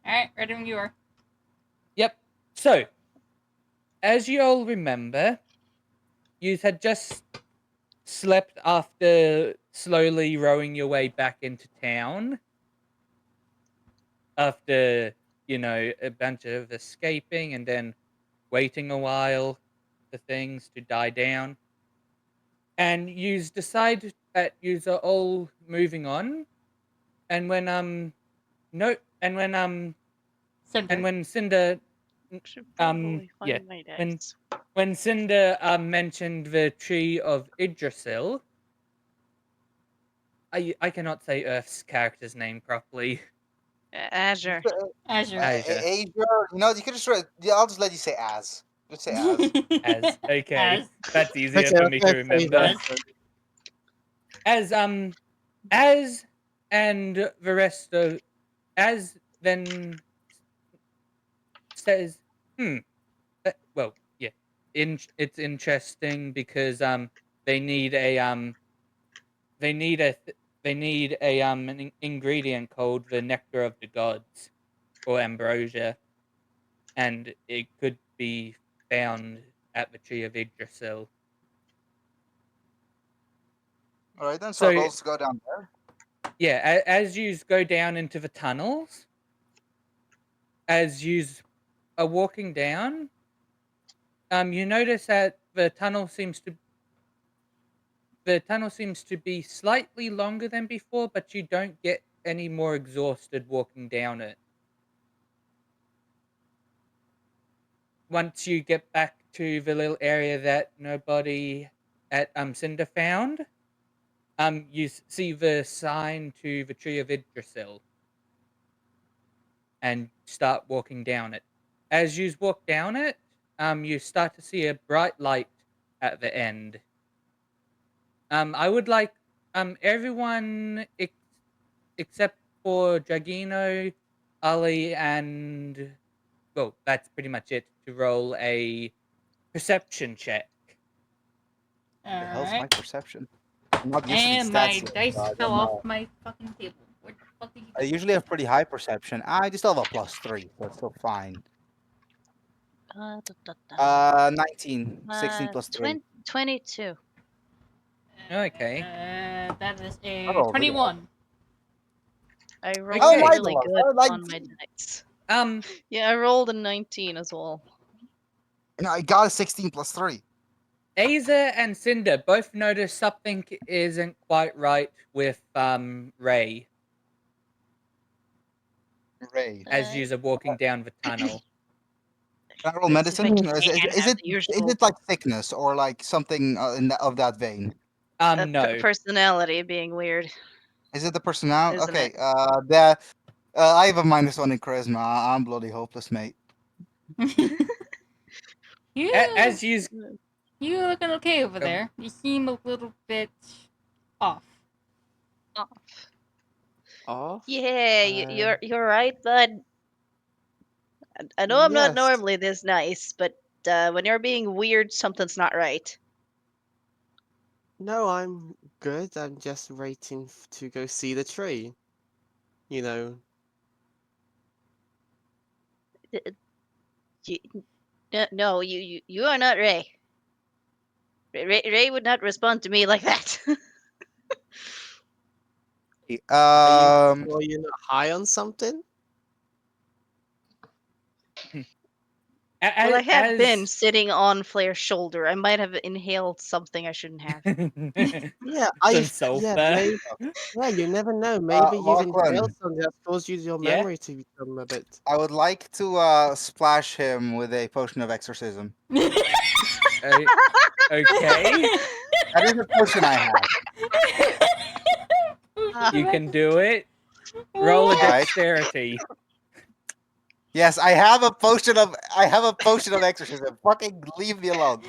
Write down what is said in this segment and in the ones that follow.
Alright, ready when you are. Yep. So, as you all remember, you had just slept after slowly rowing your way back into town. After, a bunch of escaping and then waiting a while for things to die down. And you decide that you are all moving on. And when no and when Cinder. Cinder Should um probably yeah find my when dice. when Cinder mentioned the tree of Yggdrasil, I cannot say Earth's character's name properly. Azure. Azure. Azure. Asia, you could just write. Yeah, I'll just let you say as. Just say as. As okay, As. that's easier Okay, for me to let's say remember. that. As and the rest of as then says, well, yeah, it's interesting because they need a they need a they need a an ingredient called the nectar of the gods or ambrosia, and it could be found at the tree of Yggdrasil. All right, then. So So let's go down there. yeah, as you go down into the tunnels, as you are walking down, you notice that the tunnel seems to be slightly longer than before, but you don't get any more exhausted walking down it. Once you get back to the little area that nobody at Cinder found, you see the sign to the tree of Yggdrasil and start walking down it. As you walk down it, you start to see a bright light at the end. I would like everyone except for Dragino, Ali, and well, that's pretty much it. To roll a perception check. The hell's my Alright. perception? I'm not used to these And my stats yet, dice so I fell don't off know. my fucking table. Where the fuck did you I usually have pretty high perception. I just still have a +3, so it's still fine. 19. 16 plus 3. 22. Okay. That is a Oh, really? 21. I rolled Okay. really Nice. good Oh, on my 19. dice. Um, Yeah, I rolled a 19 as well. And I got a 16 plus 3. Aza and Cinder both notice something isn't quite right with Ray Ray. as you are walking down the tunnel. Can I roll Let's see if I medicine? can have the Is usual it like sickness or like something of that vein? No. personality being weird. Is it the personality? Isn't Okay. it? I have a -1 in charisma. I'm bloody hopeless, mate. You, As you you looking okay over there. You seem a little bit off. Off? Yeah, you're right, bud. I know I'm not Yes. normally this nice, but when you're being weird, something's not right. No, I'm good. I'm just waiting to go see the tree. You know. You, no, you are not Ray. Ray would not respond to me like that. Are you sure you're not high on something? Well, I have been sitting on Flair's shoulder. I might have inhaled something I shouldn't have. Yeah, Some sulfur. maybe. Yeah, you never know. Maybe you've Lachlan. inhaled something that's caused your Yeah? memory to become a bit. I would like to splash him with a potion of exorcism. Okay. That is a potion I have. You can do it. Roll a Alright. dexterity. Yes, I have a potion of exorcism. Fucking leave me alone.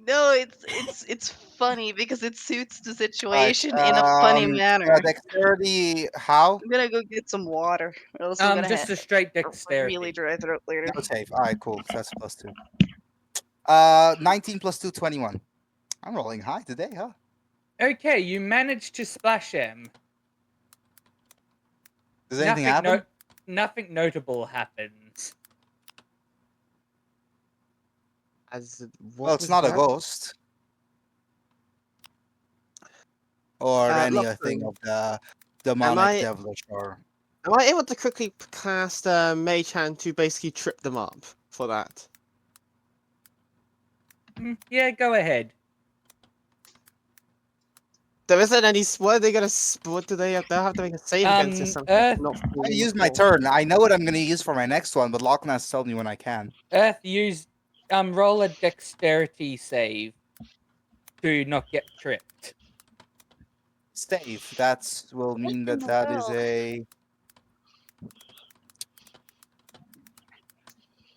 No, it's funny because it suits the situation in a Alright, funny manner. dexterity. How? I'm gonna go get some water, or else I'm gonna Just have a straight a dexterity. really dry throat later. No save. All right, cool. So that's +2. 19 plus 2, 21. I'm rolling high today, huh? Okay, you managed to splash him. Does anything happen? Nothing notable happens. As Well, what it's was not a that? ghost. Or anything Lachlan, of the am demonic, I devilish, or... am I able to quickly cast Mage Hand to basically trip them up for that? Yeah, go ahead. There isn't any. What are they gonna? What do they have? They'll have to make a save against this. Something Earth, not I falling used my before. turn. I know what I'm going to use for my next one, but Lochnas told me when I can. Earth, use roll a dexterity save to not get tripped. Save. That will mean that that is a...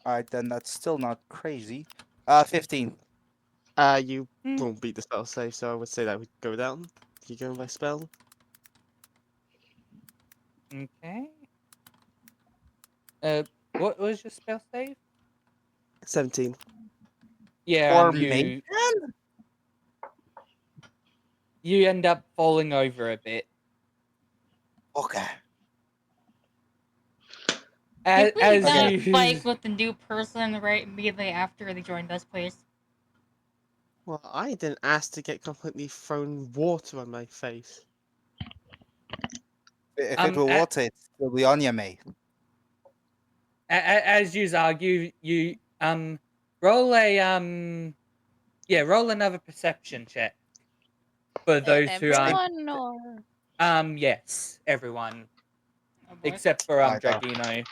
Alright, then that's still not crazy. 15. You Hmm. won't beat the spell save, so I would say that would go down. If you're going by spell. Okay. What was your spell save? 17. Yeah, Or maybe... you end up falling over a bit. Okay. As, Did we as not you fight with the new person right immediately after they joined us, please? Well, I didn't ask to get completely thrown water on my face. If it will water, it will be on you, mate. as you argue, you roll a roll another perception check for those who aren't. Everyone or Yes, everyone Oh, boy. except for Alright, Dragino.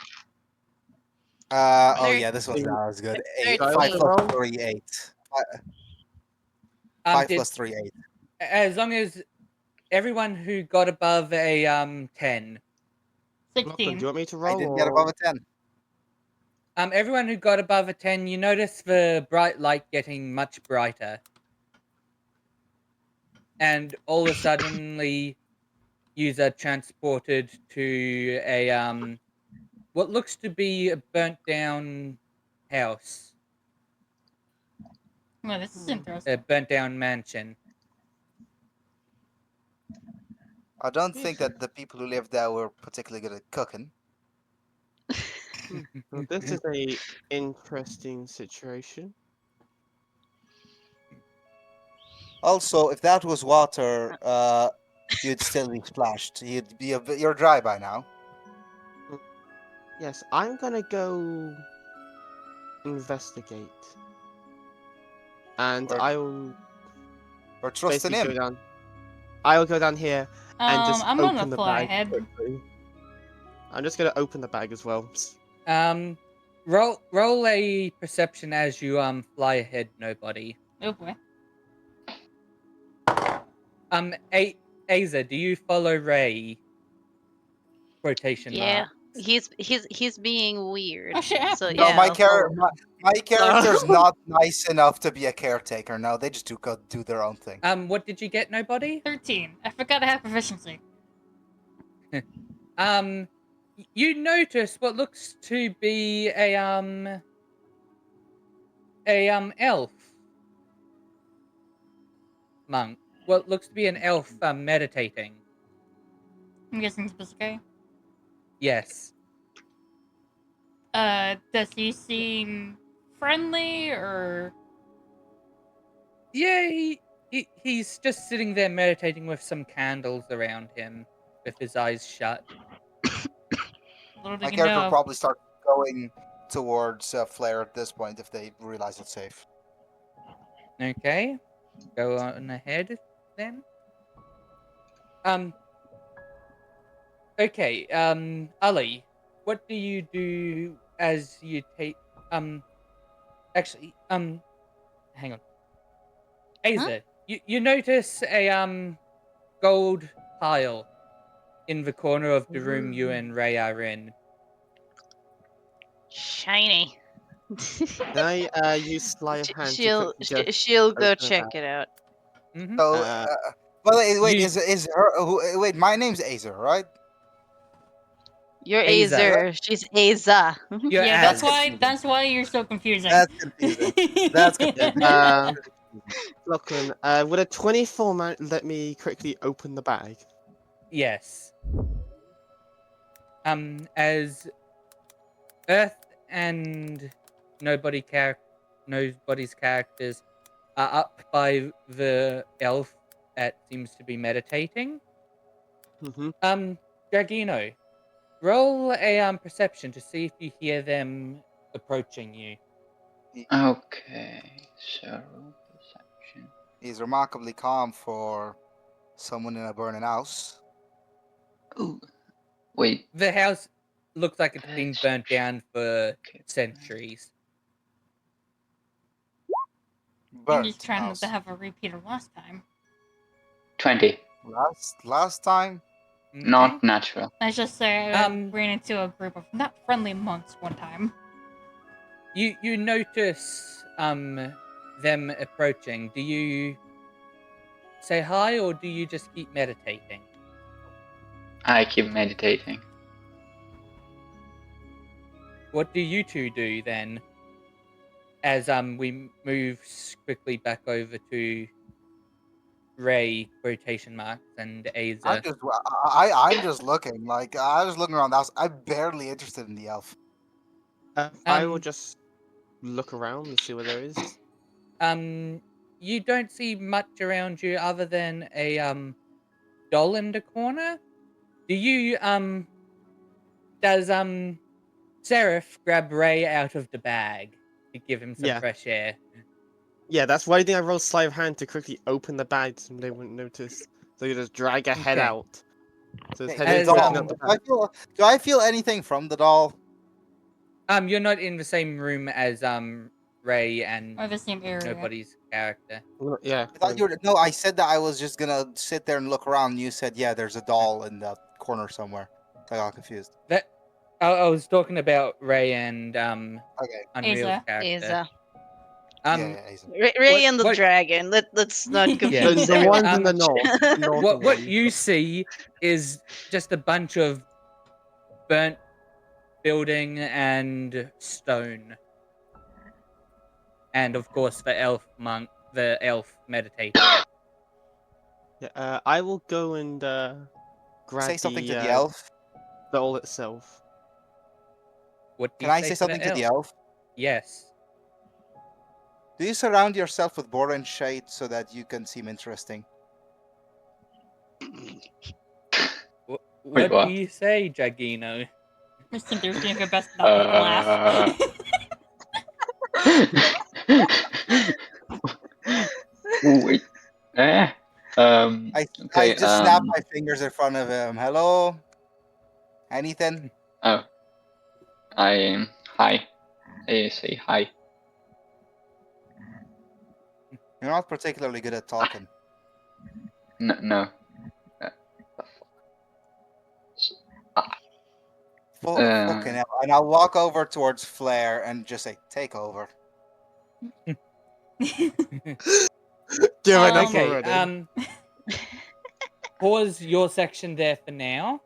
Oh There- yeah, this was good. there- 8, Do I 5 also plus roll? 3, 8. 5 plus 3, 8. As long as everyone who got above a 10. Lachlan, 16. do you want me to I roll? didn't get above a 10. Everyone who got above a 10, you notice the bright light getting much brighter. And all of a suddenly, you are transported to a what looks to be a burnt down house, Well, this is interesting. a burnt down mansion. I don't think that the people who lived there were particularly good at cooking. Well, this is a interesting situation. Also, if that was water, you'd still be splashed. You're dry by now. Yes, I'm gonna go investigate, and Or- I will Or trust in basically go him. down. I will go down here and just I'm open gonna the fly bag ahead. quickly. I'm just gonna open the bag as well. Roll a perception as you fly ahead. Nobody. Oh boy. Aza, do you follow Ray? Quotation yeah, marks. he's being weird. Oh shit! So happened. No, yeah, my I'll follow. my character's not nice enough to be a caretaker. No, they just go do their own thing. What did you get? Nobody. 13. I forgot I have proficiency. You notice what looks to be a elf monk. What looks to be an elf meditating. I'm guessing it's this guy. Yes. Does he seem friendly or? Yeah, he's just sitting there meditating with some candles around him, with his eyes shut. Little My do you character will know. probably start going towards Flare at this point if they realize it's safe. Okay, go on ahead then. Okay, Ali, what do you do as you take actually hang on. Aza, you notice a gold pile in the corner of the room you and Ray are in. Shiny. Can I use sleight of hand to quickly just She'll go open the check bag? it out. Mm-hmm. So, well, wait, You- is her? Wait, my name's Azer, right? You're Aza. Azer. She's Aza. You're Yeah, Az. that's why you're so confusing. That's confusing. That's confusing. Lachlan, would a 24 let me quickly open the bag? Yes. as Earth and nobody's characters are up by the elf that seems to be meditating. Mm-hmm. Dragino, roll a perception to see if you hear them approaching you. Okay, so roll perception. He's remarkably calm for someone in a burning house. Ooh, wait. The house looks like it's been burnt down for Okay. centuries. I'm just Burnt trying not house. to have a repeat of last time. 20. Last time, Okay? Not natural. Let's just say I Um, ran into a group of not friendly monks one time. You notice them approaching. Do you say hi or do you just keep meditating? I keep meditating. What do you two do then? As we move quickly back over to Ray quotation marks and Aza. I'm just looking. Like I was looking around the house. I'm barely interested in the elf. I will Um, just look around and see what there is. You don't see much around you other than a doll in the corner. Do you does Seraph grab Ray out of the bag to give him some Yeah. fresh air? Yeah, that's why I think I rolled sleight of hand to quickly open the bag so they wouldn't notice. So you just drag her head Okay. out. So his Hey, head the is As, poking doll. out the Do I bag. feel anything from the doll? You're not in the same room as Ray and Or the same area. nobody's character. Yeah. I thought you were. No, I said that I was just gonna sit there and look around. And you said, "Yeah, there's a doll in the corner somewhere." I got confused. That I was talking about Ray and Okay. Unreal's Aza. character. Yeah, Hazel. Ray What- and the what- dragon. Let's not Yeah. confuse The everyone ones too in the much. north. north what one. you see is just a bunch of burnt building and stone, and of course the elf meditating. Yeah, I will go and grab Say something the, to the elf. doll itself. What do Can you I say say something to the elf? elf? Yes. Do you surround yourself with border and shade so that you can seem interesting? What Wait, do what? you say, Jagino? Cinder's doing her best not to laugh. Wait. Eh? I Okay. just snap my fingers in front of him. Hello? Anything? Oh. Hi. I say hi. You're not particularly good at talking. No. Fucking hell. And I'll walk over towards Flair and just say, "Take over." Giving up Okay, already. pause your section there for now.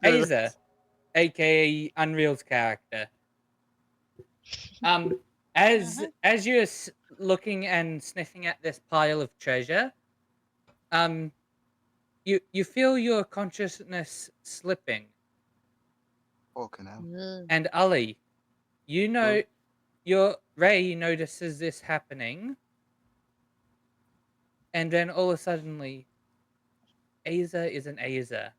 Aza, aka Unreal's character. As you're looking and sniffing at this pile of treasure, you feel your consciousness slipping, Fucking hell. and Ali, you know, your Ray notices this happening, and then all of a sudden, Aza is an Aza.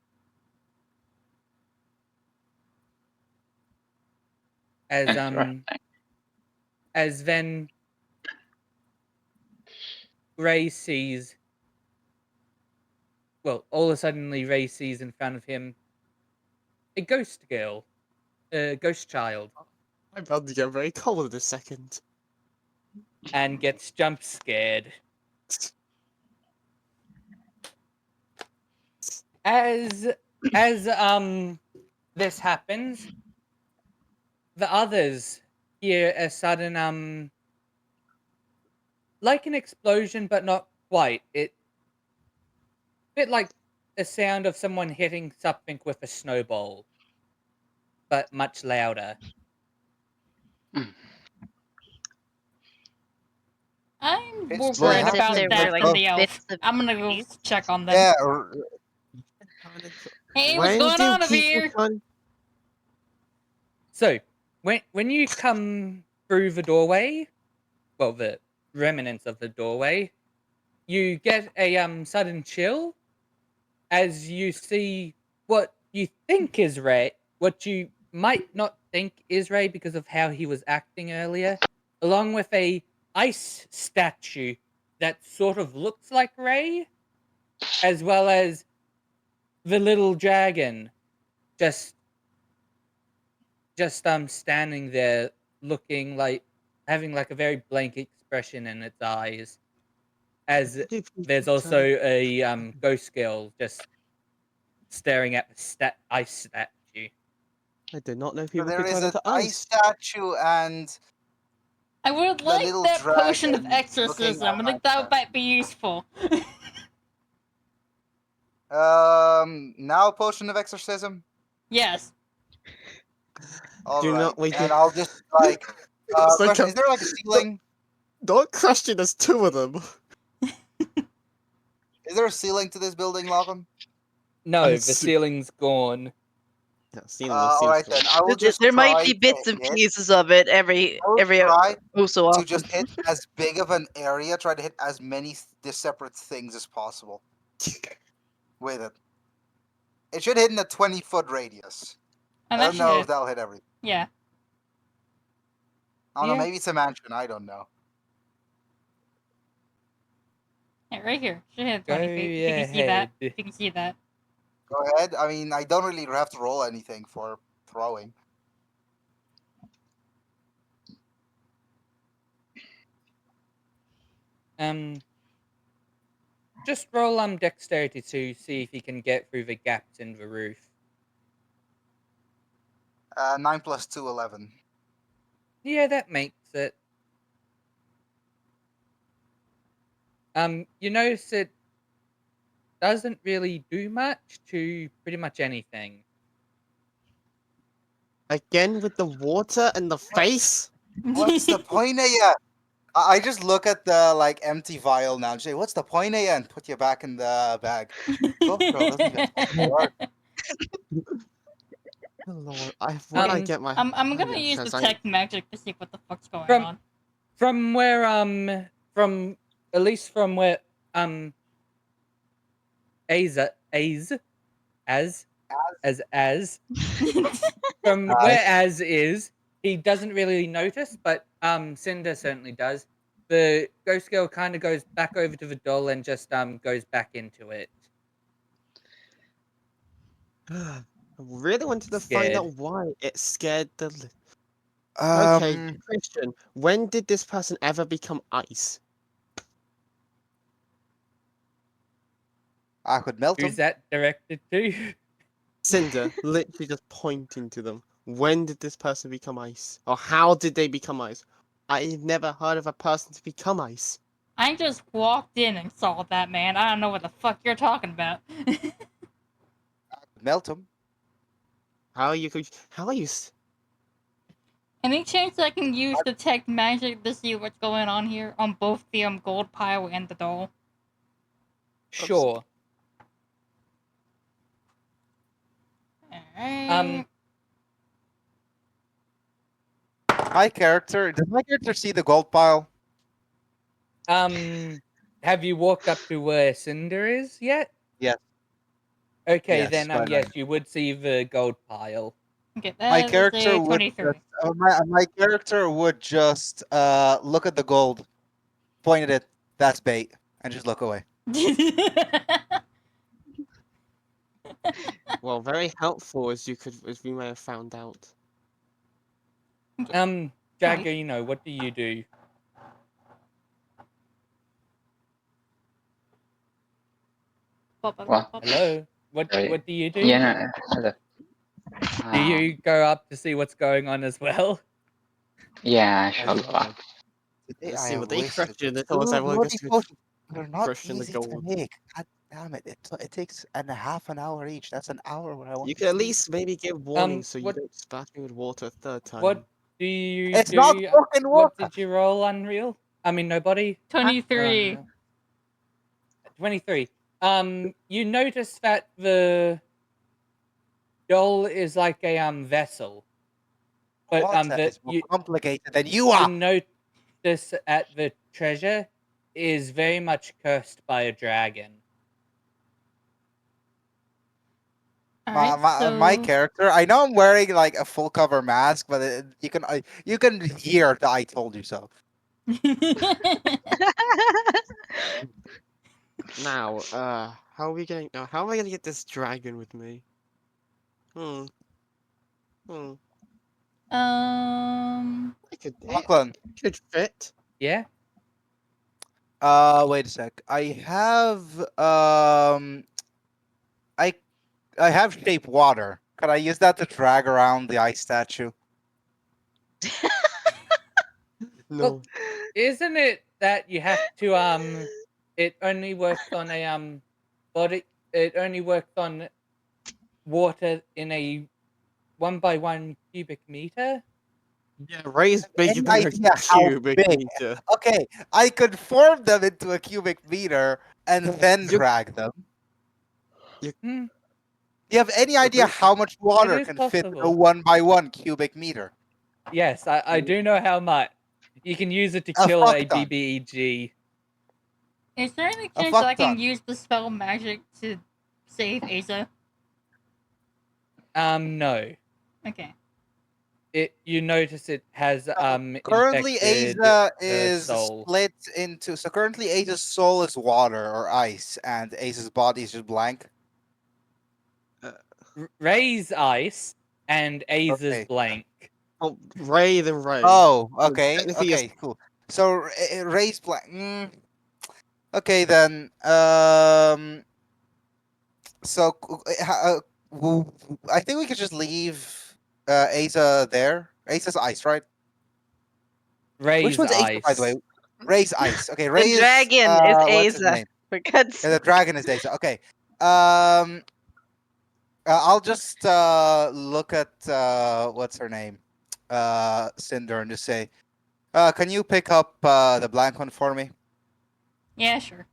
As Interesting. as then Ray sees. Well, all of a sudden, Ray sees in front of him a ghost girl, a ghost child, I'm about to get very cold in a second. and gets jump scared. As this happens, the others hear a sudden like an explosion, but not quite. It bit like the sound of someone hitting something with a snowball, but much louder. I'm It's more just worried like about there that were, like, than the elf. bits of I'm gonna go trees. check on them. Yeah, Kind of Hey, what's When going do on over people here? turn- So, when you come through the doorway, well, the remnants of the doorway, you get a sudden chill as you see what you think is Ray, what you might not think is Ray because of how he was acting earlier, along with a ice statue that sort of looks like Ray, as well as the little dragon just standing there looking like having like a very blank expression in its eyes, as do people there's turn- also a ghost girl just staring at the ice statue. I did not know So people there could is turn an into ice ice. statue and I would the like little that potion of dragon looking exorcism. I think that might be useful. now potion of exorcism. Yes. All Do right, not wait. and I'll just like It's like question: a- is there like a ceiling? Don't question. There's two of them. Is there a ceiling to this building, Lachlan? No, I'm the su- ceiling's gone. Yeah, seen All right then. I will There, just there might try be bits to and hit. pieces of it every I will every try oh so to often. just hit as big of an area. Try to hit as many separate things as possible with it. It should hit in a 20-foot radius. And I that don't should know hit. if that'll hit everything. Yeah. I don't know. Yeah. Maybe it's a mansion. I don't know. Yeah, right here. Should hit Go 20 feet. If you can see that. ahead. If you can see that. Go ahead. I mean, I don't really have to roll anything for throwing. Just roll dexterity to see if you can get through the gaps in the roof. 9 plus 2, 11. Yeah, that makes it. You notice it doesn't really do much to pretty much anything. Again with the water and the face. What's the point of you? I just look at the like empty vial now and say, "What's the point of you?" And put you back in the bag. Ghost Girl doesn't even fucking work. Oh, Lord, when I get my. I'm oh, gonna yeah, use says detect magic to see what the fuck's going From- on. From where from at least from where as from where Az is, he doesn't really notice, but Cinder certainly does. The ghost girl kind of goes back over to the doll and just goes back into it. I really wanted to find Scared. out why it scared the. Okay, Um, Christian, when did this person ever become ice? I could melt Who's him. that directed to? Cinder, literally just pointing to them. When did this person become ice? Or how did they become ice? I've never heard of a person to become ice. I just walked in and saw that, man. I don't know what the fuck you're talking about. Melt him. How are you? How are you? Any chance I can use detect magic to see what's going on here on both the gold pile and the doll? Sure. Alright. My character. Does my character see the gold pile? Have you walked up to where Cinder is yet? Yes. Okay, Yes, then but yes, you would see the gold pile. Okay, My that is character a would 23. just, my character would just look at the gold, point at it. That's bait, and just look away. Well, very helpful as we may have found out. Jagger, you know, what do you do? Hello? What do you do? Yeah, hello. Do you go up to see what's going on as well? Yeah, I shall go up. Let's I see what they wish it- question. They told us Ooh, everyone bloody gets to potions. They're not question the easy to gold. make. God damn it! It takes half an hour each. That's an hour where I want. You to could at sleep. least maybe give warning so you what- don't splash me with water a third time. What do you It's do? not fucking What water. did you roll, Unreal? I mean, nobody? 23. 23. You notice that the doll is like a vessel. But Water is more complicated than you the are. notice at the treasure is very much cursed by a dragon. Alright, My so character, I know I'm wearing like a full cover mask, but you can hear the "I told you so." Now, how are we going? How am I gonna get this dragon with me? Hmm. Hmm. I could. Lachlan, It could fit. Yeah? wait a sec. I I have shape water. Could I use that to drag around the ice statue? No. Isn't it that you have to it only works on a body it only works on water in a 1 by 1 cubic meter? Yeah, Ray's Any bigger than a idea how cubic big? meter. Okay, I could form them into a cubic meter and then You- drag them. Hmm, Do you have any idea Ray- how much water is can fit in a possible. 1 by 1 cubic meter? yes, I do know how much. You can use it to A kill a fuck ton. BBEG. is there any A chance fuck I can ton. use the spell magic to save Asa? No. Okay. You notice it has Currently, infected Asa the is soul. split into. So currently, Asa's soul is water or ice, and Asa's body is just blank. Ray's ice and Aza's Okay. blank. Oh, Ray then Ray. Oh, So okay, technically okay, cool. So Ray's blank. Okay then. So I think we could just leave Asa there. Asa's ice, right? Ray's Which one's Asa, ice. by the way? Ray's ice. Okay, Ray The is. dragon What's is his Asa. name? For God's Yeah, the dragon is Asa. Okay. I'll just look at what's her name, Cinder, and just say, can you pick up the blank one for me? Yeah, sure.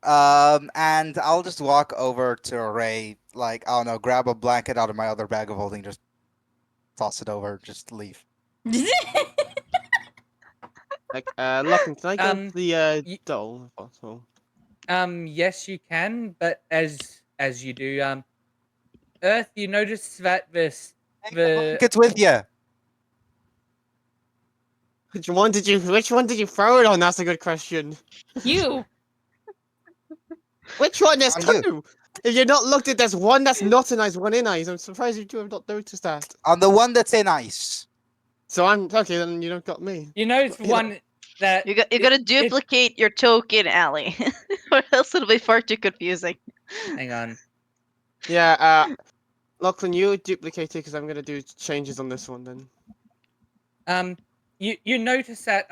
And I'll just walk over to Ray, like, I don't know, grab a blanket out of my other bag of holding, just toss it over, just leave. Like, Lachlan, can I go to the y- doll if possible? Yes, you can, but as you do, Earth, you notice that Take the the blankets with you. Which one did you throw it on? That's a good question. You. Which one? There's On you. two. If you're not looked at, there's one that's not an ice, one in ice. I'm surprised you two have not noticed that. On the one that's in ice. So I'm okay. Then you don't got me. you notice You know- one that you gotta duplicate your token, Allie, or else it'll be far too confusing. hang on. Yeah. Lachlan, you duplicate it because I'm gonna do changes on this one then. You notice that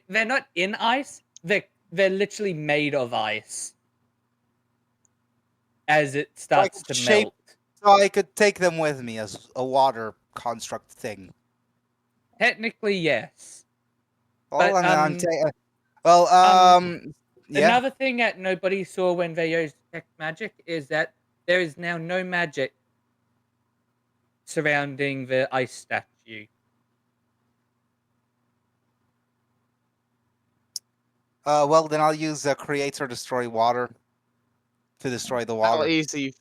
they're not in ice. They're literally made of ice. As it starts to shape- melt. So I could take them with me as a water construct thing. Technically, yes. Well, But, yeah. Another thing that nobody saw when they used detect magic is that there is now no magic surrounding the ice statue. Well, then I'll use create or destroy water to destroy the How water. easy.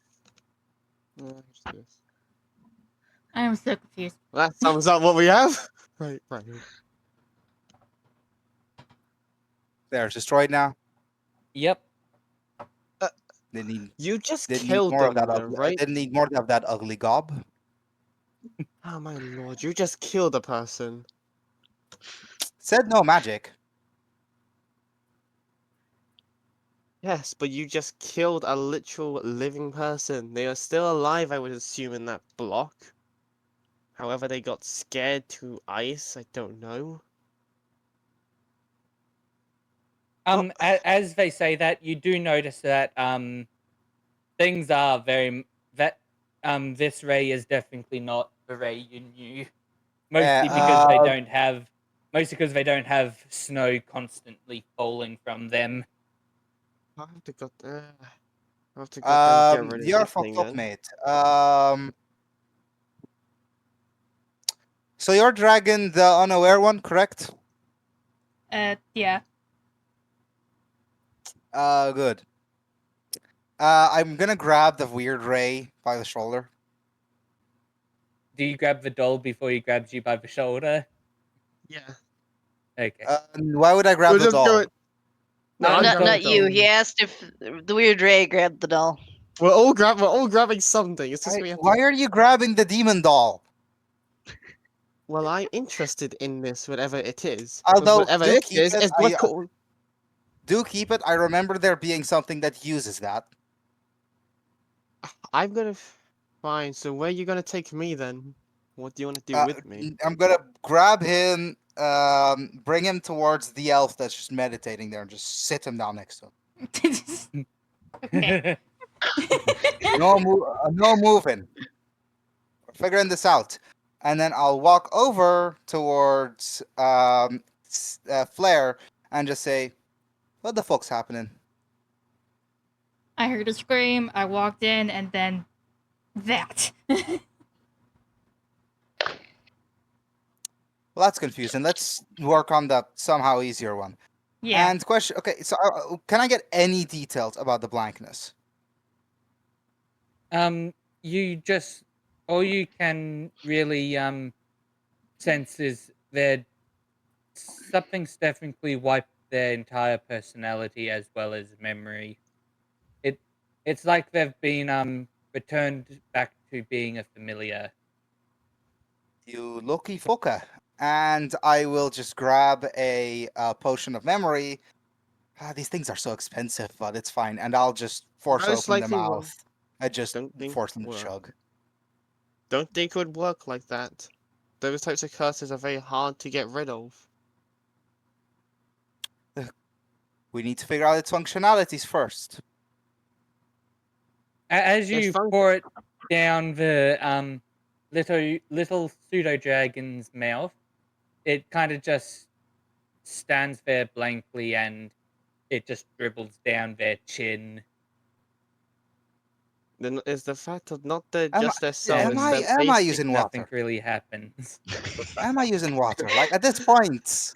I am so confused. That sums up what we have. Right. There, it's destroyed now. Yep. They need. You just Didn't need killed more them, of that. though, right? Didn't need more of that ugly gob. Oh my lord! You just killed a person. Said no magic. Yes, but you just killed a literal living person. They are still alive, I would assume, in that block. However, they got scared to ice. I don't know. As they say that, you do notice that things are very this Ray is definitely not the Ray you knew. Mostly because they don't have snow constantly falling from them. I have to go there. I have to go and get rid of You're this fucked thing up, then. mate. So your dragon, the unaware one, correct? Yeah. Good. I'm gonna grab the weird ray by the shoulder. Do you grab the doll before he grabs you by the shoulder? Yeah. Okay. Why would I grab We'll the just doll? go. No, No, I'm no, Not grabbing not the you. doll. He asked if the weird Ray grabbed the doll. We're all grabbing something. It's just we have to. Why are you grabbing the demon doll? Well, I'm interested in this, whatever it is. Although, Whatever do it keep is, it. it's what's called. Do keep it. I remember there being something that uses that. I'm gonna. Fine. So where are you gonna take me then? What do you want to do with me? I'm gonna grab him, bring him towards the elf that's just meditating there, and just sit him down next to him. Okay. No moving. We're figuring this out, and then I'll walk over towards Flair and just say, "What the fuck's happening?" I heard a scream. I walked in, and then that. Well, that's confusing. Let's work on the somehow easier one. Yeah. And question. Okay, so can I get any details about the blankness? You just all you can really sense is that something's definitely wiped their entire personality as well as memory. It's like they've been returned back to being a familiar. You lucky fucker. And I will just grab a potion of memory. These things are so expensive, but it's fine. And I'll just force Most open the likely will. mouth. I just Don't think force them to will. chug. Don't think it would work like that. Those types of curses are very hard to get rid of. We need to figure out its functionalities first. As It's you fun- pour it down the little pseudo dragon's mouth, it kind of just stands there blankly, and it just dribbles down their chin. Then is the fact of not the Am just their I- soul. am it's I- their am I basic- using Nothing water? really happens. Am I using water? Like at this point,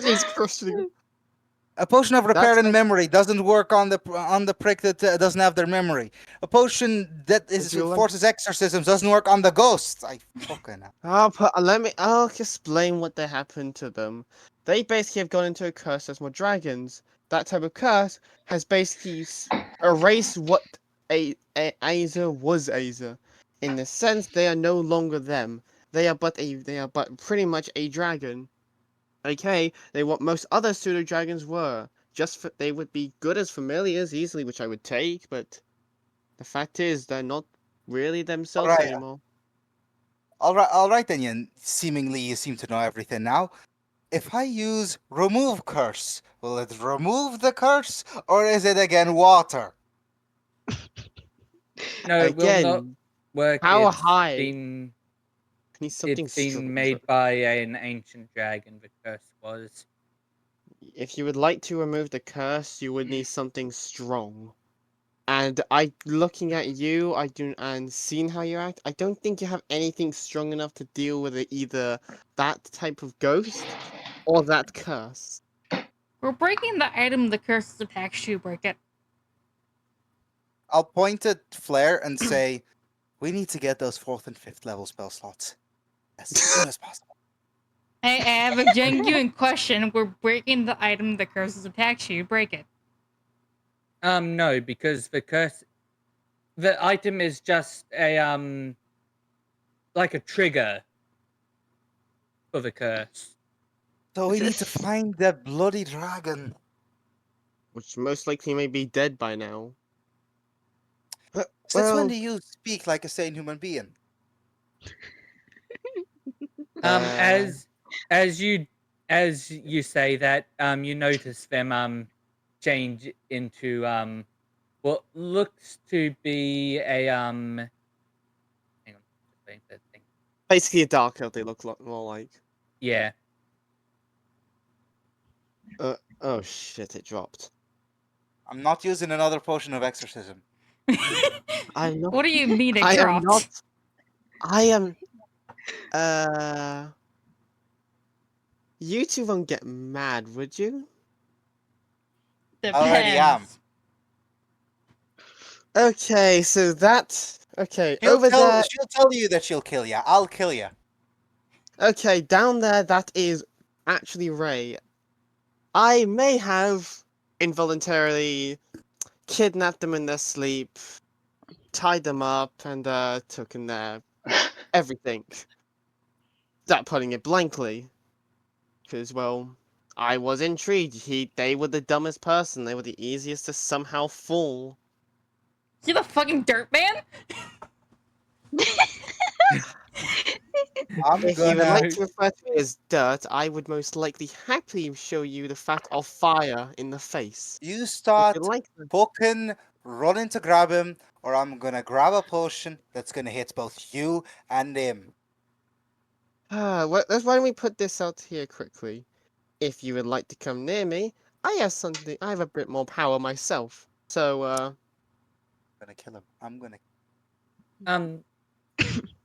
He's crushing. a potion of repair That's and like- memory doesn't work on the prick that doesn't have their memory. A potion that is you like- forces exorcisms doesn't work on the ghosts. I fucking. I'll explain what they happened to them. They basically have gone into a curse as more dragons. That type of curse has basically erased what Azer was Azer. In the sense, they are no longer them. They are but pretty much a dragon. Okay, they what most other pseudo dragons were. They would be good as familiars easily, which I would take, but the fact is they're not really themselves Alright. anymore. All right then, Ian. Seemingly you seem to know everything now. If I use remove curse, will it remove the curse, or is it again water? No, it will not Again, work. how It's high? Been, need something it's been strong. made by an ancient dragon. The curse was. If you would like to remove the curse, you would need something strong. And looking at you, and seeing how you act, I don't think you have anything strong enough to deal with either that type of ghost or that curse. We're breaking the item the curse is attached to. Break it. I'll point at Flare and say, "We need to get those 4th and 5th level spell slots as soon as possible." I have a genuine question. We're breaking the item the curse is attached to. Break it. No, because the item is just a like a trigger for the curse. So we need to find that bloody dragon. Which most likely may be dead by now. Since when Well, do you speak like a sane human being? Uh, As you say that, you notice them change into what looks to be a hang on, just waiting for the thing. basically a dark elf they look more like. Yeah. Oh shit, it dropped. I'm not using another potion of exorcism. I'm not. What do you mean, it I am dropped? not. I am. Uh. You two won't get mad, would you? already am. Depends. Okay, so that. Okay, She'll over tell, there. she'll tell you that she'll kill you. I'll kill you. Okay, down there, that is actually Ray. I may have involuntarily kidnapped them in their sleep, tied them up, and took in their everything. That putting it blankly. Because, well, I was intrigued. They were the dumbest person. They were the easiest to somehow fool. You the fucking dirt man? I'm If you would gonna. like to refer to me as dirt, I would most likely happily show you the fact of fire in the face. You If start you like to. fucking running to grab him, or I'm gonna grab a potion that's gonna hit both you and him. Why don't we put this out here quickly? If you would like to come near me, I have a bit more power myself. So, I'm gonna kill him. I'm gonna.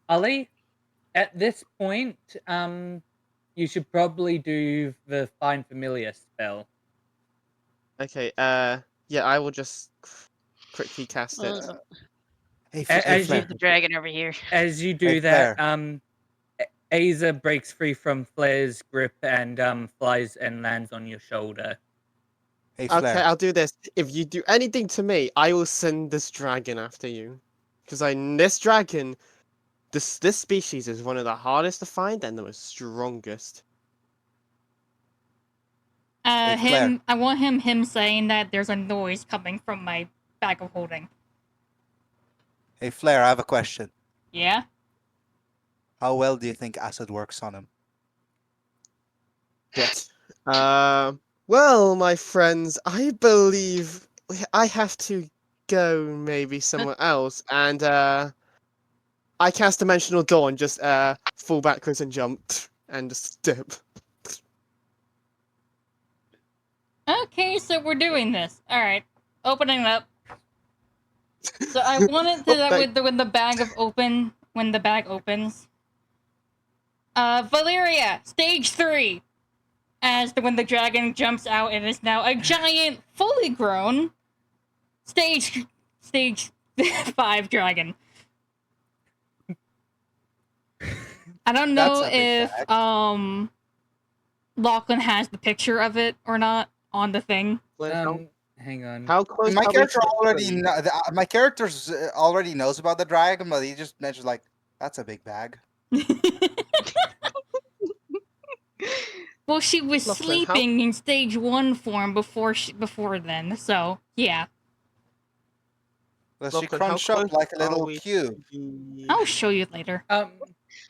Ollie, at this point, you should probably do the Find Familiar spell. okay, yeah, I will just quickly cast it. Hey, As Leave you the dragon over here. as you do Hey, that, Claire. Aza breaks free from Flair's grip and flies and lands on your shoulder. Hey, Okay, Flair. I'll do this. If you do anything to me, I will send this dragon after you. Because this dragon, this species is one of the hardest to find and the strongest. Hey, Claire. I want him saying that there's a noise coming from my bag of holding. Hey, Flair. I have a question. Yeah? How well do you think acid works on him? Well, my friends, I believe I have to go maybe somewhere else, and I cast Dimensional Door and just fall backwards and jump and just dip. Okay, so we're doing this. Alright. Opening it up. So I wanted to that Okay. when the bag opens. Valeria, stage 3. When the dragon jumps out, it is now a giant, fully grown stage 5 dragon. I don't know That's a big if bag. Lachlan has the picture of it or not on the thing. Hang on. How close My are we character to already. three? My character's already knows about the dragon, but he just mentions like, "That's a big bag." Well, she was Lachlan, how- sleeping in stage 1 form before then, so yeah. Does she Lachlan, how crunch up close like a are little we cube? to I'll show you later.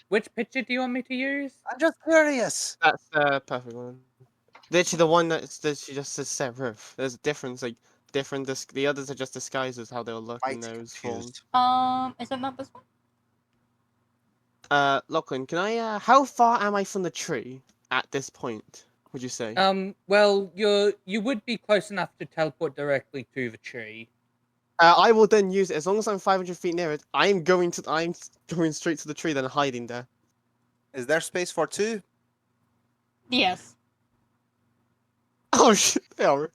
Which picture do you want me to use? I'm just curious. That's the perfect one. Literally the one that she just says set roof. There's a difference, like the others are just disguises how they'll look in Quite those forms. confused. Is it not this one? Lachlan, can I how far am I from the tree at this point, would you say? Well, you would be close enough to teleport directly to the tree. I will then use it as long as I'm 500 feet near it. I'm going straight to the tree, then hiding there. Is there space for 2? Yes. Oh shit! They are.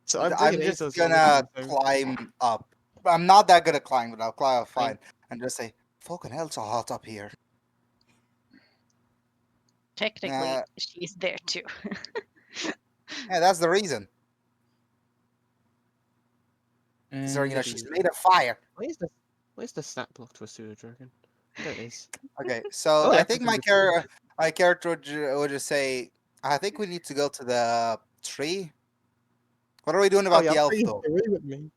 So I'm I'm bringing just Azos gonna along with me, so- climb up. I'm not that good at climbing, but I'll climb up fine. And just say, "Fucking hell, it's so hot up here." Technically, she's there too. Yeah, that's the reason. So, And she's made of fire. Where's the stat block to a pseudo dragon? There it is. Okay, so Oh, I yeah, think it's my character would just say, "I think we need to go to the tree." What are we doing Oh about yeah, the I'm elf bringing though? it away with me.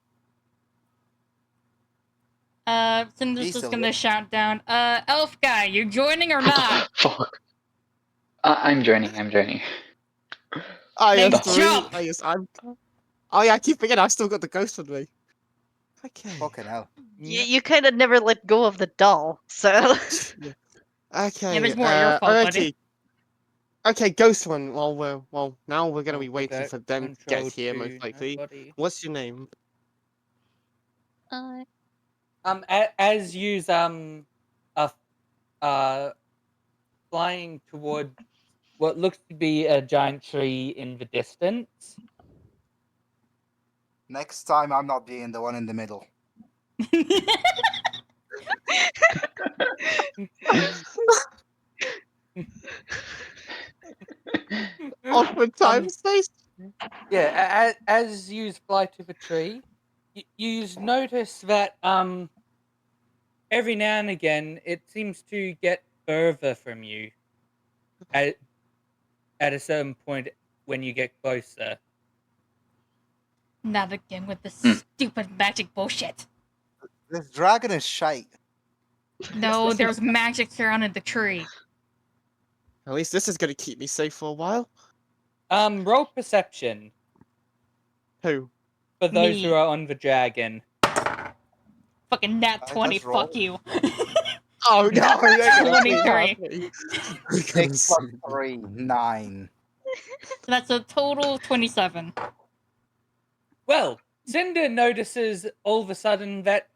Cinder's He's just still gonna there. shout down, elf guy, you joining or not? Fuck. I'm joining. I Then am 3. jump! Oh yeah, I keep forgetting I've still got the ghost with me. Okay. Fucking hell. You kind of never let go of the doll, so Okay. Yeah, there's more your fault, buddy. alrighty. Okay, Ghost One. Now we're gonna Oh, be waiting without for them to get control here, to most likely. nobody. What's your name? As you uh flying toward what looks to be a giant tree in the distance. Next time, I'm not being the one in the middle. Awkward time space. Yeah, as you fly to the tree, you notice that every now and again it seems to get further from you at a certain point when you get closer. Not again with the Hmm. stupid magic bullshit. This dragon is shite. No, there's magic surrounding the tree. At least this is gonna keep me safe for a while. Roll perception Who? for those who Me. are on the dragon. Fucking nat I 20, just rolled. fuck you. Oh no! You're gonna be 23. happy. 6 plus 3, 9. That's a total of 27. Well, Cinder notices all of a sudden that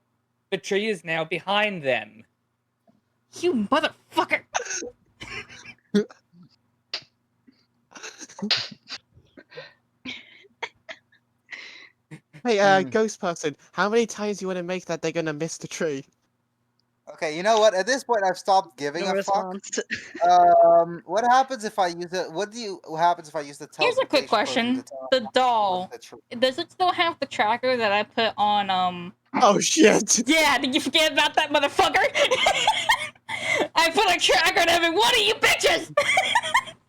the tree is now behind them. You motherfucker! Hey, Hmm. ghost person, how many times you want to make that they're gonna miss the tree? Okay, you know what? At this point, I've stopped giving No a fuck. response. What happens if I use it? What happens if I use the Here's a quick teleportation potion question. to teleport The towards doll, the tree? does it still have the tracker that I put on, Oh shit! Yeah, did you forget about that motherfucker? I put a tracker on every one of you bitches!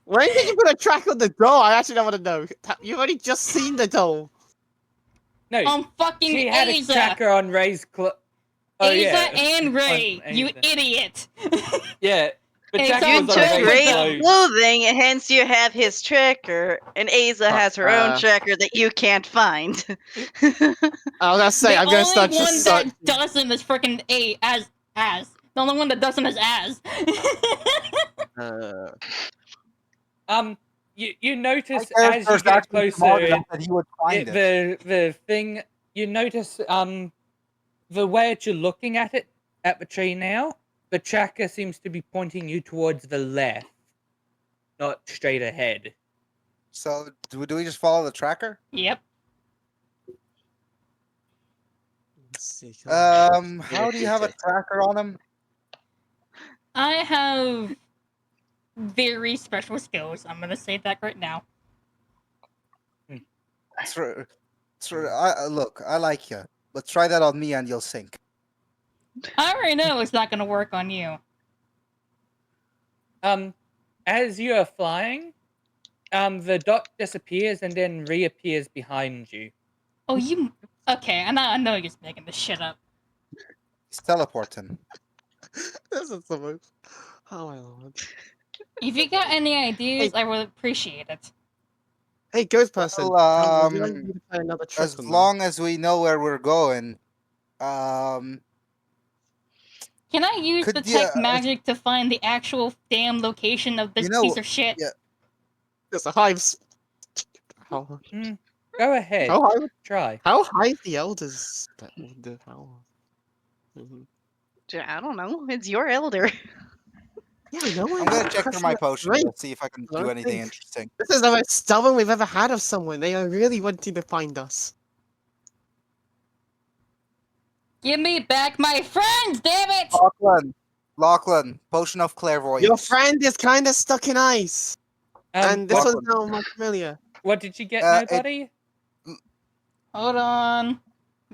When did you put a track on the doll? I actually don't want to know. You've only just seen the doll. No, On fucking she had a Aza! tracker on Ray's Oh Aza yeah, and Ray, on you Aza. idiot! Yeah, the It's tracker on You was on took Ray's Ray's Ray's clothes. clothes. clothing, hence you have his tracker, and Aza has her own tracker that you can't find. I was gonna say, The I'm gonna only start one just that searching. doesn't is freaking as. The only one that doesn't is as. You My notice as you character's get actually smart closer, enough that he would find it. the thing you notice the way that you're looking at it at the tree now, the tracker seems to be pointing you towards the left, not straight ahead. So do we just follow the tracker? Yep. Let's see, How do you have a tracker on him? I have very special skills. I'm gonna say that right now. Look, I like you, but try that on me and you'll sink. I already know it's not gonna work on you. As you are flying, the dot disappears and then reappears behind you. Oh, you. Okay, I know you're just making this shit up. He's teleporting. This is the most. Oh my lord. If you got any ideas, I would appreciate it. Hey, ghost person. Well, would you like me to play another trick As on them? long as we know where we're going, um, Can I use Could detect you, magic to find the actual damn location of this You know, piece of shit? yeah. There's a hive. How, Go ahead, how high? try. How high is the elders? How? Mhm. I don't know. It's your elder. Yeah, I know. I'm gonna check through my potion Great. to see if I can do Okay. anything interesting. This is the most stubborn we've ever had of someone. They are really wanting to find us. Give me back my friends, damn it! Lachlan, potion of clairvoyance. Your friend is kind of stuck in ice, and this What, was now more familiar. what did you get, it- nobody? Hold on.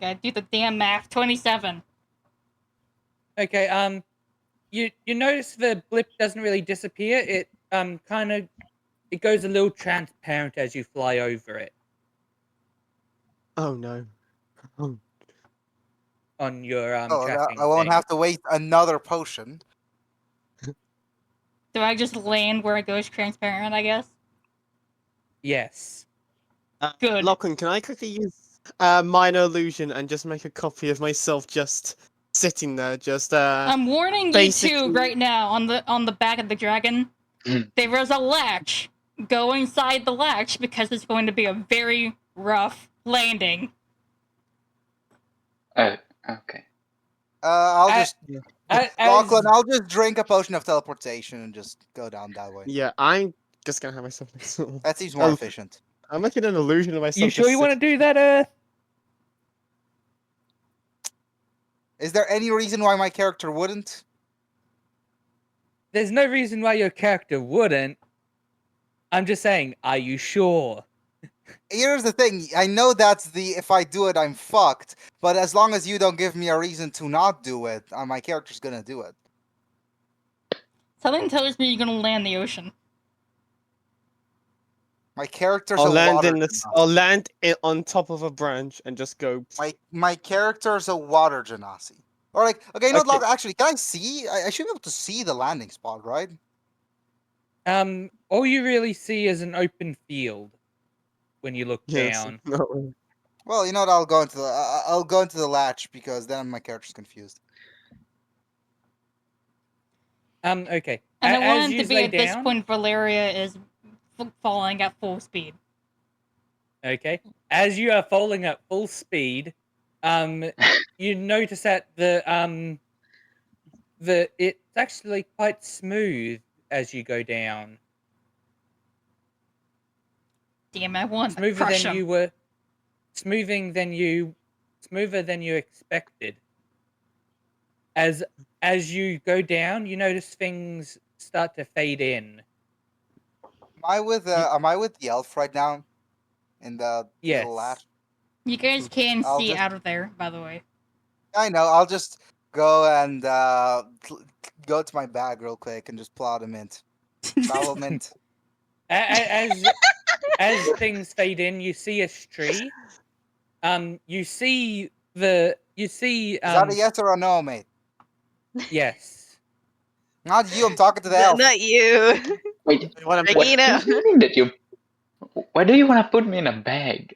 Gotta do the damn math. 27. Okay, you notice the blip doesn't really disappear. It kind of it goes a little transparent as you fly over it Oh no. on your Oh, tracking I won't thing. have to waste another potion. Do I just land where it goes transparent, I guess? Yes. Good. Lachlan, can I quickly use minor illusion and just make a copy of myself just sitting there, just I'm warning you two basically- right now on the back of the dragon. there is a latch. Go inside the latch because it's going to be a very rough landing. Okay. I'll I- just As, Lachlan, I'll just drink a potion of teleportation and just go down that way. Yeah, I'm just gonna have myself. That seems more Oh, efficient. I'm making an illusion of myself. you sure you want to do that, Earth? Is there any reason why my character wouldn't? There's no reason why your character wouldn't. I'm just saying, are you sure? Here's the thing. I know that's the if I do it, I'm fucked. But as long as you don't give me a reason to not do it, my character's gonna do it. Something tells me you're going to land in the ocean. My character's I'll a land water in this. genasi. I'll land on top of a branch and just go. My character's a water genasi. Or like, okay, you know what? Okay. Actually, can I see? I should be able to see the landing spot, right? All you really see is an open field when you look Yes. down. No. Well, you know what? I'll go into the latch because then my character's confused. Okay. And I As want it you to be lay at this down, point Valeria is falling at full speed. okay, as you are falling at full speed, you notice that it's actually quite smooth as you go down. Damn, I won. Smoother Crush than 'em. you were, smoother than you expected. As you go down, you notice things start to fade in. Am I with the elf right now? In the little latch? Yes. You guys can I'll see just- out of there, by the way. I know. I'll just go and go to my bag real quick and just pull out a mint. Travel mint. As things fade in, you see a tree. You see Is that a yes or a no, mate? yes. Not you. I'm talking to the elf. Not you. Wait, You wanna what Regina. does it mean that you? Why do you want to put me in a bag?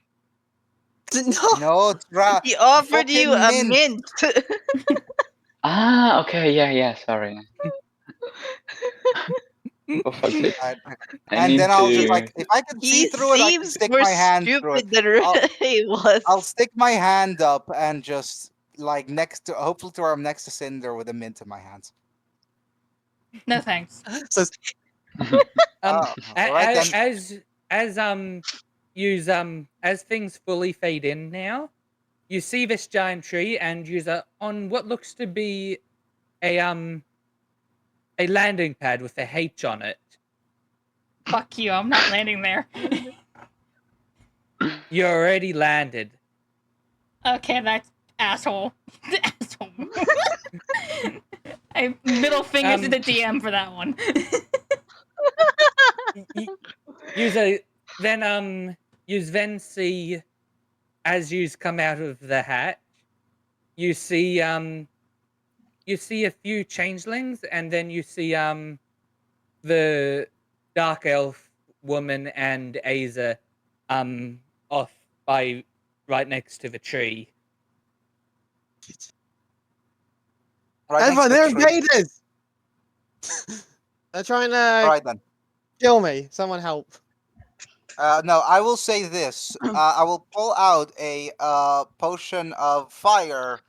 No. No, He offered fucking you a mint. mint. Ah, okay, yeah, sorry. For fuck's sake. Alright, I and need then I'll just to. like if I can see He through it, I can seems stick more my hand through it. stupid than Ray was. I'll stick my hand up and just like next to hopefully to where I'm next to Cinder with a mint in my hands. No thanks. So Alright then. As things fully fade in now, you see this giant tree and use on what looks to be a landing pad with a H on it. Fuck you, I'm not landing there. You already landed. Okay, that's asshole. Asshole. I middle fingers to the DM for that one. You then see as you come out of the hatch, you see a few changelings, and then you see the dark elf woman and Aza off by right next to the tree. Right everyone, next they're to the tree. invaders. They're trying to Alright then. kill me. Someone help. No, I will say this. I will pull out a potion of fire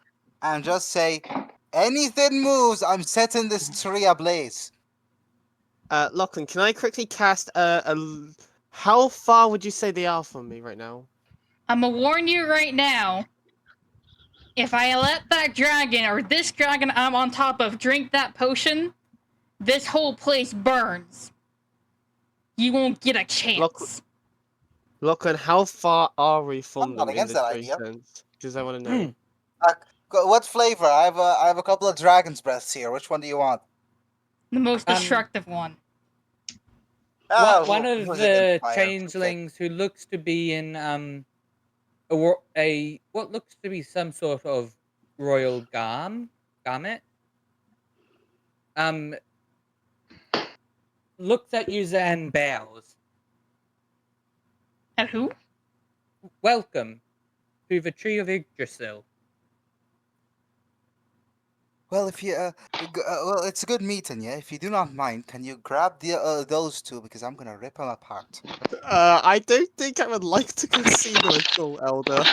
and just say, anything moves, I'm setting this tree ablaze. Lachlan, can I quickly cast how far would you say they are from me right now? I'm gonna warn you right now. If I let that dragon or this dragon I'm on top of drink that potion, this whole place burns. You won't get a chance. Lachlan, how far are we from I'm not them in against this that idea. distance? Because I want to know. What flavor? I have a couple of dragon's breaths here. Which one do you want? The most destructive one. One of was the against fire, okay. changelings who looks to be in what looks to be some sort of royal garment looks at you and bows. At who? Welcome to the Tree of Yggdrasil. Well, if you well, it's a good meeting you. If you do not mind, can you grab those two because I'm gonna rip them apart. I don't think I would like to go see the ritual, Elder.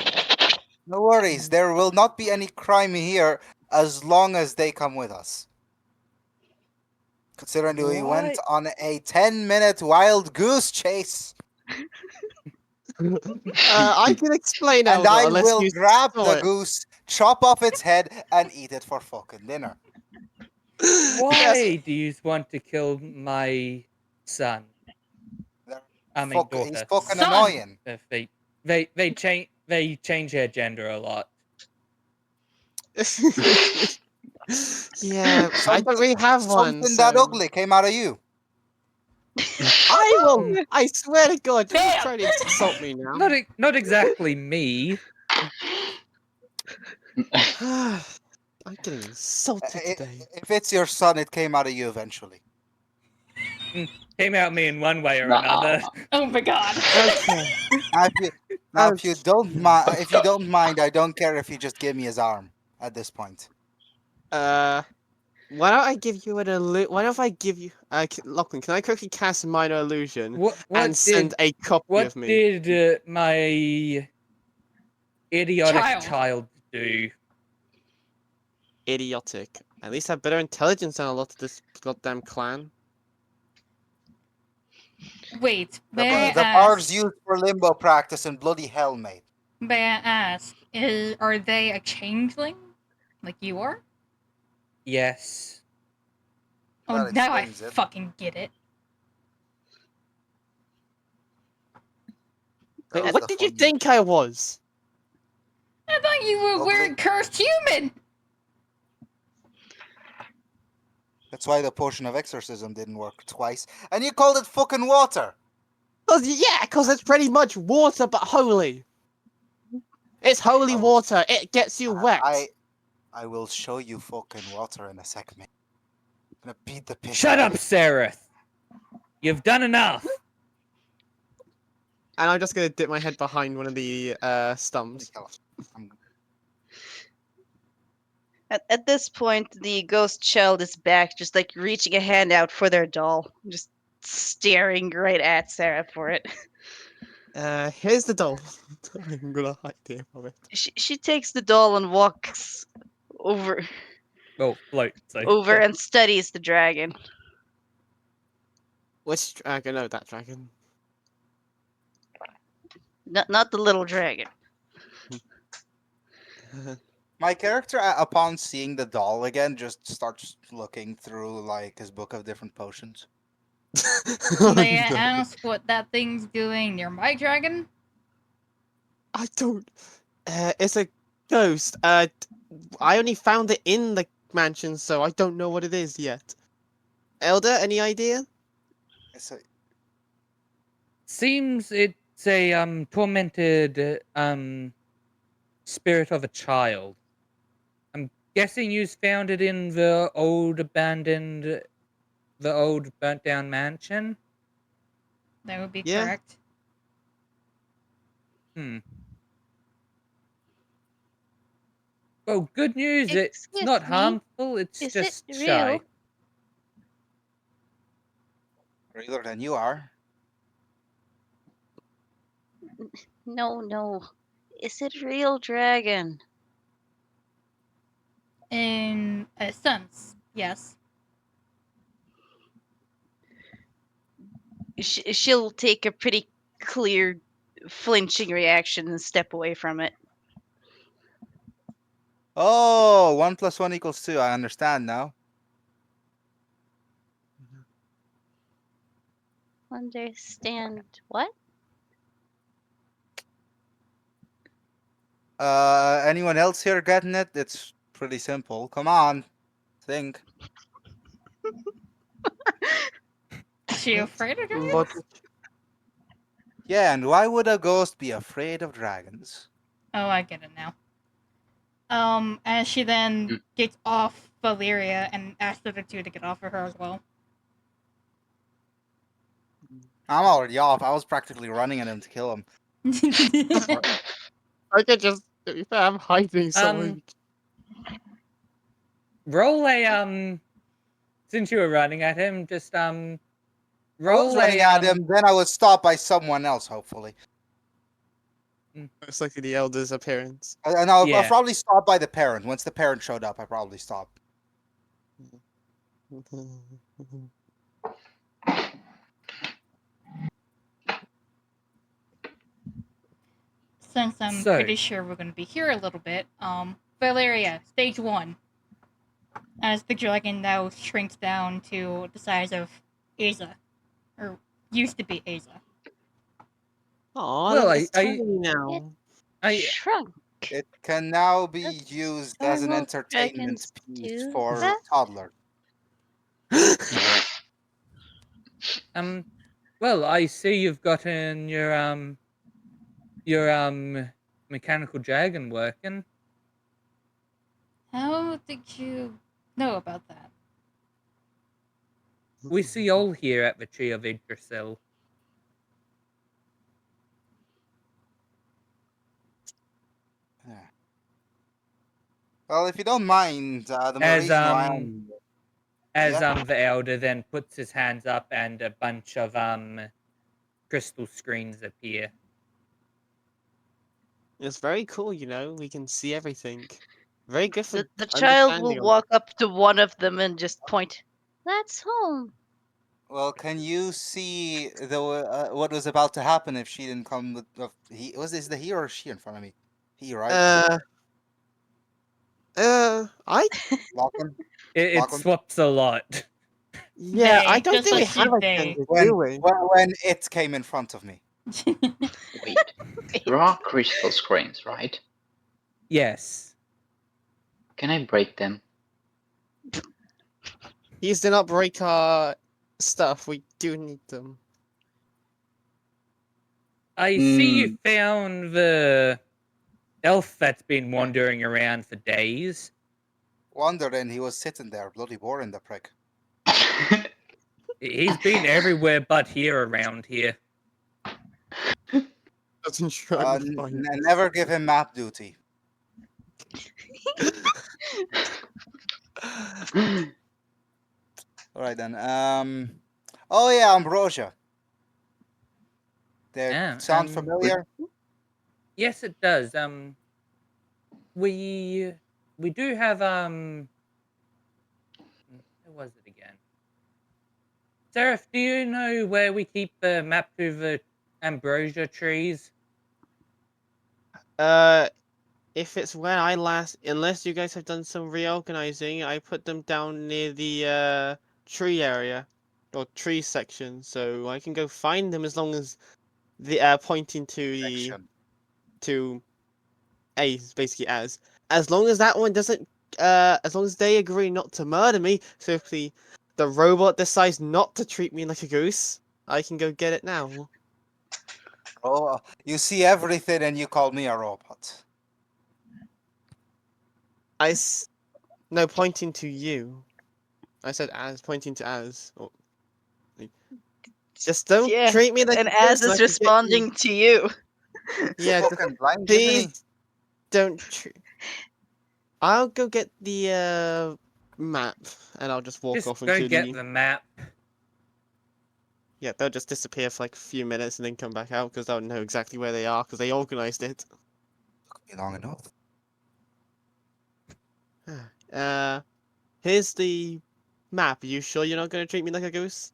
No worries. There will not be any crime here as long as they come with us. Considering we went What? on a 10-minute wild goose chase, I can explain, and Elder, I unless will you grab saw the it. goose, chop off its head, and eat it for fucking dinner. Yes. Why do you want to kill my son? They're I mean He's daughter. fucking Son! annoying. If they change their gender a lot. Yeah, I don't really have one. Something that So ugly came out of you. I will. I swear to God, don't Damn! try to insult me now. Not exactly me. I'm getting insulted today. If it's your son, it came out of you eventually. Came out me in one way or Nah. another. Oh my god. Okay. If you don't mind, I don't care if you just give me his arm at this point. Why don't I give you an Why don't I give you? Lachlan, can I quickly cast minor illusion and send a copy of me? Did my idiotic Child. child do? Idiotic. At least I have better intelligence than a lot of this goddamn clan. Wait, may I The ask? bars used for limbo practice and bloody hell, mate. May I ask? Are they a changeling, like you are? Yes. Oh, That now I explains it. fucking get it. Wait, That was what the did you fun think I was? I thought you were Ugly. weird cursed human. That's why the potion of exorcism didn't work twice, and you called it fucking water. Yeah, because it's pretty much water but holy. It's holy Oh. water. It gets you wet. I will show you fucking water in a second, mate. I'm gonna beat the piss. Shut out up, of Seraph. You've done enough. And I'm just gonna dip my head behind one of the stumps. I'm- At this point, the ghost child is back, just like reaching a hand out for their doll, just staring right at Sarah for it. Here's the doll. I'm gonna hide here from it. She takes the doll and walks over Oh, float. So. over and studies the dragon. Which dragon? Oh, that dragon. Not the little dragon. My character, upon seeing the doll again, just starts looking through like his book of different potions. May I ask what that thing's doing near my dragon? I don't. It's a ghost. I only found it in the mansion, so I don't know what it is yet. Elder, any idea? It's a, Seems it's a tormented spirit of a child. I'm guessing you found it in the old burnt down mansion. That would be Yeah. correct. Well, good news. It's Excuse not me? harmful. It's Is it just real? shy. realer than you are. No. Is it real dragon? In a sense, yes. She'll take a pretty clear flinching reaction and step away from it. Oh, 1 + 1 = 2. I understand now. Understand what? Anyone else here getting it? It's pretty simple. Come on, think. Is she afraid of dragons? What? Yeah, and why would a ghost be afraid of dragons? Oh, I get it now. And she then gets off Valeria and asks the other two to get off of her as well. I'm already off. I was practically running at him to kill him. I could just. To be fair, I'm hiding somewhere. roll a since you were running at him, just I was roll running a at him, then I was stopped by someone else, hopefully. Most likely the elder's appearance. And I'll Yeah. probably stop by the parent. Once the parent showed up, I probably stopped. Since I'm So- pretty sure we're gonna be here a little bit, Valeria, stage 1. As the dragon now shrinks down to the size of Aza. Or used to be Aza. Aw, Well, it's I- tiny now. I Shrunk. It can now be That's used as an normal entertainment dragons piece do for that. toddlers. well, I see you've gotten your mechanical dragon working. How did you know about that? We see all here at the Tree of Yggdrasil. Yeah. Well, if you don't mind, the As, reason why I'm As Yeah. the elder then puts his hands up and a bunch of crystal screens appear. It's very cool, you know. We can see everything. Very good for The child will understanding of- walk up to one of them and just point. That's home. Well, can you see what was about to happen if she didn't come with is the he or she in front of me? He, right? I Lachlan? It Lachlan? swaps a lot. yeah, I They, don't just think we like you, have a they. gender, When, do we? when it came in front of me. Wait, there are crystal screens, right? Yes. Can I break them? Please do not break our stuff. We do need them. I see you found the elf that's been wandering around for days. Wondered, he was sitting there, bloody boring, the prick. He's been everywhere but here around here. Doesn't try to find us. Never give him map duty. All right then. Oh yeah, Ambrosia. They Yeah, sound familiar. Yes, it does. We do have where was it again? Seraph, do you know where we keep the map to the ambrosia trees? If it's where I last, unless you guys have done some reorganizing, I put them down near the tree area or tree section, so I can go find them as long as the pointing to the Section. to A basically as long as that one doesn't as long as they agree not to murder me, so if the robot decides not to treat me like a goose, I can go get it now. Oh, you see everything and you call me a robot. No, pointing to you. I said as, pointing to as. Oh. Just don't Yeah, treat me like and a Az goose and I is can get you- responding to you. Yeah, just Fucking blind, isn't he? please don't. I'll go get the map and I'll just walk Just off go into get the map. Yeah, they'll just disappear for like a few minutes and then come back out because they'll know exactly where they are because they organized it. Took me long enough. Here's the map. Are you sure you're not going to treat me like a goose?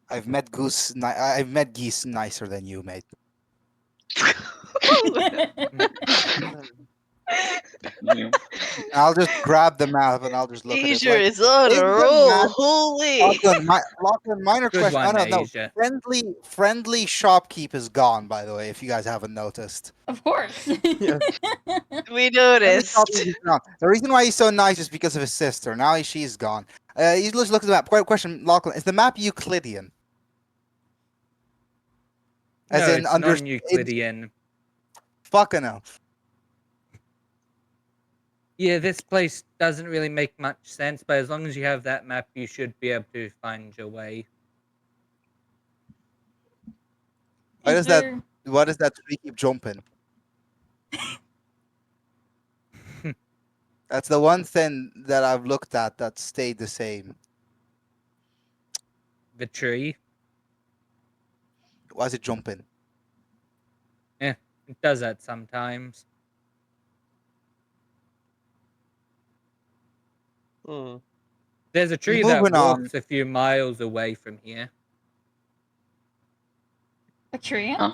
I've met I've met geese nicer than you, mate. Yeah. I'll just grab the map and I'll just look at it. Asia Like, is on is a the roll. map- Holy. Lachlan, minor Good question. one, Oh, no. Asia. Friendly shopkeep is gone, by the way, if you guys haven't noticed. Of course. Yeah. We Friendly noticed. shopkeep is gone. The reason why he's so nice is because of his sister. Now she's gone. You just look at the map. Question, Lachlan, is the map Euclidean? As No, in it's non-Euclidean. Fucking hell. Yeah, this place doesn't really make much sense, but as long as you have that map, you should be able to find your way. Why Is does that- there- What is that tree keep jumping? That's the one thing that I've looked at that stayed the same. The tree. Was it jumping? It does that sometimes. Hmm. There's a tree that Moving on. walks a few miles away from here. A tree? Huh?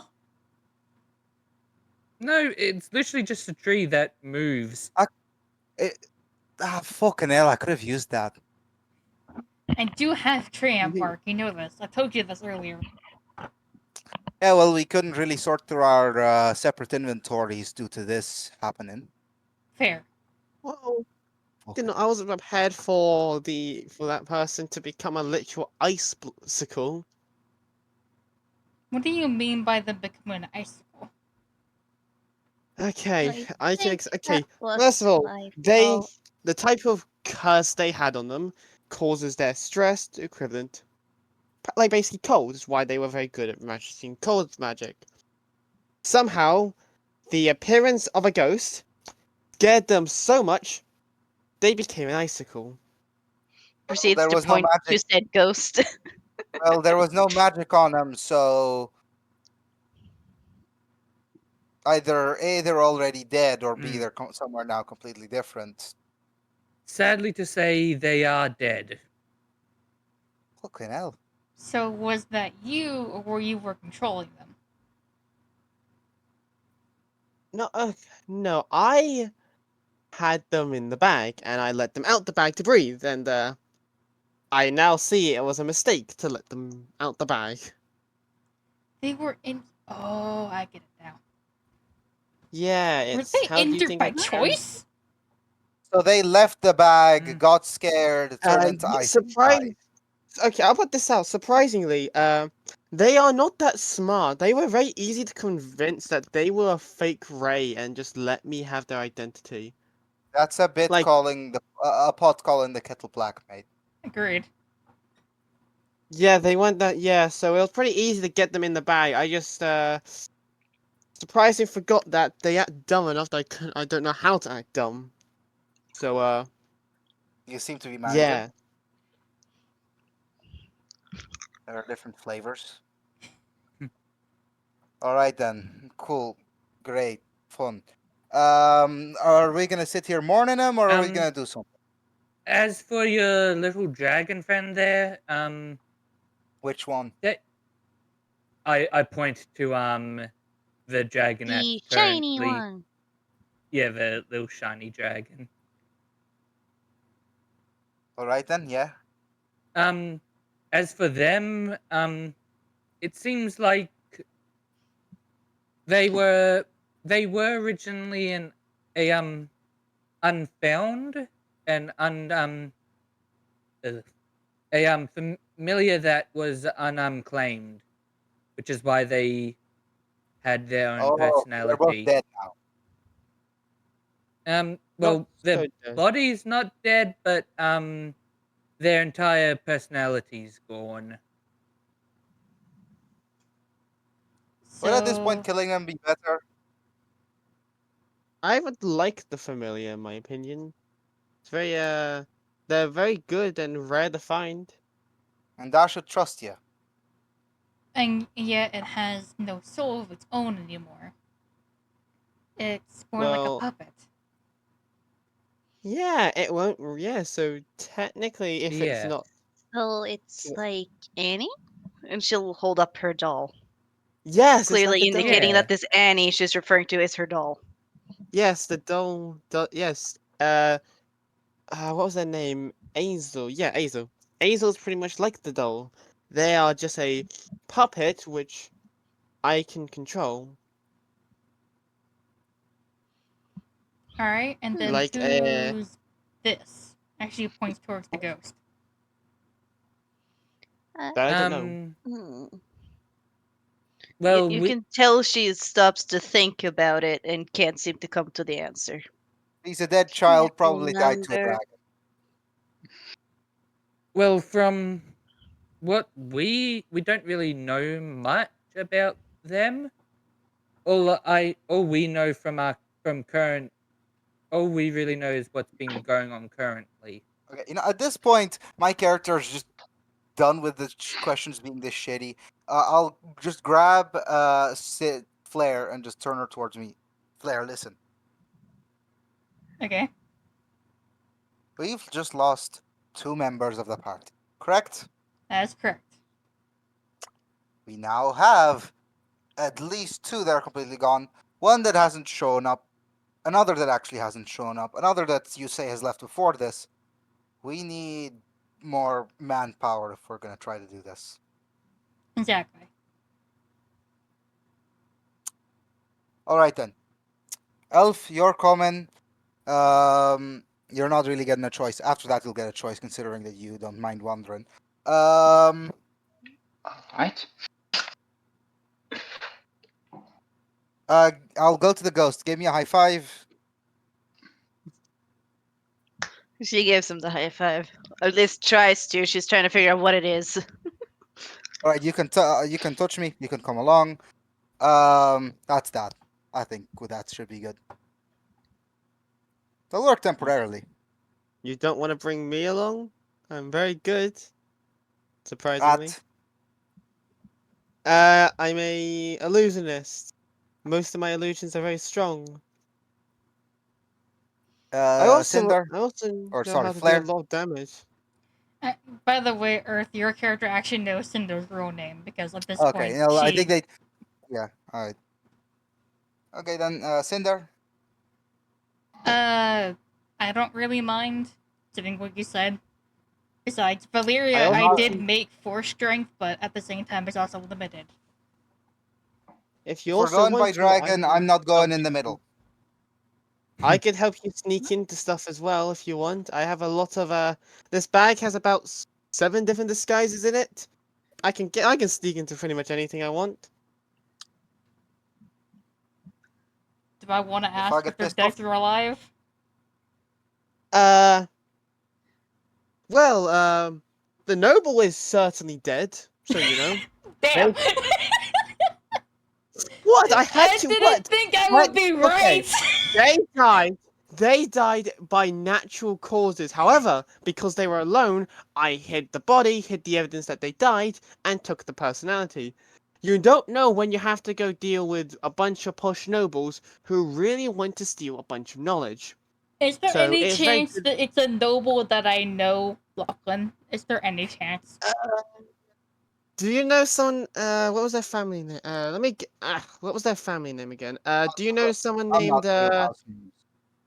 No, it's literally just a tree that moves. Fucking hell! I could have used that. I do have tree ant Mhm. bark. You know this. I told you this earlier. Yeah, well, we couldn't really sort through our separate inventories due to this happening. Fair. Well, Fucking I wasn't prepared for that person to become a literal icicle. What do you mean by the become an icicle? Okay, I can. think Okay, that was first of all, my they fault. the type of curse they had on them causes their stress equivalent, like basically cold. Is why they were very good at magicking cold magic. Somehow, the appearance of a ghost scared them so much they became an icicle. Proceeds there to was no point to magic. said ghost. Well, there was no magic on them, so either A, they're already dead, or B, Mm. they're somewhere now completely different. Sadly to say, they are dead. Fucking hell. So was that you, or were you controlling them? No, I had them in the bag and I let them out the bag to breathe, and I now see it was a mistake to let them out the bag. They were in. Oh, I get it now. Yeah, Were it's they how do you injured think by choice? So they left the bag, Mm. got scared, turned into ice, and died. Okay, I'll put this out. Surprisingly, they are not that smart. They were very easy to convince that they were a fake Ray and just let me have their identity. That's a bit Like, calling a pot calling the kettle black, mate. Agreed. yeah, they went that. Yeah, so it was pretty easy to get them in the bag. I just surprisingly forgot that they act dumb enough that I don't know how to act dumb. So You seem to be managing. yeah. There are different flavors. All right then. Cool. Great. Fun. Are we gonna sit here mourning him, or are we Um, gonna do something? As for your little dragon friend there, Which one? I point to the dragon that's The shiny currently, one. yeah, the little shiny dragon. All right then. Yeah. As for them, it seems like they were originally a unfound and a familiar that was unclaimed, which is why they had their own Oh, they're both personality. dead now. Not Well, their so dead. body's not dead, but their entire personality's gone. Would at this point So killing them be better? I would like the familiar, in my opinion. It's very they're very good and rare to find. And I should trust you. and yet it has no soul of its own anymore. It's more like a Well, puppet. yeah, it won't. Yeah, so technically, if it's Yeah. not, So it's Yeah. like Annie? And she'll hold up her doll, yes, it's clearly like a doll. indicating Yeah. that this Annie she's referring to is her doll. Yes, the doll. Yes. What was their name? Azel. Yeah, Azel. Azel's pretty much like the doll. They are just a puppet which I can control. Alright, and then Like, who's this? Actually points towards the ghost. That I don't know. Hmm. Well, You we, can tell she stops to think about it and can't seem to come to the answer. He's a dead child, Can't probably tied to a remember. dragon. well, from what we don't really know much about them. All we know from current all we really know is what's been going on currently. Okay, at this point, my character is just done with the questions being this shitty. I'll just grab Flare and just turn her towards me. Flare, listen. Okay. We've just lost 2 members of the party, correct? That's correct. We now have at least 2 that are completely gone. One that hasn't shown up. Another that actually hasn't shown up. Another that you say has left before this. We need more manpower if we're going to try to do this. Exactly. Alright then. Elf, you're coming. You're not really getting a choice. After that, you'll get a choice, considering that you don't mind wandering. Alright. I'll go to the ghost. Give me a high five. She gives him the high five. Or at least tries to. She's trying to figure out what it is. All right, you can touch me. You can come along. That's that. I think with that should be good. It'll work temporarily. You don't want to bring me along? I'm very good. Surprisingly. I'm a illusionist. Most of my illusions are very strong. Cinder. I also or know sorry, how to Flare. do a lot of damage. By the way, Earth, your character actually knows Cinder's real name because at this Okay, point, I she- think they. Yeah. All right. Okay then, Cinder. I don't really mind doing what you said. Besides, Valeria, I I also- did make force strength, but at the same time, it's also limited. If you If we're also going want by to, I dragon, can I'm not going help in the you- middle. I could help you sneak into stuff as well if you want. I have a lot of This bag has about 7 different disguises in it. I can sneak into pretty much anything I want. Do I want to I ask get if they're pissed dead off- or alive? Well, the noble is certainly dead, so you know. Damn! What? I had I to didn't what? think I What? would be Okay. right! They died. They died by natural causes. However, because they were alone, I hid the body, hid the evidence that they died, and took the personality. You don't know when you have to go deal with a bunch of posh nobles who really want to steal a bunch of knowledge. Is there So, any it's very chance good- that it's a noble that I know, Lachlan? Is there any chance? Do you know someone? What was their family name? What was their family name again? Do you know someone I'm not named sure house names.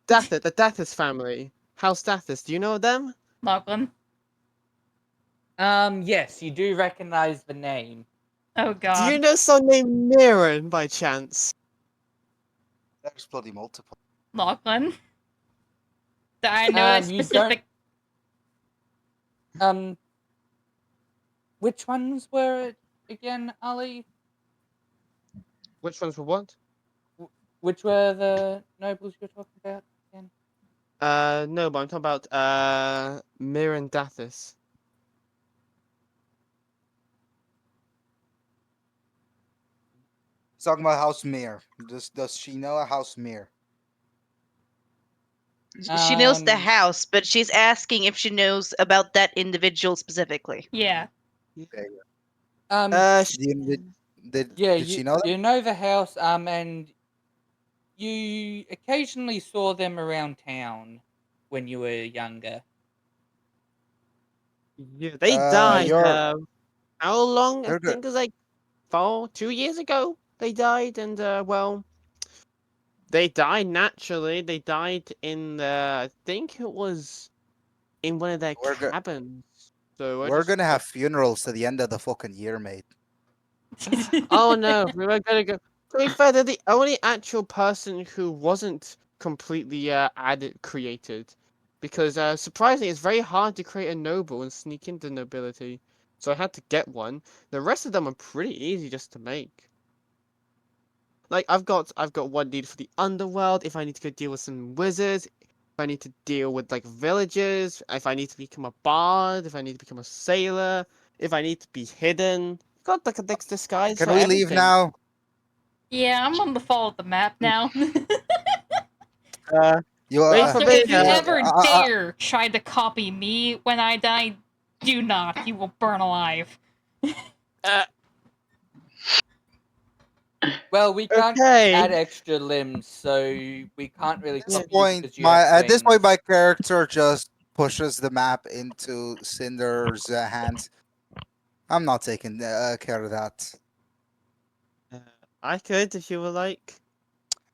Dathis? The Dathis family. House Dathis. Do you know them? Lachlan? Yes, you do recognize the name. Oh god. Do you know someone named Mirren by chance? There's bloody multiple. Lachlan? Do I know a You don't- specific... Which ones were it again, Ali? Which ones were what? Which were the nobles you're talking about again? No, but I'm talking about Mirren Dathis. He's talking about House Mir. Does she know a House Mir? She knows the Um, house, but she's asking if she knows about that individual specifically. Yeah. Sh- Did Yeah, she know that? you know the house, and you occasionally saw them around town when you were younger. yeah, they Uh, died. you're- How long? I you're think it was like 2 years ago. They died, and well, they died naturally. They died in I think it was in one of their We're go- cabins. So I We're just- gonna have funerals to the end of the fucking year, mate. Oh no, we were gonna go. To be fair, they're the only actual person who wasn't completely created, because surprisingly, it's very hard to create a noble and sneak into nobility. So I had to get one. The rest of them are pretty easy just to make. Like I've got one needed for the underworld. If I need to go deal with some wizards, if I need to deal with like villagers, if I need to become a bard, if I need to become a sailor, if I need to be hidden. Got like a next disguise. Can for we leave everything. now? Yeah, I'm on the follow the map now. You Wait Also, for me, if you uh, ever dare try to copy me when I die, do not. You will burn alive. Uh, Well, we can't Okay. add extra limbs, so we can't really At this copy you point, because you have at this point, wings. my character just pushes the map into Cinder's hands. I'm not taking care of that. uh, I could if you would like.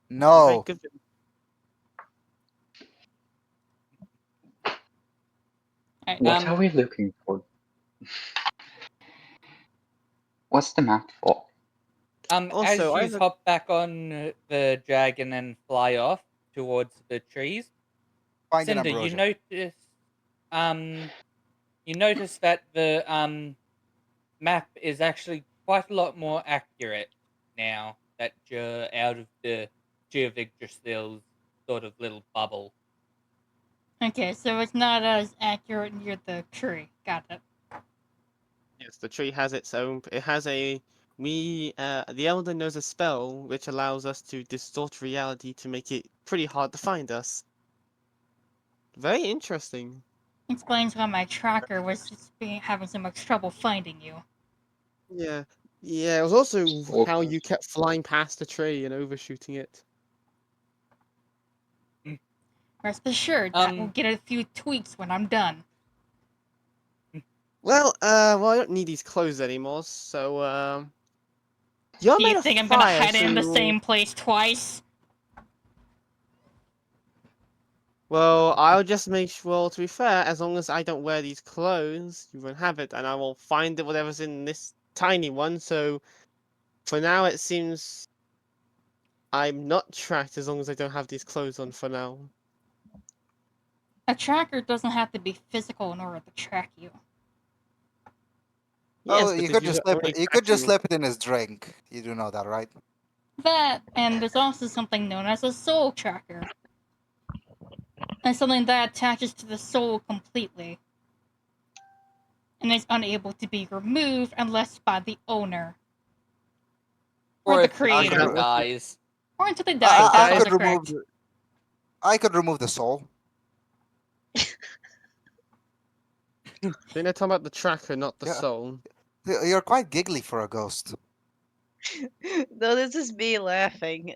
No. Very good. Alright, What are we looking for? What's the map for? As Also, I you have a- hop back on the dragon and fly off towards the trees, Find an Cinder, ambrosia. you notice that the map is actually quite a lot more accurate now that you're out of the Geovigdrastil's sort of little bubble. okay, so it's not as accurate near the tree. Got it. Yes, the tree has its own. It has a. The Elder knows a spell which allows us to distort reality to make it pretty hard to find us. Very interesting. Explains why my tracker was just having so much trouble finding you. Yeah. Yeah, it was also how Okay. you kept flying past the tree and overshooting it. Rest assured, that will Um, get a few tweaks when I'm done. Well, I don't need these clothes anymore, so, You're Do made you of think I'm gonna fire, hide so in the you'll- same place twice? Well, I'll just make sure, well, to be fair, as long as I don't wear these clothes, you won't have it, and I will find it whatever's in this tiny one, so for now it seems I'm not tracked as long as I don't have these clothes on for now. A tracker doesn't have to be physical in order to track you. Yes, Oh, but you if could you just don't slip only it. You track could just you- slip it in his drink. You do know that, right? That, and there's also something known as a soul tracker. And something that attaches to the soul completely. And is unable to be removed unless by the owner. Or the if the owner creator. dies. Or until they I, die, I that's could also remove. correct. I could remove the soul. They're talking about the tracker, not the Yeah. soul. You're quite giggly for a ghost. No, this is me laughing.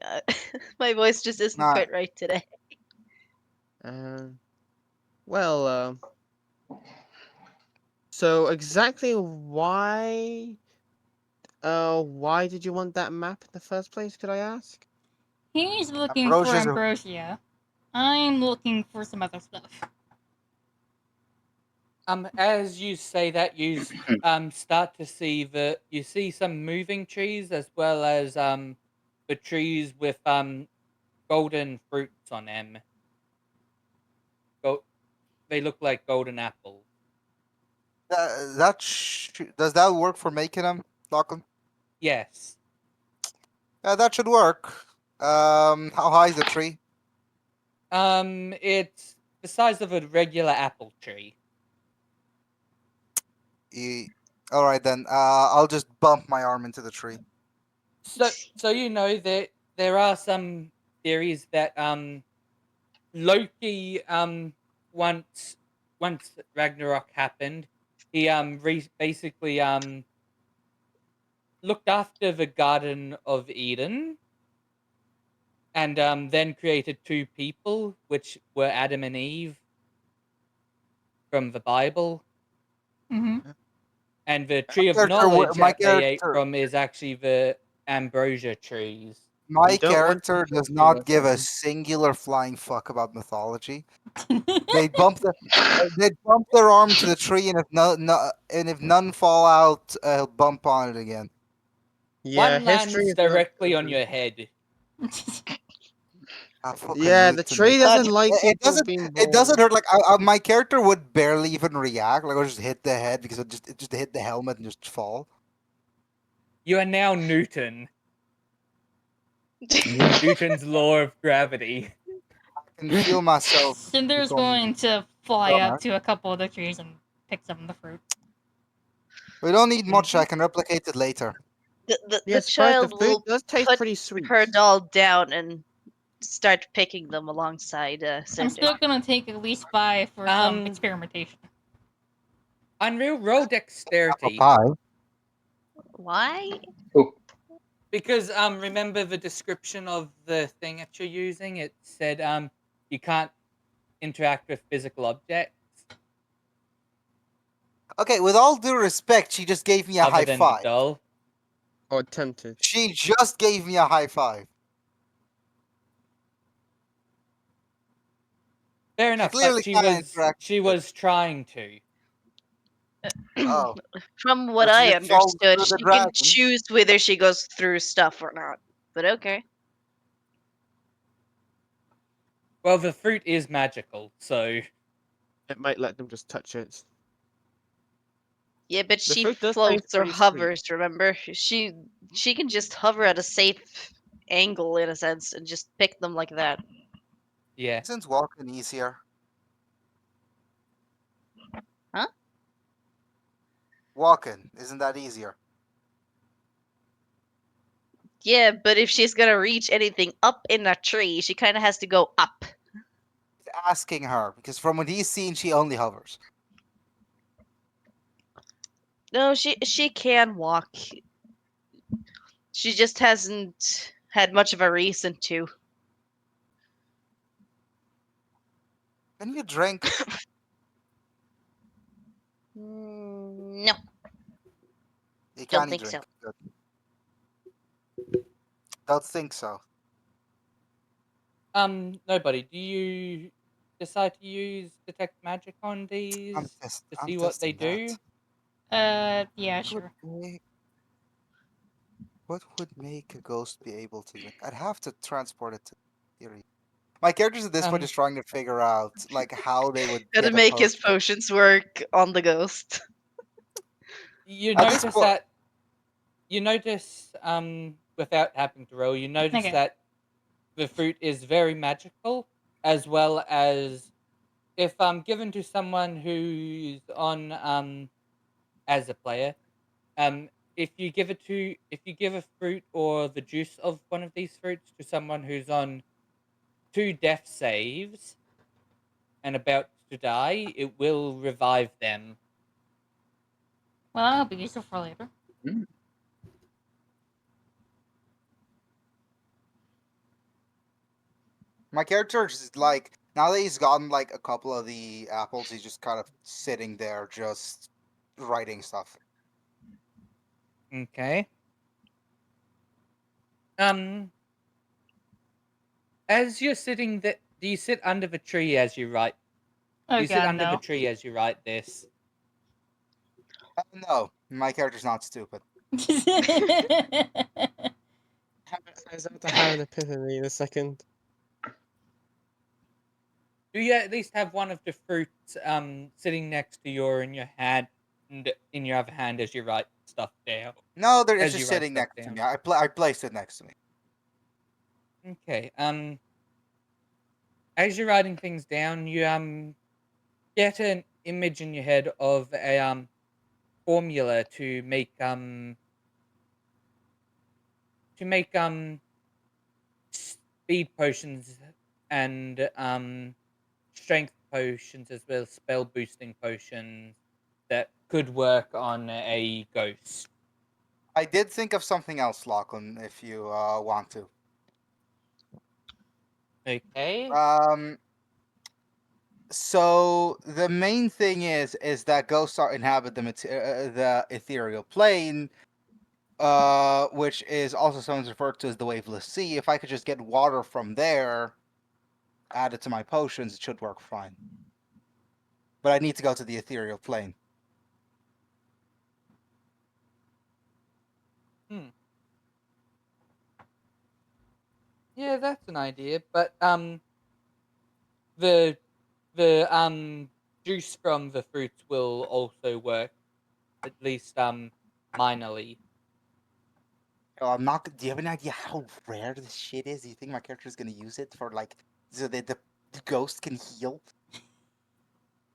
My voice just isn't Nah. quite right today. Well, so exactly why did you want that map in the first place, could I ask? He's looking for Ambrosia's a- ambrosia. I'm looking for some other stuff. As you say that, you start to see you see some moving trees as well as the trees with golden fruits on them. They look like golden apples. Does that work for making them, Lachlan? Yes. Yeah, that should work. How high is the tree? It's the size of a regular apple tree. All right then. I'll just bump my arm into the tree. So you know that there are some theories that Loki once Ragnarok happened, he basically looked after the Garden of Eden and then created two people, which were Adam and Eve from the Bible. Hmm. And the tree of character knowledge my that they ate character- from is actually the ambrosia trees. My You don't want to character kill does not yourself. give a singular flying fuck about mythology. They bump their arm to the tree, and if none fall out, he'll bump on it again. Yeah, One lands history is not directly on good. your head. Yeah, the tree doesn't like It people doesn't. being It doesn't born. hurt. Like my character would barely even react. Like, I'll just hit the head because it just hit the helmet and just fall. You are now Newton. Newton's law of gravity. I can feel myself. Cinder's become going to fly dumber. up to a couple of the trees and pick some of the fruit. We don't need much. I can replicate it later. The Yes, child the food will does taste put pretty sweet. her doll down and start picking them alongside I'm Cinder. still gonna take at least 5 for some experimentation. Unreal, roll dexterity. 5. Why? Because remember the description of the thing that you're using? It said you can't interact with physical objects Okay, with all due respect, she just gave me a other high than the five. doll. Or attempted. She just gave me a high five. Fair enough, clearly but can't interact she with it. was trying to. Oh, From what So she I just falls understood, through the she can dragon? choose whether she goes through stuff or not. But okay. Well, the fruit is magical, so It might let them just touch it. Yeah, but The she fruit does taste floats or pretty sweet. hovers, remember? She can just hover at a safe angle in a sense and just pick them like that. yeah. Isn't walking easier? Huh? Walking, isn't that easier? Yeah, but if she's gonna reach anything up in a tree, she kinda has to go up. Asking her, because from what he's seen, she only hovers. No, she can walk. She just hasn't had much of a reason to. Can you drink? No. You Don't can't think drink. so. Good. Don't think so. Nobody. Do you decide to use detect magic on these I'm to see what they testing do? that. Yeah, What sure. would make- What would make a ghost be able to drink? I'd have to transport it to theory. My characters at this point Um, is trying to figure out like how they would How to get a make his potion. potions work on the ghost. You At this notice point- that without having to roll, you notice Okay. that the fruit is very magical, as well as if given to someone who's on as a player, if you give a fruit or the juice of one of these fruits to someone who's on 2 death saves and about to die, it will revive them. Well, that'll be useful for later. My character is like now that he's gotten like a couple of the apples, he's just kind of sitting there, just writing stuff. Okay. As you're sitting there, do you sit under the tree as you write? Oh Do you sit god, under the no. tree as you write this? No, my character's not stupid. I was about to have an epiphany in a second. Do you at least have one of the fruits sitting next to your in your hand and in your other hand as you write stuff down? No, it's As just you write sitting stuff next to down. me. I placed it next to me. Okay. As you're writing things down, you get an image in your head of a formula to make speed potions and strength potions as well as spell boosting potions that could work on a ghost. I did think of something else, Lachlan, if you want to. Okay. So the main thing is that ghosts are inhabit the ethereal plane, which is also sometimes referred to as the waveless sea. If I could just get water from there, add it to my potions, it should work fine. But I need to go to the ethereal plane. Yeah, that's an idea. But the juice from the fruits will also work, at least minorly. I'm not. Do you have any idea how rare this shit is? Do you think my character is gonna use it for like so that the ghost can heal?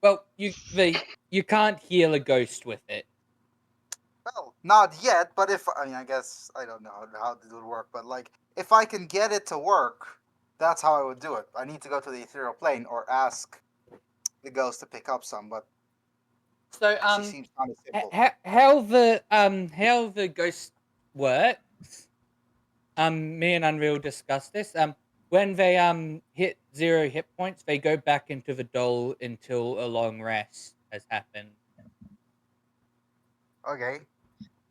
Well, you can't heal a ghost with it. Well, not yet. But if I mean, I guess I don't know how it would work. But like, if I can get it to work, That's how I would do it. I need to go to the ethereal plane or ask the ghost to pick up some, but So she seems kind of simple. how the ghost works. Me and Unreal discussed this. When they hit 0 hit points, they go back into the doll until a long rest has happened. Okay.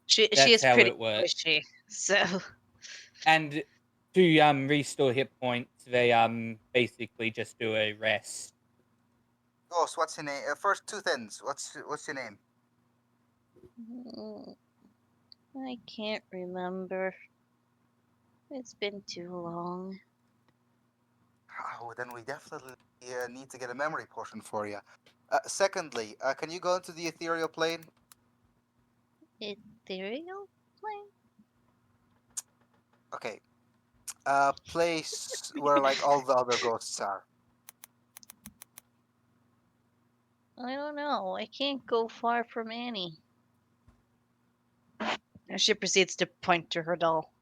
She That's is how pretty it works. squishy, so And to restore hit points, they basically just do a rest. Ghost, what's your name? First two things. What's your name? Mm, I can't remember. It's been too long. Oh, then we definitely need to get a memory potion for you. Secondly, can you go into the ethereal plane? Ethereal plane? Okay. Place where like all the other ghosts are. I don't know. I can't go far from Annie. And she proceeds to point to her doll.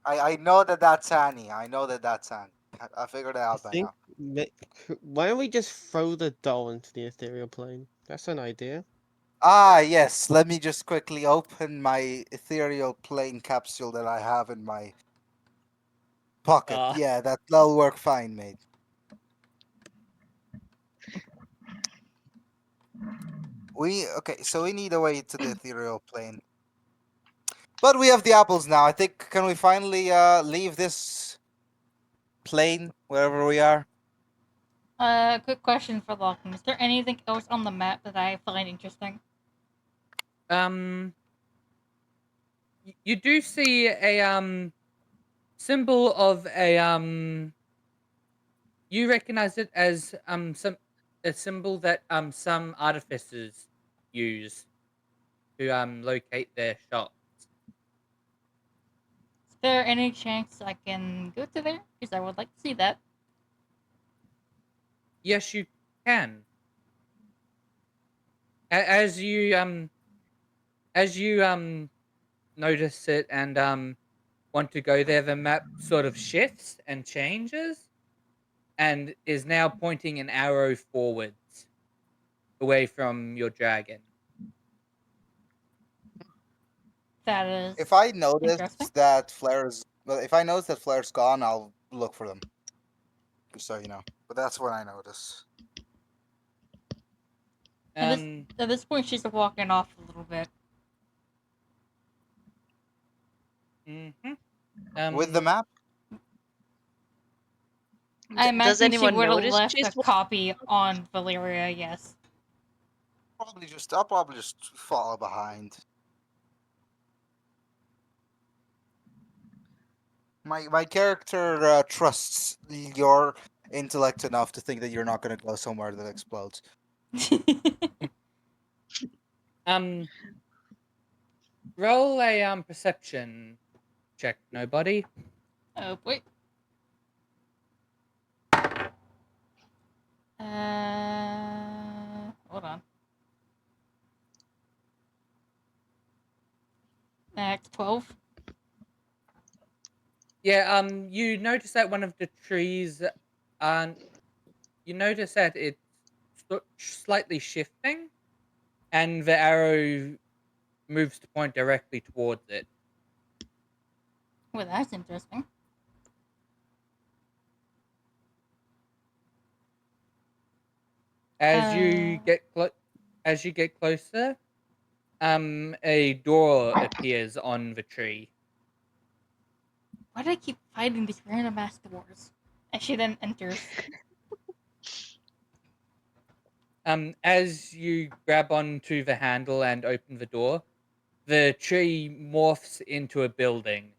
I know that that's Annie. I know that that's Annie. I figured it I out by think. now. Why don't we just throw the doll into the ethereal plane? That's an idea. Ah, yes. Let me just quickly open my ethereal plane capsule that I have in my pocket. Uh, Yeah, that'll work fine, mate. So we need a way to the ethereal plane. But we have the apples now. I think can we finally leave this plane wherever we are? Quick question for Locking. Is there anything else on the map that I find interesting? you do see a symbol of a you recognize it as a symbol that some artificers use to locate their shop. Is there any chance I can go to there? Because I would like to see that. Yes, you can. As you notice it and want to go there, the map sort of shifts and changes, and is now pointing an arrow forwards, away from your dragon. That is If I interesting. notice that Flare's gone, I'll look for them. Just so you know. But that's when I notice. At this point, she's walking off a little bit. With the map? I Does imagine she anyone would have notice left she's a copy on Valeria, yes. I'll probably just follow behind. My character trusts your intellect enough to think that you're not going to go somewhere that explodes. Roll a perception check. Nobody. Oh, wait. Hold on. Next 12. Yeah. You notice that one of the trees, you notice that it's slightly shifting, and the arrow moves to point directly towards it. Well, that's interesting. As you get closer, a door appears on the tree. Why do I keep fighting these random ass doors? And she then enters. As you grab onto the handle and open the door, the tree morphs into a building.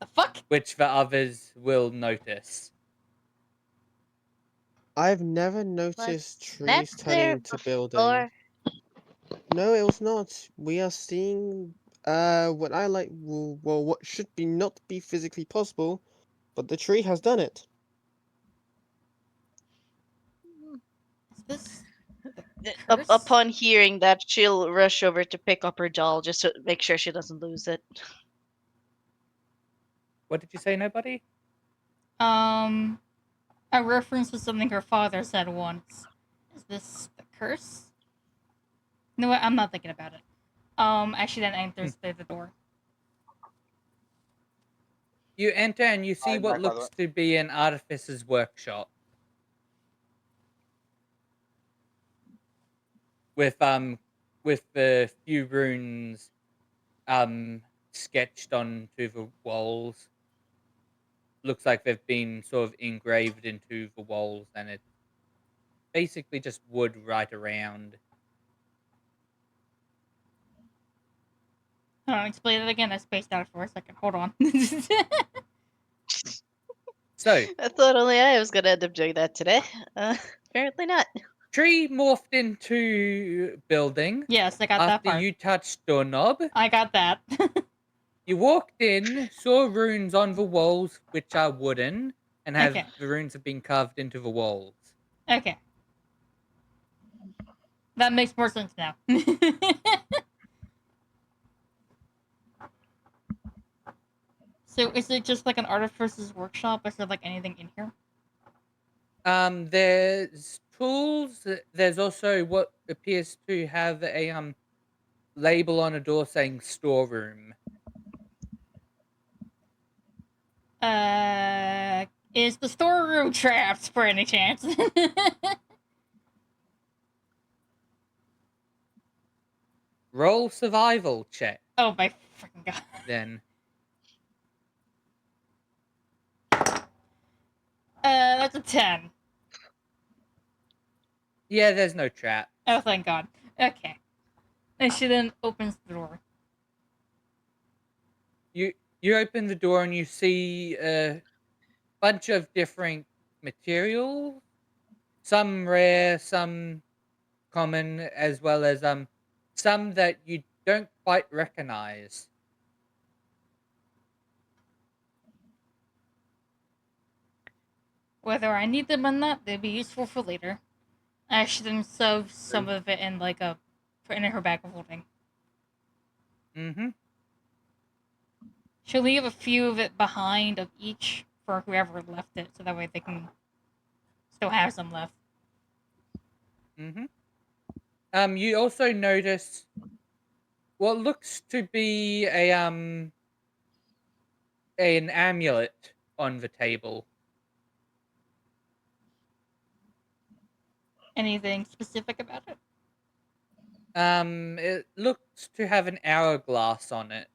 The fuck? Which the others will notice. I've never noticed trees that turning there into before? buildings. No, it was not. We are seeing what I like. Well, what should be not be physically possible, but the tree has done it. Is this the curse? Upon hearing that, she'll rush over to pick up her doll just to make sure she doesn't lose it. What did you say, nobody? A reference to something her father said once. Is this the curse? No, I'm not thinking about it. As she then enters through the door. You enter and you see I'm what back, by the looks to be an artificer's workshop. With the few runes sketched onto the walls. Looks like they've been sort of engraved into the walls, and it's basically just wood right around. Hold on, explain it again. I spaced out for a second. Hold on. So, I thought only I was gonna end up doing that today. Apparently not. tree morphed into building Yes, I got that after part. you touched doorknob. I got that. You walked in, saw runes on the walls, which are wooden, and Okay. the runes have been carved into the walls. Okay. That makes more sense now. So is it just like an artificer's workshop? Is there like anything in here? There's tools. There's also what appears to have a label on a door saying storeroom. Is the storeroom trapped for any chance? Roll survival check, Oh my freaking god. then. That's a 10. Yeah, there's no trap. Oh, thank god. Okay. And she then opens the door. You open the door and you see a bunch of different materials. Some rare, some common, as well as some that you don't quite recognize. Whether I need them or not, they'll be useful for later. I should then shove some of it in like in her bag of holding. Mm-hmm. She'll leave a few of it behind of each for whoever left it, so that way they can still have some left. Mm-hmm. You also notice what looks to be an amulet on the table. Anything specific about it? It looks to have an hourglass on it.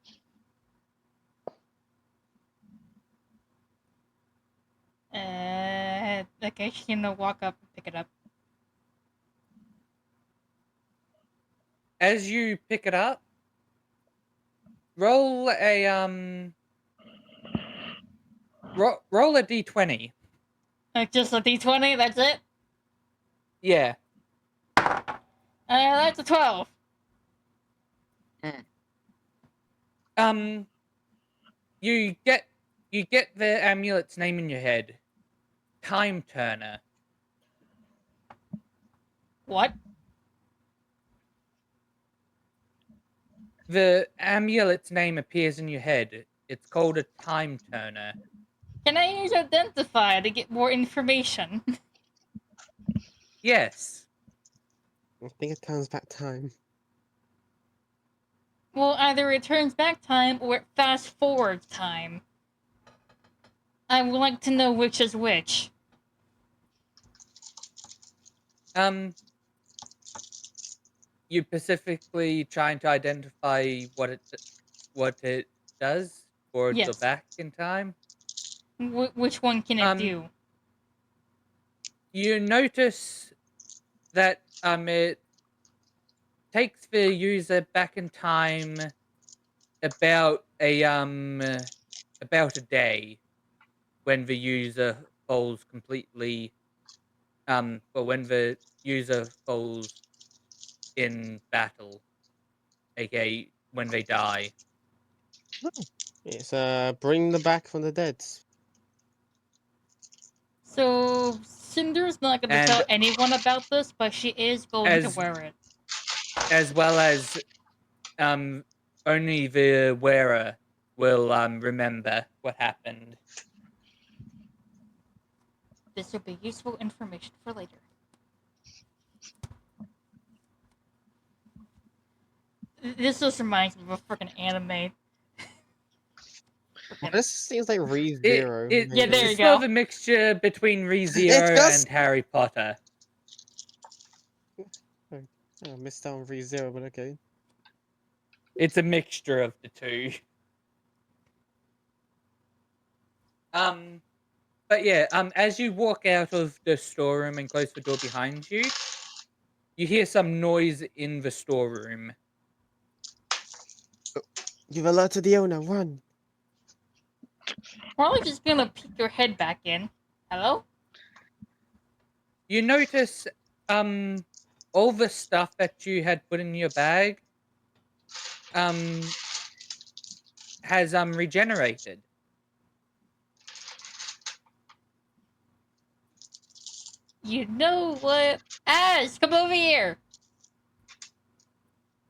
Okay, she's gonna walk up and pick it up. As you pick it up, roll a roll a d20. Just a d20, that's it? Yeah. That's a 12. You get the amulet's name in your head. Time Turner. What? The amulet's name appears in your head. It's called a Time Turner. Can I use Identify to get more information? Yes. I think it turns back time. Well, either it turns back time or it fast forwards time. I would like to know which is which. You specifically trying to identify what it does forwards or Yes. back in time. Which one can it do? You notice that it takes the user back in time about a day when the user falls completely or when the user falls in battle, aka when they die. It's bring the back from the dead. So Cinder's not going to And tell anyone about this, but she is going to as- wear it. as well as only the wearer will remember what happened. This will be useful information for later. This just reminds me of a freaking anime. Frickin- This seems like ReZero. Yeah, there you It's go. sort of a mixture between ReZero just- and Harry Potter. Oh, I missed out on ReZero, but okay. It's a mixture of the two. But yeah, as you walk out of the storeroom and close the door behind you, you hear some noise in the storeroom. You've alerted the owner, run! Probably just gonna peek your head back in. Hello? You notice all the stuff that you had put in your bag has regenerated. You know what? Ash, come over here!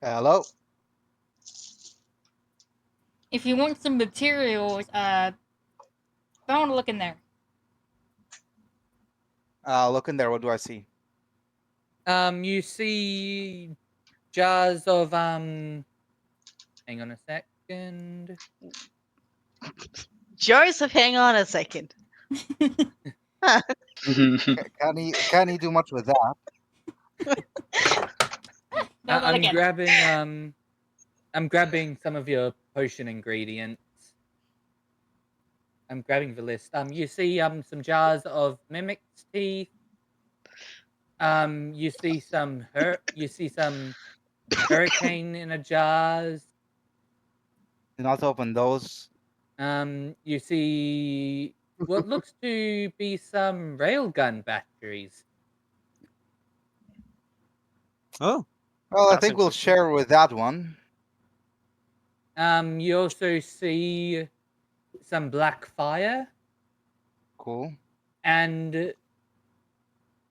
Hello. If you want some materials, I want to look in there. Look in there. What do I see? You see jars of hang on a second. Jars of hang on a second. Can he do much with that? No, not again. I'm grabbing some of your potion ingredients. I'm grabbing the list. You see some jars of mimic's teeth. You see some hurricane in a jars. Do not open those. You see what looks to be some railgun batteries. Oh. Well, I That's think we'll interesting. share with that one. You also see some black fire Cool. and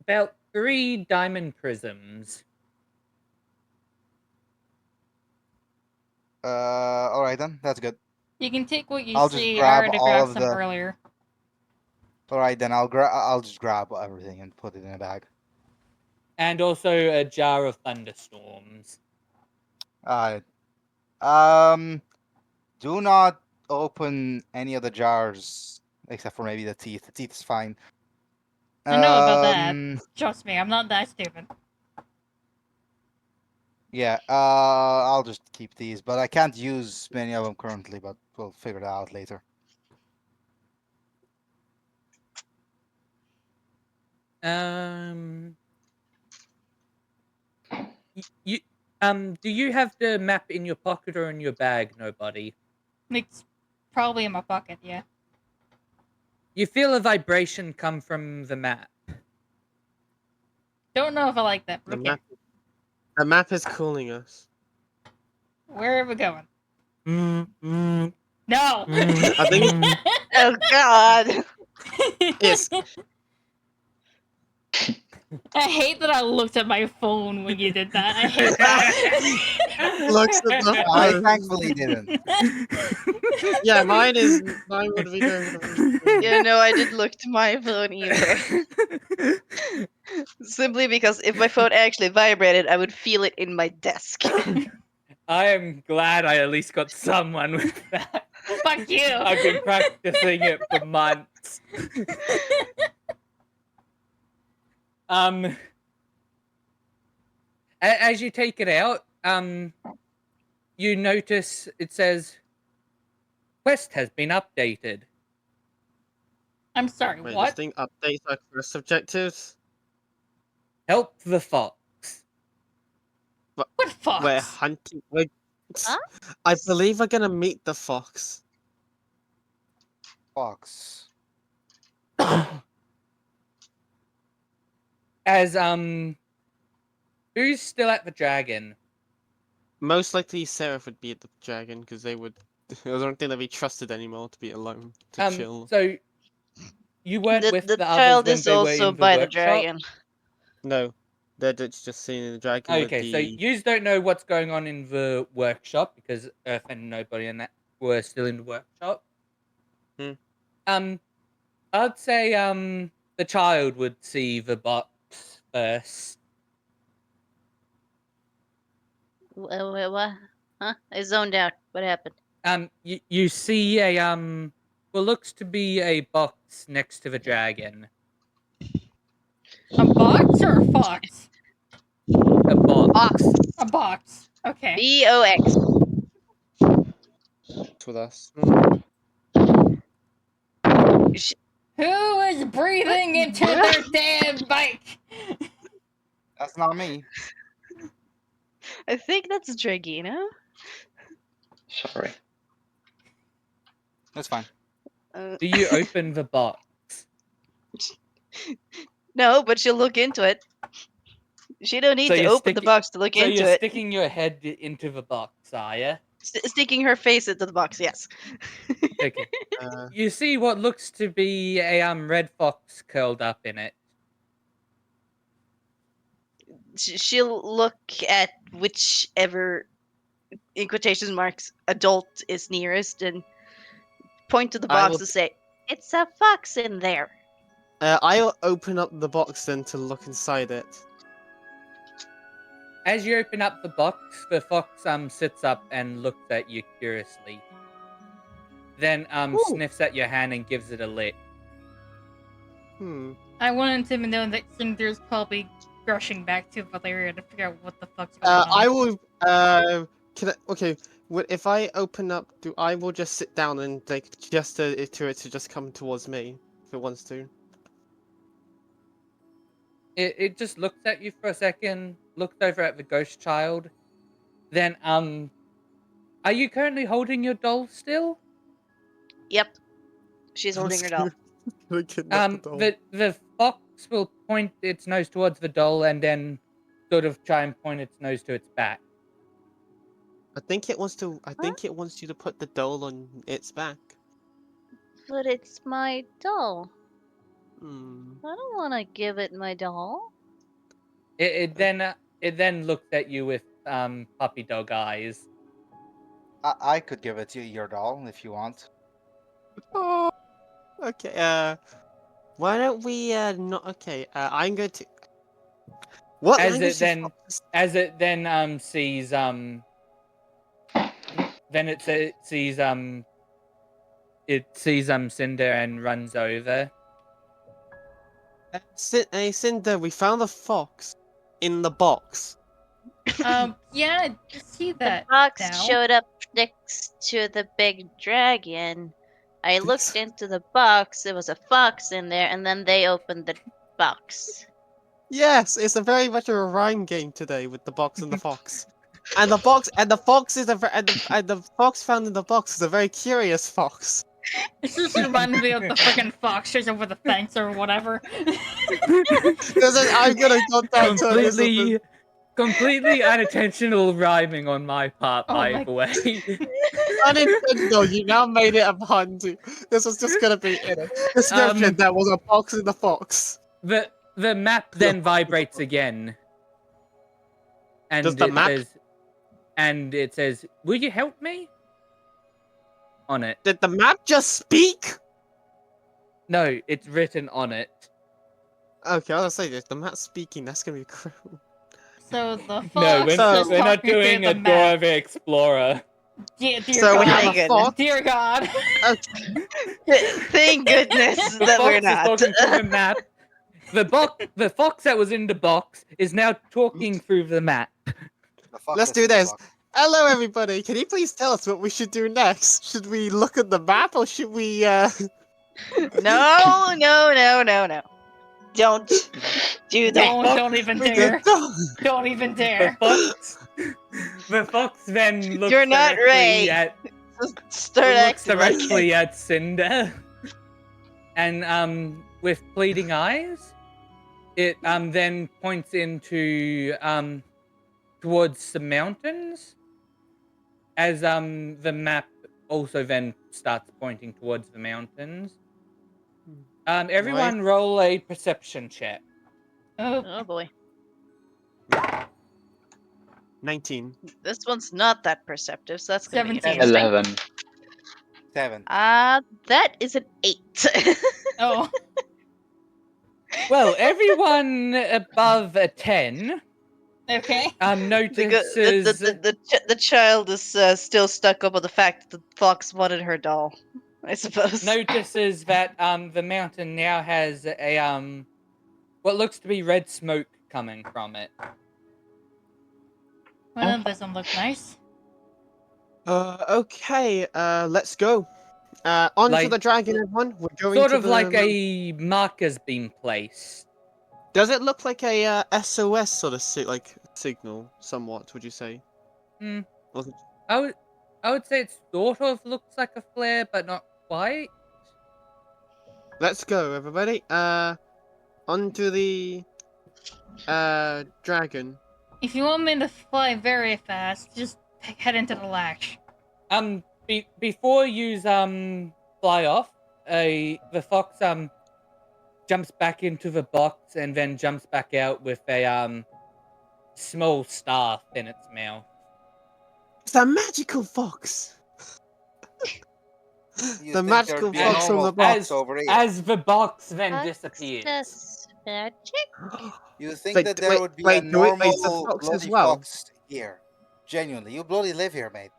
about 3 diamond prisms. All right then. That's good. You can take what you I'll just see. I grab already all grabbed of some the- earlier. All right then. I'll just grab everything and put it in a bag. And also a jar of thunderstorms. Do not open any of the jars except for maybe the teeth. The teeth is fine. I know about that. Um, Trust me, I'm not that stupid. Yeah. I'll just keep these, but I can't use many of them currently. But we'll figure that out later. You do you have the map in your pocket or in your bag, nobody? It's probably in my pocket, yeah. You feel a vibration come from the map. Don't know if I like that. The Okay. map is calling us. Where are we going? Mm, mm, No! I think Oh God. Yes. I hate that I looked at my phone when you did that. I hate that. Looks at the I phone. thankfully didn't. Yeah, mine would be going. Yeah, no, I didn't look to my phone either. Simply because if my phone actually vibrated, I would feel it in my desk. I am glad I at least got someone with that. Fuck you! I've been practicing it for months. As you take it out, you notice it says quest has been updated. I'm sorry, Wait, this what? thing updates our quest objectives. Help the fox. What fox? We're hunting. Huh? I believe we're gonna meet the fox. Fox. As who's still at the dragon? Most likely, Seraph would be at the dragon because they would. I don't think they'd be trusted anymore to be alone to chill. So you weren't with The the child others when is they were also in the by the workshop? dragon. No, they're just seeing the dragon. with Okay, so the... you don't know what's going on in the workshop because Earth and nobody and that were still in the workshop. Hmm. I'd say the child would see the box first. What? Huh? I zoned out. What happened? You see a what looks to be a box next to the dragon. A box or a fox? A box. Box. A box. Okay. B-O-X. With us. Who is breathing into their damn bike? That's not me. I think that's Dragina. Sorry. That's fine. Do you open the box? No, but she'll look into it. She don't need So to you're open the box to look So into you're it. sticking your head into the box, are you? Sticking her face into the box, yes. Okay. Uh, You see what looks to be a red fox curled up in it. She'll look at whichever, in quotation marks, adult is nearest and point to the I box will- and say, "It's a fox in there." I'll open up the box then to look inside it. As you open up the box, the fox sits up and looks at you curiously. Then Ooh. sniffs at your hand and gives it a lick. I wanted to know that Cinder's probably rushing back to Valeria to figure out what the fuck's going on. I will. Okay. If I open up, I will just sit down and like gesture it to just come towards me if it wants to. It just looks at you for a second, looks over at the ghost child. Then are you currently holding your doll still? Yep. She's holding her doll. The fox will point its nose towards the doll and then sort of try and point its nose to its back. I think it wants to. I think it wants you to put the doll on its back. But it's my doll. Hmm. I don't want to give it my doll. It then looks at you with puppy dog eyes. I could give it to your doll if you want. Oh. Okay. Why don't we? Not. Okay. I'm going to. What As language it then- is fox? As it then sees then it sees Cinder and runs over. Hey, Cinder, we found a fox in the box. Yeah, I see The that. box now. showed up next to the big dragon. I looked into the box. There was a fox in there, and then they opened the box. Yes, it's a very much of a rhyme game today with the box and the fox. And the fox is and the fox found in the box is a very curious fox. This just reminded me of the freaking fox chase over the fence or whatever. I'm gonna go down to this. Completely unintentional rhyming on my part, Oh by my- the way. Unintentional, you now made it a pun. This was just gonna be in it. Description, that was a box in the fox. The map then vibrates again. And Does the map- it says, "Will you help me?" On it. Did the map just speak? No, it's written on it. Okay, I'll say this. The map speaking, that's gonna be cruel. So the fox No, is we're not talking to doing the a map. Dora the Explorer. Dear So we God. have a goodness. fox. Dear God. Thank goodness The that fox we're is not. talking through the map. The fox that was in the box is now talking through the map. The fuck Let's is do in the this. box? Hello, everybody. Can you please tell us what we should do next? Should we look at the map or should we, No. Don't do that. Don't even we dare. don't- Don't even The dare. fox then looks You're not directly Ray. at Start looks acting like directly at Cinder, and with pleading eyes, it then points into towards some mountains, as the map also then starts pointing towards the mountains. Everyone roll a perception check. Oh, Oh boy. 19. This one's not that perceptive, so that's gonna be 17. interesting. 11. 7. That is an 8. oh. Well, everyone above a 10 Okay. notices The child is still stuck up on the fact that the fox wanted her doll, I suppose. notices that the mountain now has a what looks to be red smoke coming from it. Well, that doesn't look nice. Okay, let's go. Onto Like, the dragon, everyone. We're going Sort to of the like a marker's been placed. Does it look like a SOS sort of signal, somewhat? Would you say? Hmm. Was it- I would say it sort of looks like a flare, but not quite. Let's go, everybody. Onto the dragon. If you want me to fly very fast, just head into the lash. Before you fly off, the fox jumps back into the box and then jumps back out with a small staff in its mouth. It's a magical fox. You The think magical there'd be a fox from normal the box. fox over here? As the box then disappears. Access magic? You think Wait, that there wait, would be wait, a do it- normal is the fox as bloody well? fox here? Genuinely, you bloody live here, mate.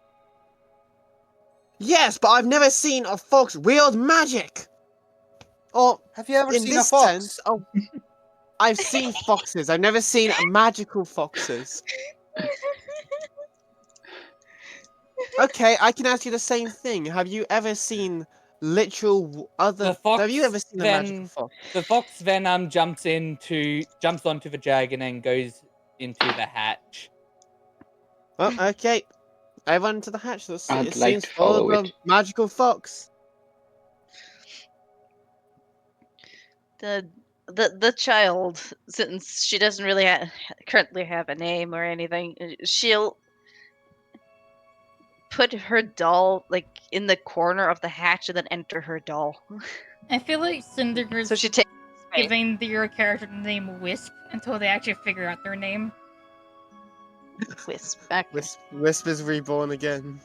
Yes, but I've never seen a fox wield magic. Or Have you ever in seen a this fox? sense, oh, I've seen foxes. I've never seen magical foxes. Okay, I can ask you the same thing. Have you ever seen literal other? The fox Have you ever seen a magical then fox? the fox then jumps onto the dragon and goes into the hatch. Well, okay. Everyone to the hatch. Let's see. I'd It like seems to follow the it. magical fox. The child, since she doesn't really currently have a name or anything, she'll put her doll like in the corner of the hatch and then enter her doll. I feel like Cinder's So she takes space. giving your character the name Wisp until they actually figure out their name. Wisp back. Wisp is reborn again.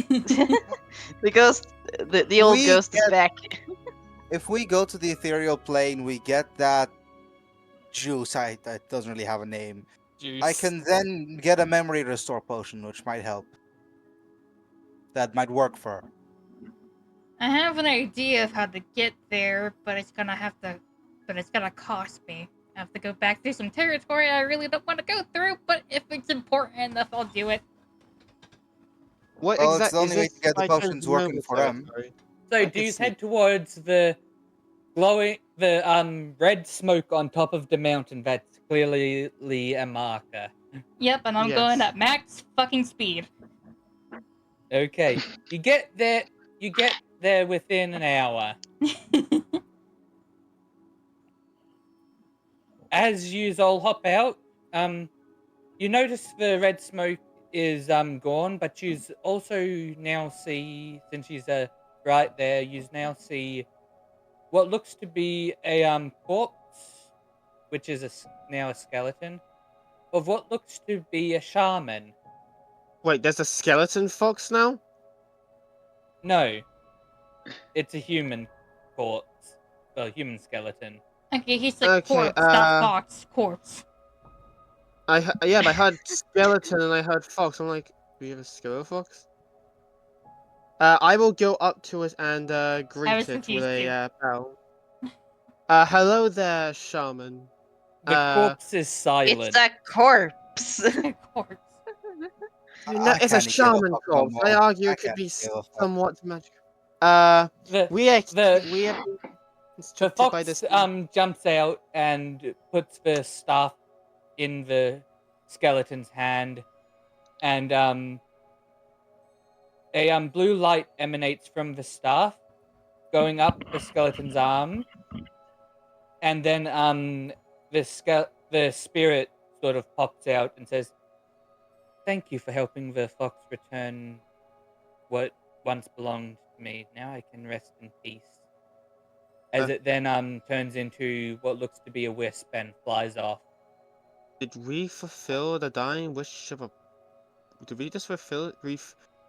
The ghost, the old We ghost is get- back. If we go to the ethereal plane, we get that juice. That doesn't really have a name. Juice. I can then get a memory restore potion, which might help. That might work for her. I have an idea of how to get there, but it's gonna cost me. I have to go back through some territory I really don't want to go through, but if it's important enough, I'll do it. What Well, it's exactly the only way to get the by chance potions working noble for them. territory? So I do can you see. head towards the red smoke on top of the mountain that's clearly a marker? Yep, and I'm going Yes. at max fucking speed. Okay. You get there within an hour. As you all hop out, you notice the red smoke is gone, but you also now see, since she's right there, you now see what looks to be a corpse, which is now a skeleton, of what looks to be a shaman. Wait, there's a skeleton fox now? No, it's a human corpse, a human skeleton. Okay, he said Okay, corpse, not fox. Corpse. Yeah, but I heard skeleton and I heard fox. I'm like, do we have a skeleton fox? I will go up to it and greet was it confused with too. a bow. Hello there, shaman. The corpse is silent. It's a corpse. Corpse. You know, it's a can't give shaman fuck no corpse. I more. argue I it could can't be give a fuck. somewhat magical. The We have the- been The instructed by fox this. jumps out and puts the staff in the skeleton's hand, and a blue light emanates from the staff, going up the skeleton's arm, and then the spirit sort of pops out and says, "Thank you for helping the fox return what once belonged to me. Now I can rest in peace." As it then turns into what looks to be a wisp and flies off. Did we fulfill the dying wish of a? Did we just fulfill it?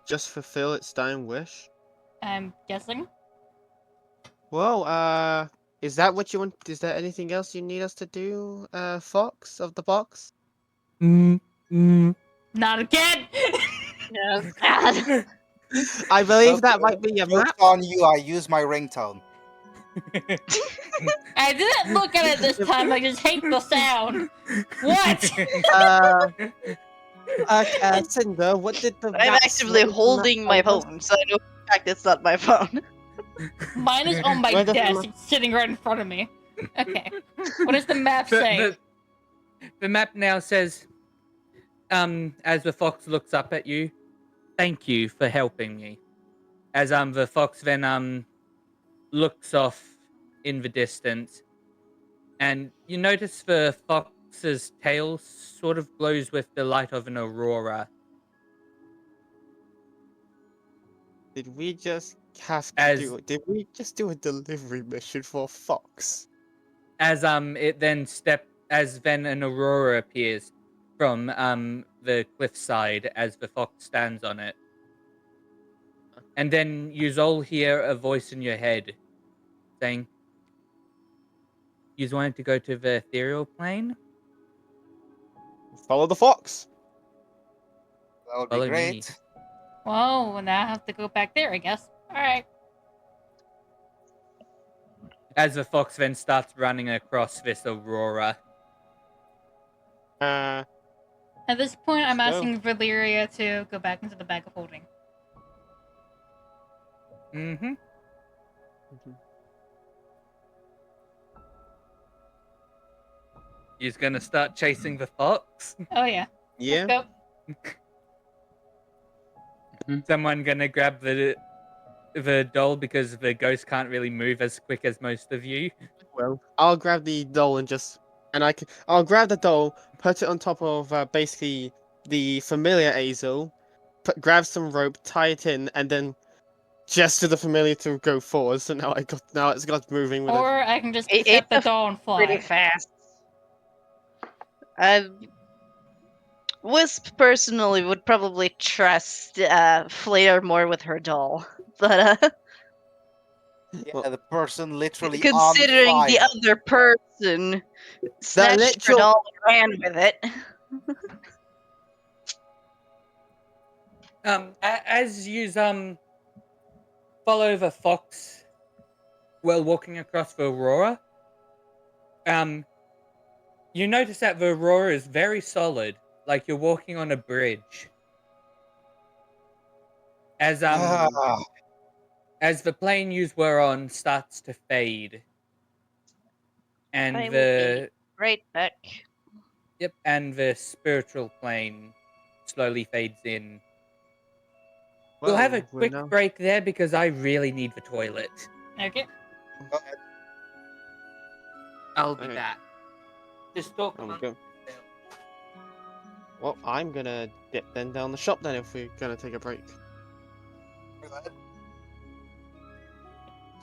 Just fulfill its dying wish? I'm guessing. Well, Is that what you want? Is there anything else you need us to do, Fox of the Box? Mm, mm. Not again. Oh, God. I believe Okay, that might be a joke's map. on you. I use my ringtone. I didn't look at it this time. I just hate the sound. What? Cinder, what did the I'm map? actively holding my phone, so I know for a fact it's not my phone. Mine is on my Where does the desk. ma- It's sitting right in front of me. Okay. What does the map say? The map now says, as the fox looks up at you, thank you for helping me. As the fox then looks off in the distance, and you notice the fox's tail sort of glows with the light of an aurora. Did we just have to As do? Did we just do a delivery mission for Fox? as it then as then an aurora appears from the cliffside as the fox stands on it. And then you all hear a voice in your head saying, you wanted to go to the ethereal plane? Follow the Fox. That would be Follow me. great. Well, now I have to go back there, I guess. Alright. As the fox then starts running across this aurora. Uh, At this point, I'm Let's go. asking Valyria to go back into the bag of holding. Mm-hmm. He's gonna start chasing the fox. Oh, yeah. yeah. Let's go. Someone gonna grab the doll because the ghost can't really move as quick as most of you. Well, I'll grab the doll I'll grab the doll, put it on top of basically the familiar Azel, grab some rope, tie it in, and then gesture the familiar to go forward. So now it's got moving with it. Or I can just It- pick up it's the doll and Pretty fly. fast. Wisp personally would probably trust Flair more with her doll, but Yeah, Well, the person literally considering on the fire. other person snatched her literal- doll and ran with it. As you follow the fox while walking across the aurora, you notice that the aurora is very solid, like you're walking on a bridge. As Ah, as the plane you were on starts to fade, and I will the Right back. and the spiritual plane slowly fades in. We'll have a we're quick now- break there because I really need the toilet. Okay. go ahead. I'll be Okay. back. Just talk Oh, amongst go. yourselves. Well, I'm gonna dip then down the shop then if we're gonna take a break. Go ahead.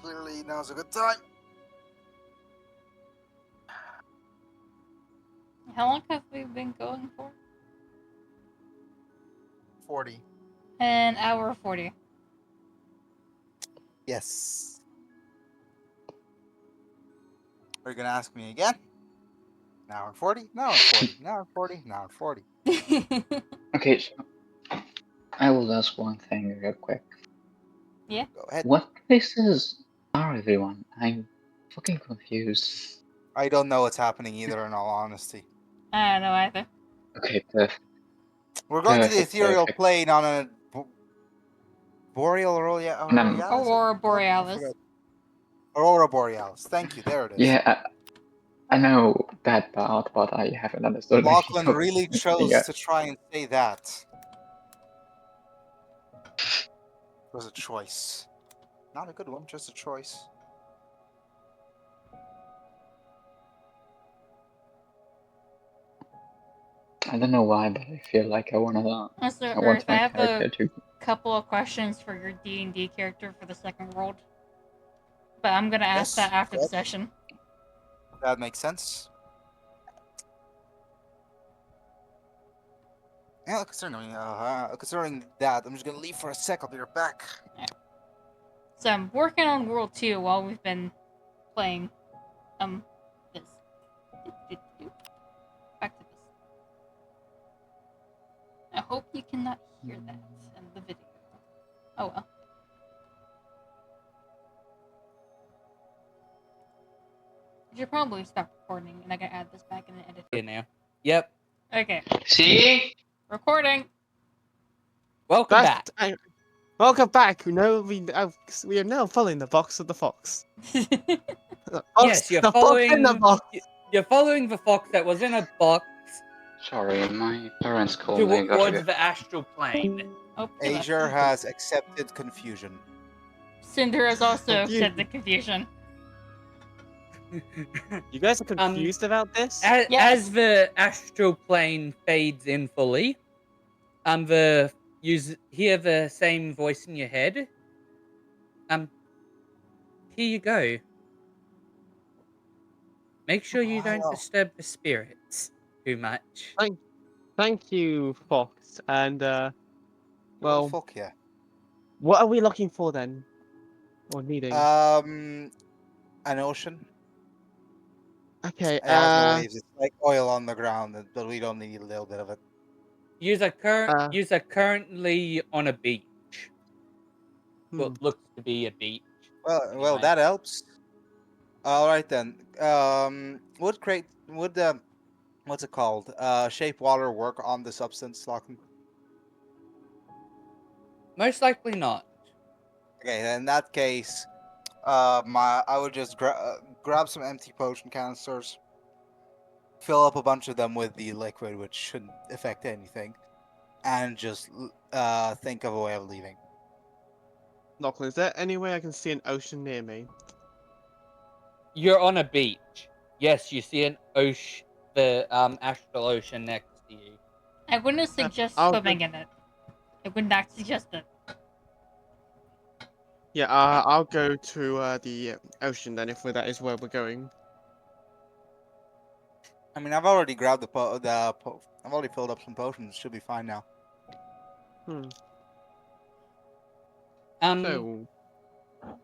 Clearly, now's a good time. How long have we been going for? 40. An hour 40. Yes. Are you gonna ask me again? Now in 40? Now in 40. Now in 40. Now in 40. Okay, so I will ask one thing real quick. Go ahead. What places are everyone? I'm fucking confused. I don't know what's happening either, in all honesty. I don't know either. Okay, perfect. We're going to the Perfect, ethereal perfect. plane on a boreal And I'm- Borealis? Aurora I Borealis. forgot. Aurora Borealis. Thank you. There it is. Yeah, I know that part, but I haven't understood. Lachlan anything really else. chose Yeah. to try and say that. It was a choice. Not a good one, just a choice. I don't know why, but I feel like I So, want Earth, I my have character a to. couple of questions for your D&D character for the second world. But I'm gonna ask Yes, that after the yep. session. That makes sense. Yeah, considering that, I'm just gonna leave for a sec. I'll be right back. So I'm working on World 2 while we've been playing This. Do-do-do. Back to this. I hope you cannot hear that in the video. Oh well. I should probably stop recording and I can add this back in the editor. Here now. Yep. Okay. See? Recording. Welcome back. Welcome back. We are now following the box of the fox. Yes, you're the fox in the following. box. You're following the fox that was in a box Sorry, my parents called me. I gotta towards go. the astral plane. Oh, you left. Azure has accepted confusion. Cinder has also Confusion. said the confusion. You guys are confused about this? As, Yes. as the astral plane fades in fully, you hear the same voice in your head. Here you go. Make sure you don't Wow. disturb the spirits too much. Thank you, Fox. And Well, well, fuck yeah. what are we looking for then? Or needing? An ocean. Okay. It has no waves. It's like oil on the ground, but we don't need a little bit of it. Yous are currently on a beach. What looks to be a beach. Well, Anyway. that helps. All right then. Would what's it called? Shape water work on the substance, Lachlan? Most likely not. Okay, then in that case, I would just grab some empty potion canisters, fill up a bunch of them with the liquid, which shouldn't affect anything, and just think of a way of leaving. Lachlan, is there any way I can see an ocean near me? You're on a beach. Yes, you see an ocean, the astral ocean next to you. I wouldn't suggest I'll swimming in it. I would not suggest it. Yeah, I'll go to the ocean then, if that is where we're going. I mean, I've already grabbed I've already filled up some potions. Should be fine now. So,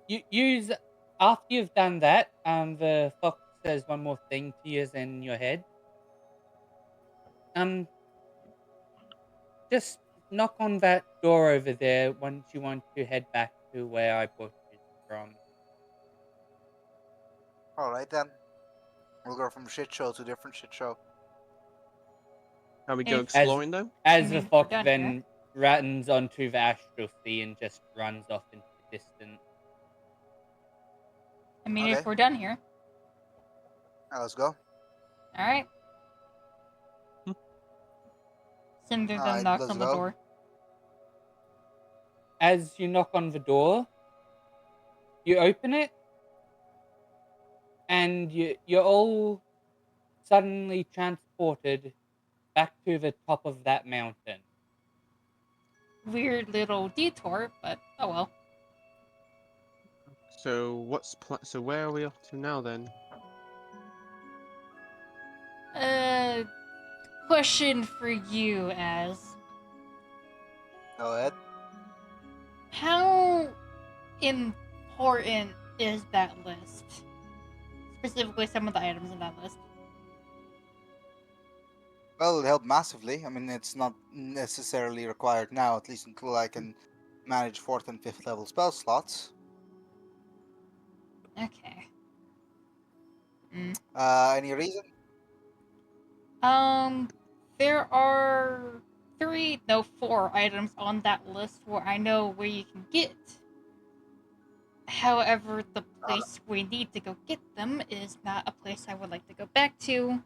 You use after you've done that. The fox says one more thing to you in your head. Just knock on that door over there once you want to head back to where I brought you from. All right then. We'll go from shit show to different shit show. can we go As- exploring though? As I the mean, fox we're done then runs onto the astral sea and just runs off into the distance. I mean, Okay. if we're done here. Now let's go. Alright. Cinder then Alright, knocks let's on the go. door. As you knock on the door, you open it, and you're all suddenly transported back to the top of that mountain. Weird little detour, but oh well. So so where are we off to now then? Question for you, Az. Go ahead. How important is that list? Specifically, some of the items in that list. Well, it helped massively. I mean, it's not necessarily required now, at least until I can manage 4th and 5th level spell slots. Okay. Any reason? There are 4 items on that list where I know where you can get. However, the place we need to go get them is not a place I would like to go back to.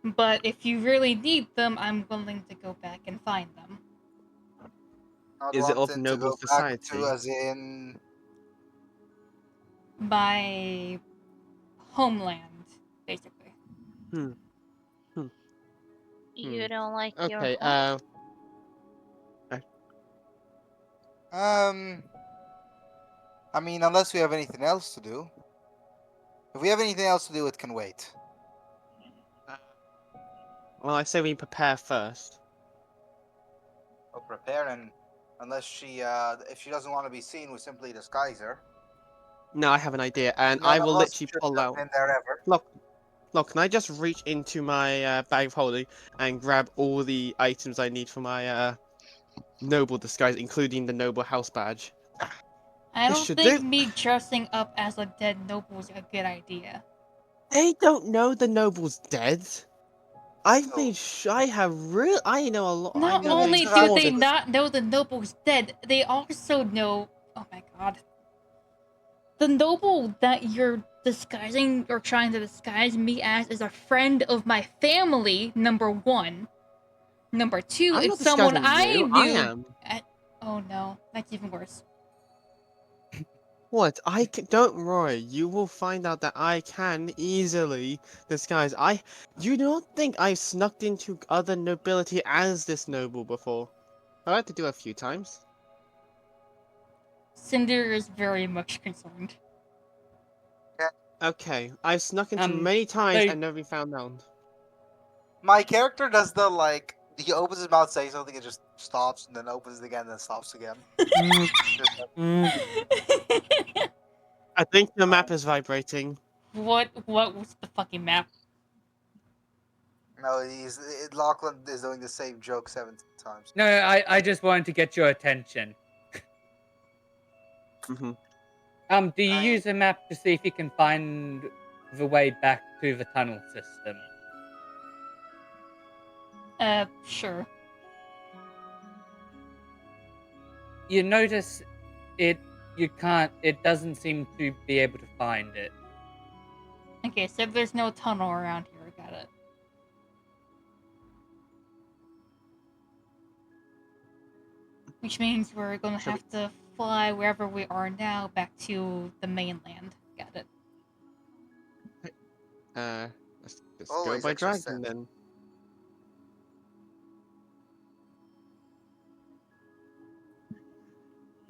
But if you really need them, I'm willing to go back and find them. Not Is it of wanting to noble go back society? to, as in, My homeland, basically. You don't like your Okay, home? I mean, unless we have anything else to do. If we have anything else to do, it can wait. well, I say we prepare first. We'll prepare, and unless she, if she doesn't want to be seen, we simply disguise her. No, I have an idea, and None I of will us literally should pull have out. been there ever. Look, can I just reach into my bag of holding and grab all the items I need for my noble disguise, including the noble house badge? I This don't should think do. me dressing up as a dead noble is a good idea. They don't know the noble's dead. I've No. made I have real. I know a lot. I Not know only Mr. do they Alden. not know the noble's dead, they also know. Oh my god. The noble that you're disguising or trying to disguise me as is a friend of my family, number one. Number two, I'm not it's someone disguising I you. I knew. am. Oh no, that's even worse. What? Don't worry. You will find out that I can easily disguise. You don't think I snuck into other nobility as this noble before? I had to do it a few times. Cinder is very much concerned. Okay, I've snuck into Um, many times so- and never been found out. My character does the like. He opens his mouth, says something, it just stops, and then opens it again, and then stops again. I think the map is vibrating. What was the fucking map? No, Lachlan is doing the same joke 17 times. No, I just wanted to get your attention. Mhm. Do you I- use a map to see if you can find the way back to the tunnel system? Sure. You notice it doesn't seem to be able to find it. Okay, so there's no tunnel around here, got it. Which means we're gonna So we- have to fly wherever we are now back to the mainland. Got it. Let's go Always by extra dragon steps. then.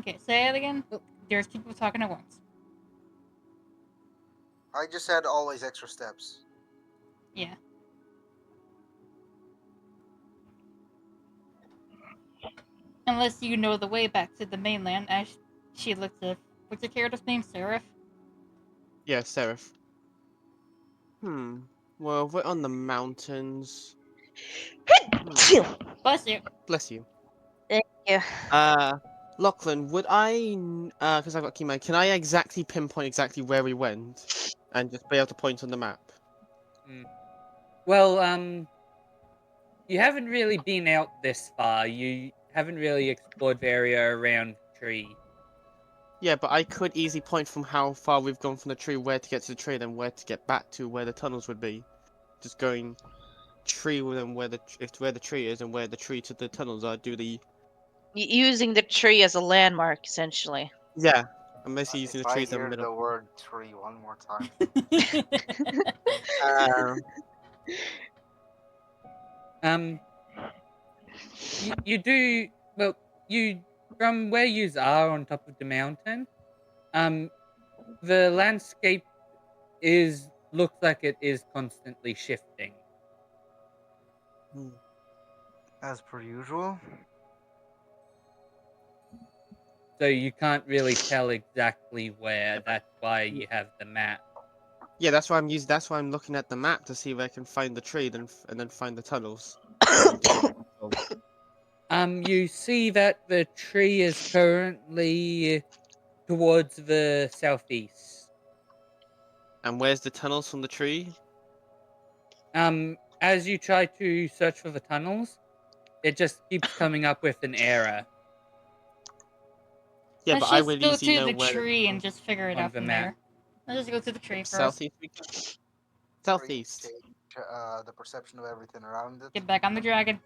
Okay, say it again. There's people talking at once. I just said always extra steps. Yeah. Unless you know the way back to the mainland, as she looks at. What's your character's name? Seraph? Yeah, Seraph. Well, we're on the mountains. Bless you. Bless you. Thank you. Lachlan, would I, because I've got Keyman, can I exactly pinpoint exactly where we went? And just be able to point on the map? Well, you haven't really been out this far. You haven't really explored the area around the tree. Yeah, but I could easily point from how far we've gone from the tree, where to get to the tree, then where to get back to where the tunnels would be. Just going tree within where the tree is and where the tree to the tunnels are. Do the Using the tree as a landmark, essentially. yeah. I'm basically using If the I trees in the hear the middle. word tree one more time. You do well. You from where you are on top of the mountain. The landscape looks like it is constantly shifting. As per usual. So you can't really tell exactly where. That's why you have the map. Yeah, that's why I'm using. That's why I'm looking at the map to see if I can find the tree, and then find the tunnels. You see that the tree is currently towards the southeast. And where's the tunnels from the tree? As you try to search for the tunnels, it just keeps coming up with an error Yeah, Let's but I just would go easily to know the where tree and just figure it on out the from map. there. Let's just go to the tree first. southeast. Southeast. The perception of everything around it. Get back on the dragon.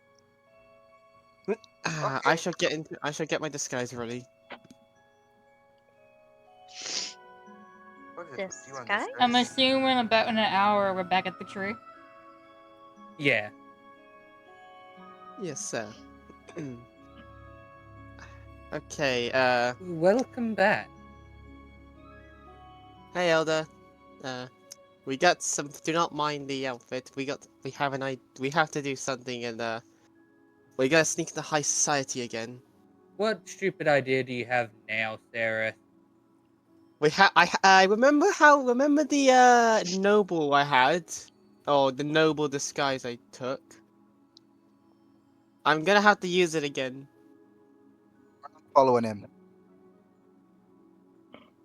I Okay. shall get into. I shall get my disguise ready. What is This you and guy? this I'm guy? assuming in about an hour we're back at the tree. Yeah. Yes, sir. Okay. Welcome back. Hey, Elder. We got some. Do not mind the outfit. We have to do something, and we gotta sneak into high society again. What stupid idea do you have now, Sarah? I remember the noble I had, or the noble disguise I took. I'm gonna have to use it again. Following him.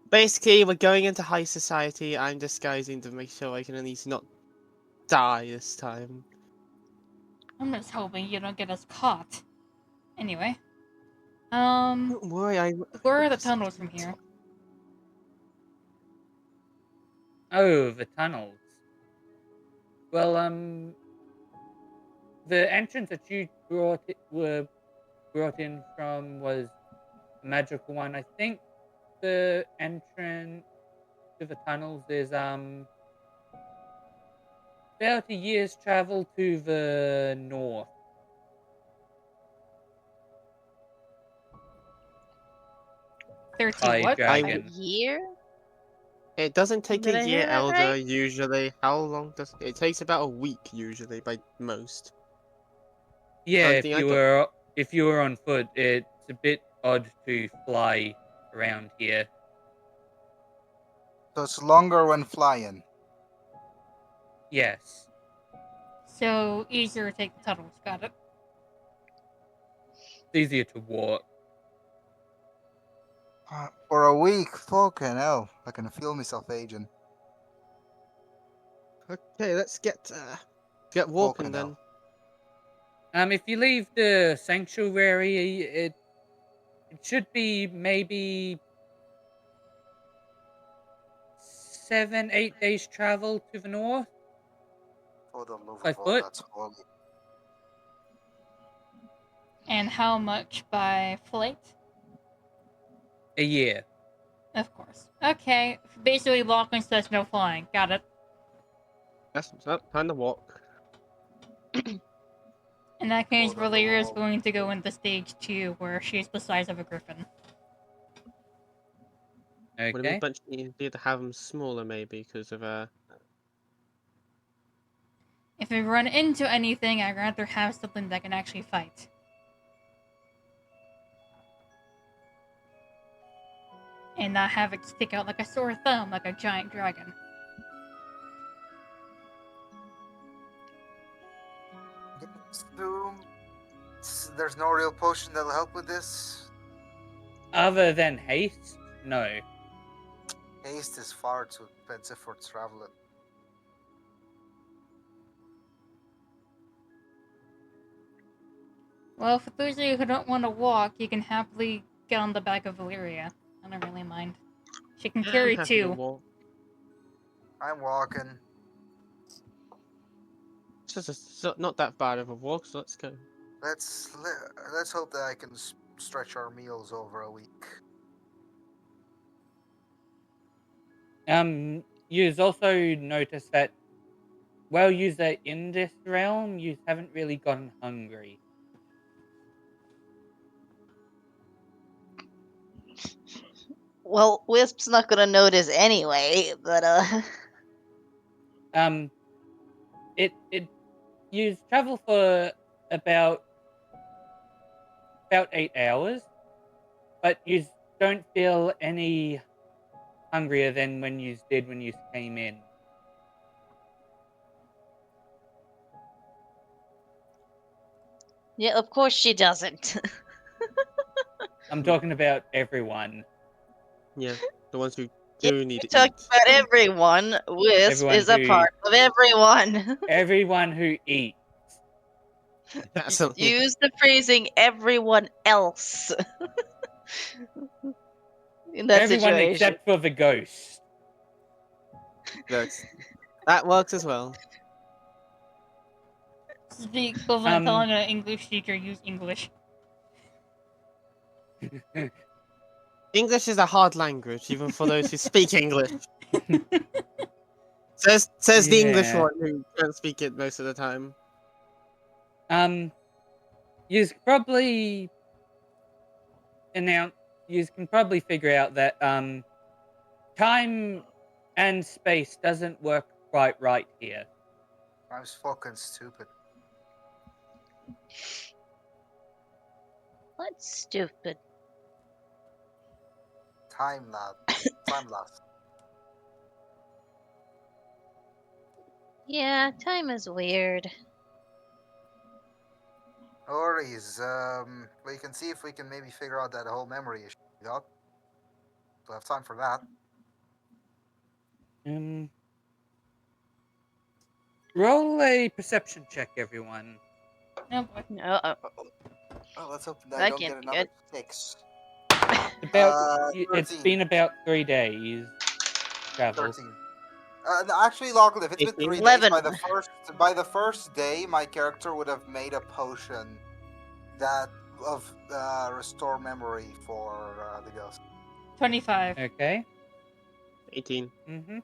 Basically, we're going into high society. I'm disguising to make sure I can at least not die this time. I'm just hoping you don't get us caught. Anyway. Don't worry, I. Where are the tunnels from here? Oh, the tunnels. Well, the entrance that you were brought in from was a magical one. I think the entrance to the tunnels is about a year's travel to the north. 30 By what? I- A dragon. year? It doesn't take Did a I year, hear that Elder. right? Usually, how long does it takes? About a week usually, by most. Yeah, Something I got. if you were on foot, it's a bit odd to fly around here. So it's longer when flying. Yes. So easier to take the tunnels. Got it. It's easier to walk. For a week, fucking hell. I can feel myself aging. Okay, let's get walking Fucking then. hell. If you leave the sanctuary, it should be maybe 7, 8 days travel to the north. For the love By of all foot? that's holy. And how much by flight? A year. Of course. Okay. Basically, walking says no flying. Got it. That's time to walk. In that case, For the Valeria is love. going to go into stage 2, where she's the size of a griffin. Would it be Okay. much easier to have them smaller, maybe, because of If we run into anything, I'd rather have something that can actually fight. And not have it stick out like a sore thumb, like a giant dragon. Assume there's no real potion that'll help with this. Other than haste, no. Haste is far too expensive for traveling. Well, for those of you who don't want to walk, you can happily get on the back of Valeria. I don't really mind. She can I'm carry happy to 2. walk. I'm walking. Not that bad of a walk, so let's go. Let's hope that I can stretch our meals over a week. You've also noticed that while you're in this realm, you haven't really gotten hungry. Well, Wisp's not gonna notice anyway, but It you travel for about 8 hours, but you don't feel any hungrier than when you did when you came in. yeah, of course she doesn't. I'm talking about everyone. Yeah, the ones who Yeah, do need We're to talking eat. about everyone. Wisp Everyone is a who- part of everyone. Everyone who eats. Absolutely. Use the phrasing "everyone else" in that Everyone situation. except for the ghost. That works as well. This is the equivalent of Um, telling an English teacher use English. English is a hard language, even for those who speak English. Says the English Yeah. one who can't speak it most of the time. You probably you can probably figure out that time and space doesn't work quite right here. I'm fucking stupid. What's stupid? Time lab. time left. Yeah, time is weird. No worries. We can see if we can maybe figure out that whole memory issue. Yup. We'll have time for that. Roll a perception check, everyone. Oh boy. No, Oh, let's hope that I that don't can't get be another good. 6. About it's 13. been about 3 days travel. 13. No, actually, Lachlan, if it's been 18. 3 days, 11. by the first day, my character would have made a potion that of restore memory for the ghost. 25. Okay. 18. Mm-hmm.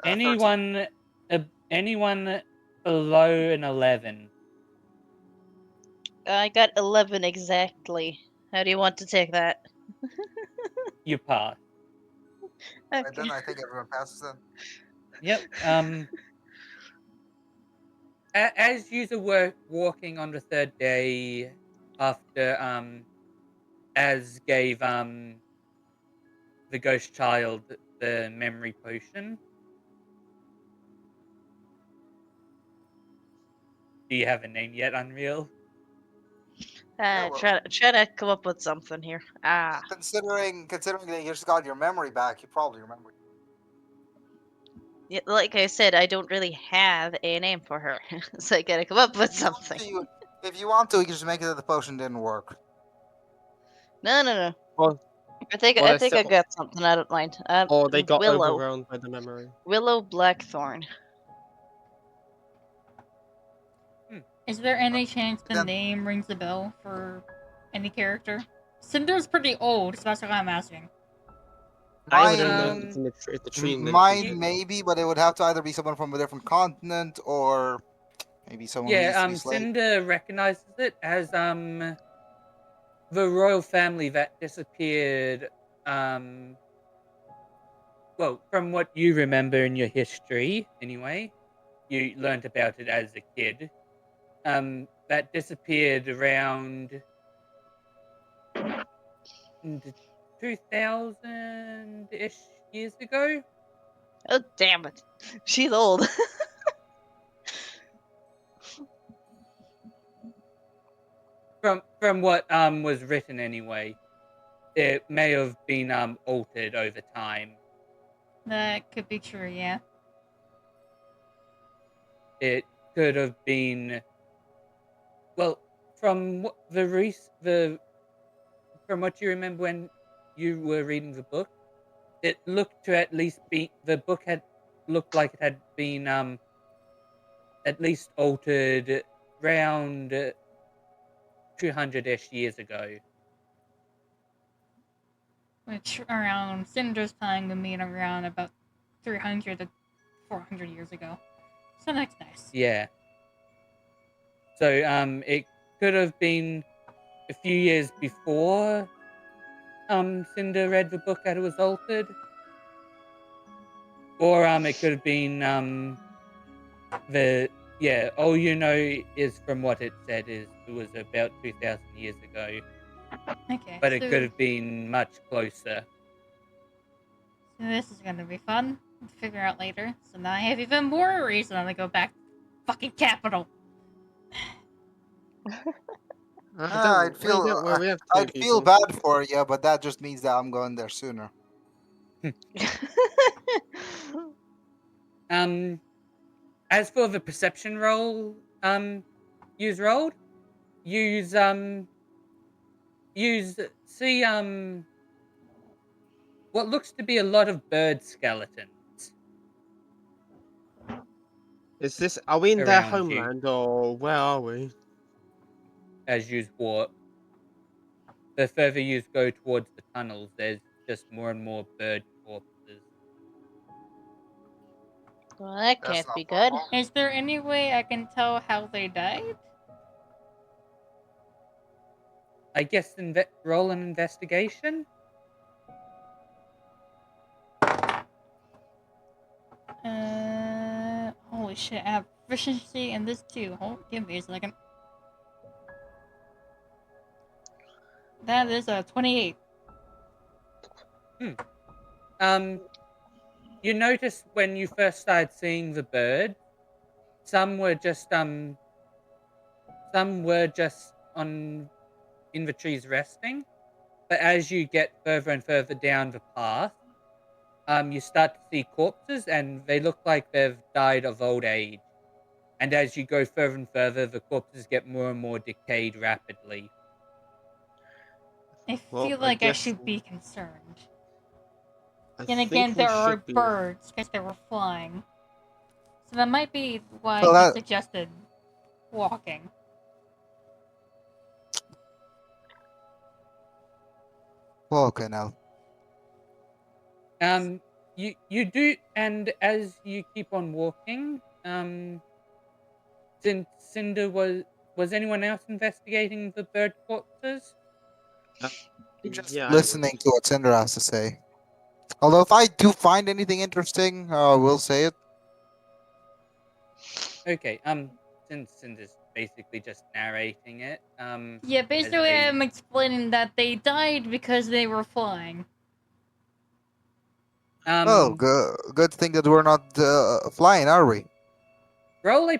13. Anyone below an 11? I got 11 exactly. How do you want to take that? You pass. Right, Okay. then I think everyone passes then. Yep. As you were walking on the third day after Az gave the ghost child the memory potion. Do you have a name yet, Unreal? Yeah, well, Try to come up with something here. considering that you just got your memory back, you probably remember. Yeah, like I said, I don't really have a name for her, so I gotta come up with something. If you want to, you can just make it that the potion didn't work. No. Or, I think or, I they're think I still, got something. I don't mind. or they got Willow. overwhelmed by the memory. Willow Blackthorn. Is there any chance the Then- name rings a bell for any character? Cinder's pretty old, so that's why I'm asking. I wouldn't Mine, know if the tree mine maybe, but it would have to either be someone from a different continent or maybe someone who used to be slave. Cinder recognizes it as the royal family that disappeared. Well, from what you remember in your history, anyway, you learned about it as a kid. That disappeared around 2000-ish years ago. Oh damn it, she's old. From what was written anyway, it may have been altered over time. That could be true, yeah. It could have been, well, from what from what you remember when you were reading the book, it looked to at least be the book had looked like it had been at least altered around 200-ish years ago. Which around Cinder's time would mean around about 300 to 400 years ago. So that's nice. Yeah. So it could have been a few years before Cinder read the book that it was altered. Or it could have been all you know is from what it said is it was about 2,000 years ago. Okay. But it so, could have been much closer. So this is gonna be fun to figure out later. So now I have even more reason to go back to fucking capital. I'd feel bad for you, but that just means that I'm going there sooner. As for the perception roll, use rolled, use see what looks to be a lot of bird skeletons. Is this? Are we in their Around you. homeland or where are we? As you walk, the further you go towards the tunnels, there's just more and more bird corpses. Well, that That's can't not be good. normal. Is there any way I can tell how they died? I guess roll an investigation. Holy shit, I have proficiency in this too. Give me a second. That is a 28. You noticed when you first started seeing the bird, some were just on in the trees resting, but as you get further and further down the path, you start to see corpses, and they look like they've died of old age. And as you go further and further, the corpses get more and more decayed rapidly. I Well, feel I like I guess- should be concerned. I Then think again, we there are should be- birds because they were flying. So that might be why So he that- suggested walking. Well, okay, now. You do, and as you keep on walking, since Cinder was anyone else investigating the bird corpses? Just Yeah, listening to what Cinder has to say. Although, if I do find anything interesting, I will say it. Okay, since Cinder's basically just narrating it, Yeah, basically they- I'm explaining that they died because they were flying. Oh, good thing that we're not flying, are we? roll a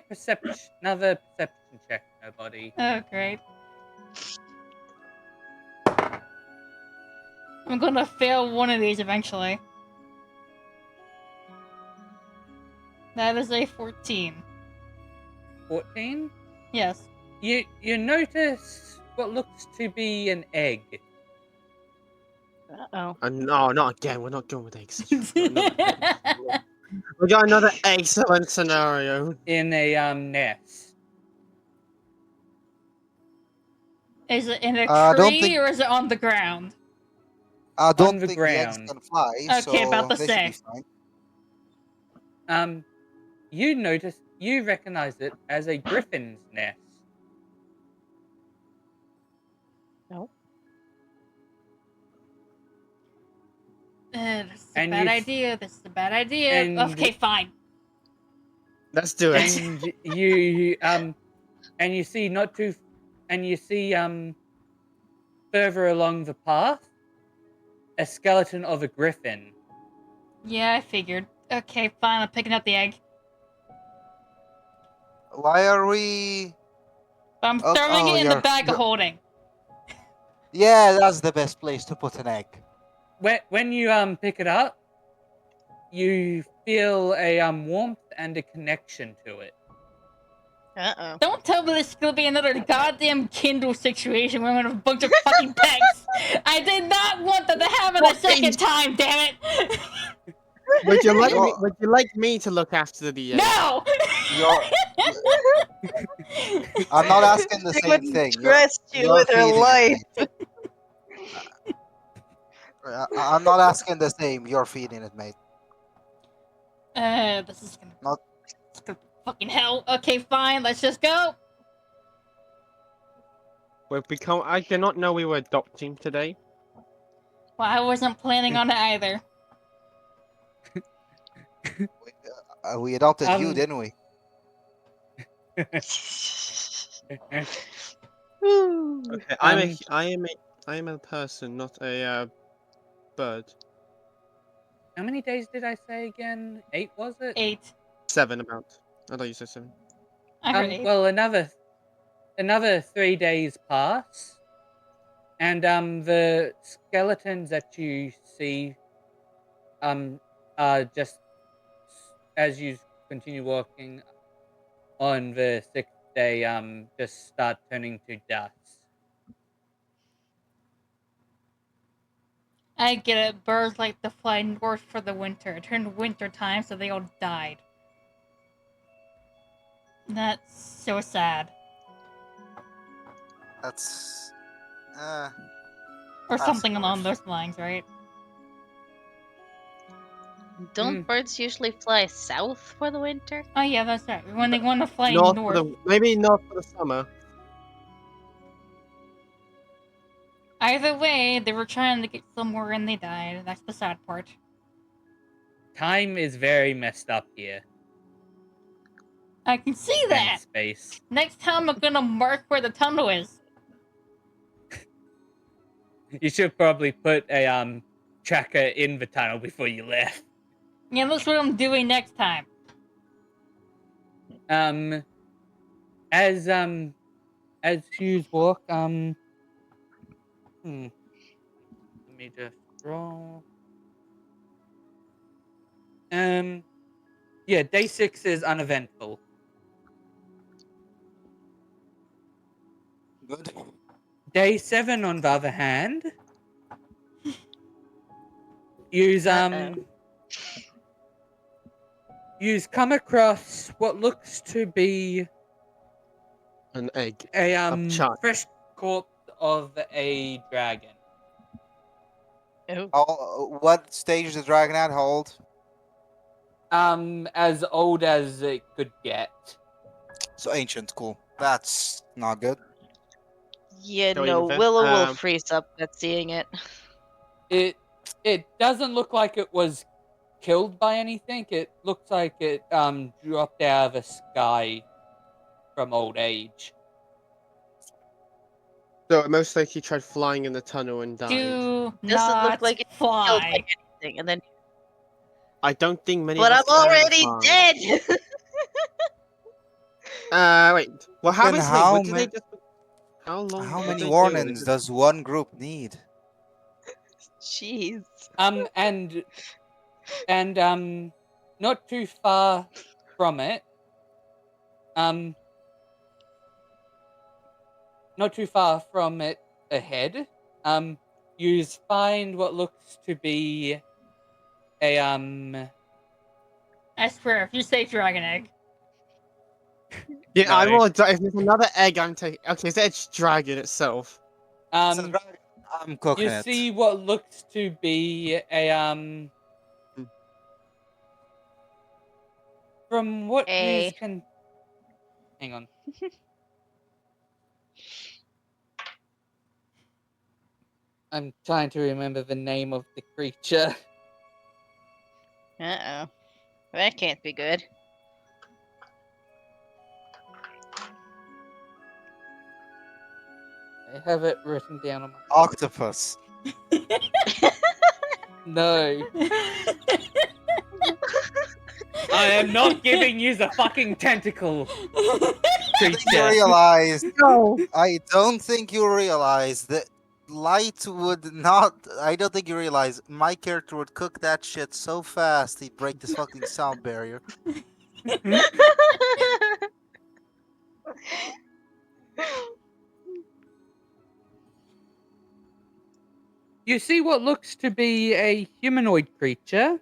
another perception check, nobody. Oh, great. I'm gonna fail one of these eventually. That is a 14. 14. Yes. You notice what looks to be an egg. Uh-oh. no, not again. We're not going with eggs. We got another excellent scenario. In a nest. Is it in a I don't tree think- or is it on the ground? I don't the think the eggs ground. can fly, Okay, so about to they should be say. fine. You recognize it as a griffin's nest. This is a And bad you s- idea. This is a bad idea. and- Okay, fine. Let's do it. And you and you see further along the path a skeleton of a griffin. Yeah, I figured. Okay, fine. I'm picking up the egg. Why are we? I'm Oh, throwing oh, it in the you're- bag of you're- holding. Yeah, that's the best place to put an egg. When you pick it up, you feel a warmth and a connection to it. Uh-oh. Don't tell me this is gonna be another goddamn Kindle situation where I'm gonna have a bunch of fucking pegs. I did not want that to happen a second time, damn it! Would you like me? You're- Would you like me to look after the? No! You're- I'm not asking the She same would thing. trust you you're with her feeding it, life. mate. I'm not asking the same. You're feeding it, mate. This is gonna. Not- It's gonna be fucking hell. Okay, fine. Let's just go. We've become. I did not know we were adopting today. Well, I wasn't planning on it either. We adopted you, Um, didn't we? Ooh. Okay, Um, I am a person, not a bird. How many days did I say again? 8 was it? 8. 7 about. I thought you said 7. I heard 8. Well, another 3 days pass, and the skeletons that you see are just as you continue walking on the 6th day just start turning to dust. I get it. Birds like to fly north for the winter. It turned winter time, so they all died. That's so sad. That's. Or That's something along harsh. those lines, right? Don't birds usually fly south for the winter? Oh yeah, that's right. When they want to fly North north. for the, maybe not for the summer. Either way, they were trying to get somewhere and they died. That's the sad part. Time is very messed up here. I can see And that! space. Next time I'm gonna mark where the tunnel is. You should probably put a tracker in the tunnel before you left. Yeah, that's what I'm doing next time. As you walk, let me just roll. Yeah, day 6 is uneventful. Good. Day 7, on the other hand, use come across what looks to be An egg. a child. fresh corpse of a dragon. What stage is the dragon at? How old? As old as it could get. So ancient. Cool. That's not good. Yeah, Shall we no, invent- Willow will freeze up at seeing it. It doesn't look like it was killed by anything. It looks like it dropped out of the sky from old age. So it most likely tried flying in the tunnel and died. Do Doesn't look not like it killed fly. like anything, and then. I don't think many But of I'm us can already fly. dead. Wait. Well, how Then many? how What did they many- just? How long? How did many they do? warnings does one group need? Jeez. And not too far from it, not too far from it ahead, you find what looks to be a I swear, if you say dragon egg, Yeah, I No. will. If there's another egg, I'm taking. Okay, so it's dragon itself. It's a dragon. I'm cooking you it. see what looks to be a from what you can hang on. I'm trying to remember the name of the creature. Uh-oh. That can't be good. I have it written down on my Octopus. No. I am not giving you the fucking tentacle You creature. realize? No. I don't think you realize that light would not. I don't think you realize my character would cook that shit so fast he'd break this fucking sound barrier. You see what looks to be a humanoid creature.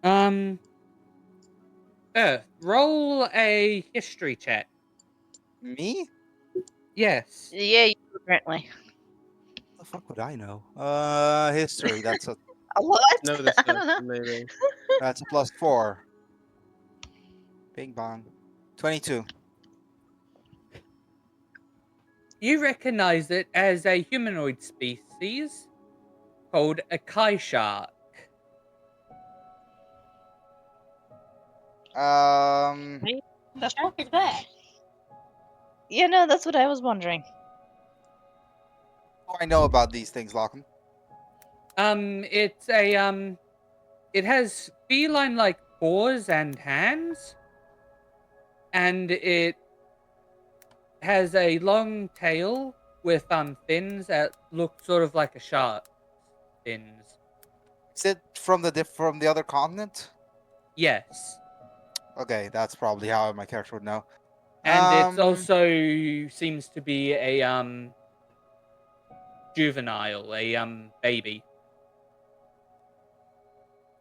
Earth, roll a history check. Me? Yes. Yeah, you do, apparently. The fuck would I know? History. That's a A what? No, this maybe. that's a +4. Bing bong. 22. You recognize it as a humanoid species called a Kai shark. the fuck is that? Yeah, no, that's what I was wondering. What do I know about these things, Lachlan? It's a it has feline-like paws and hands, and it has a long tail with fins that look sort of like a shark's fins. Is it from the other continent? Yes, Okay, that's probably how my character would know. and it also seems to be a juvenile, a baby.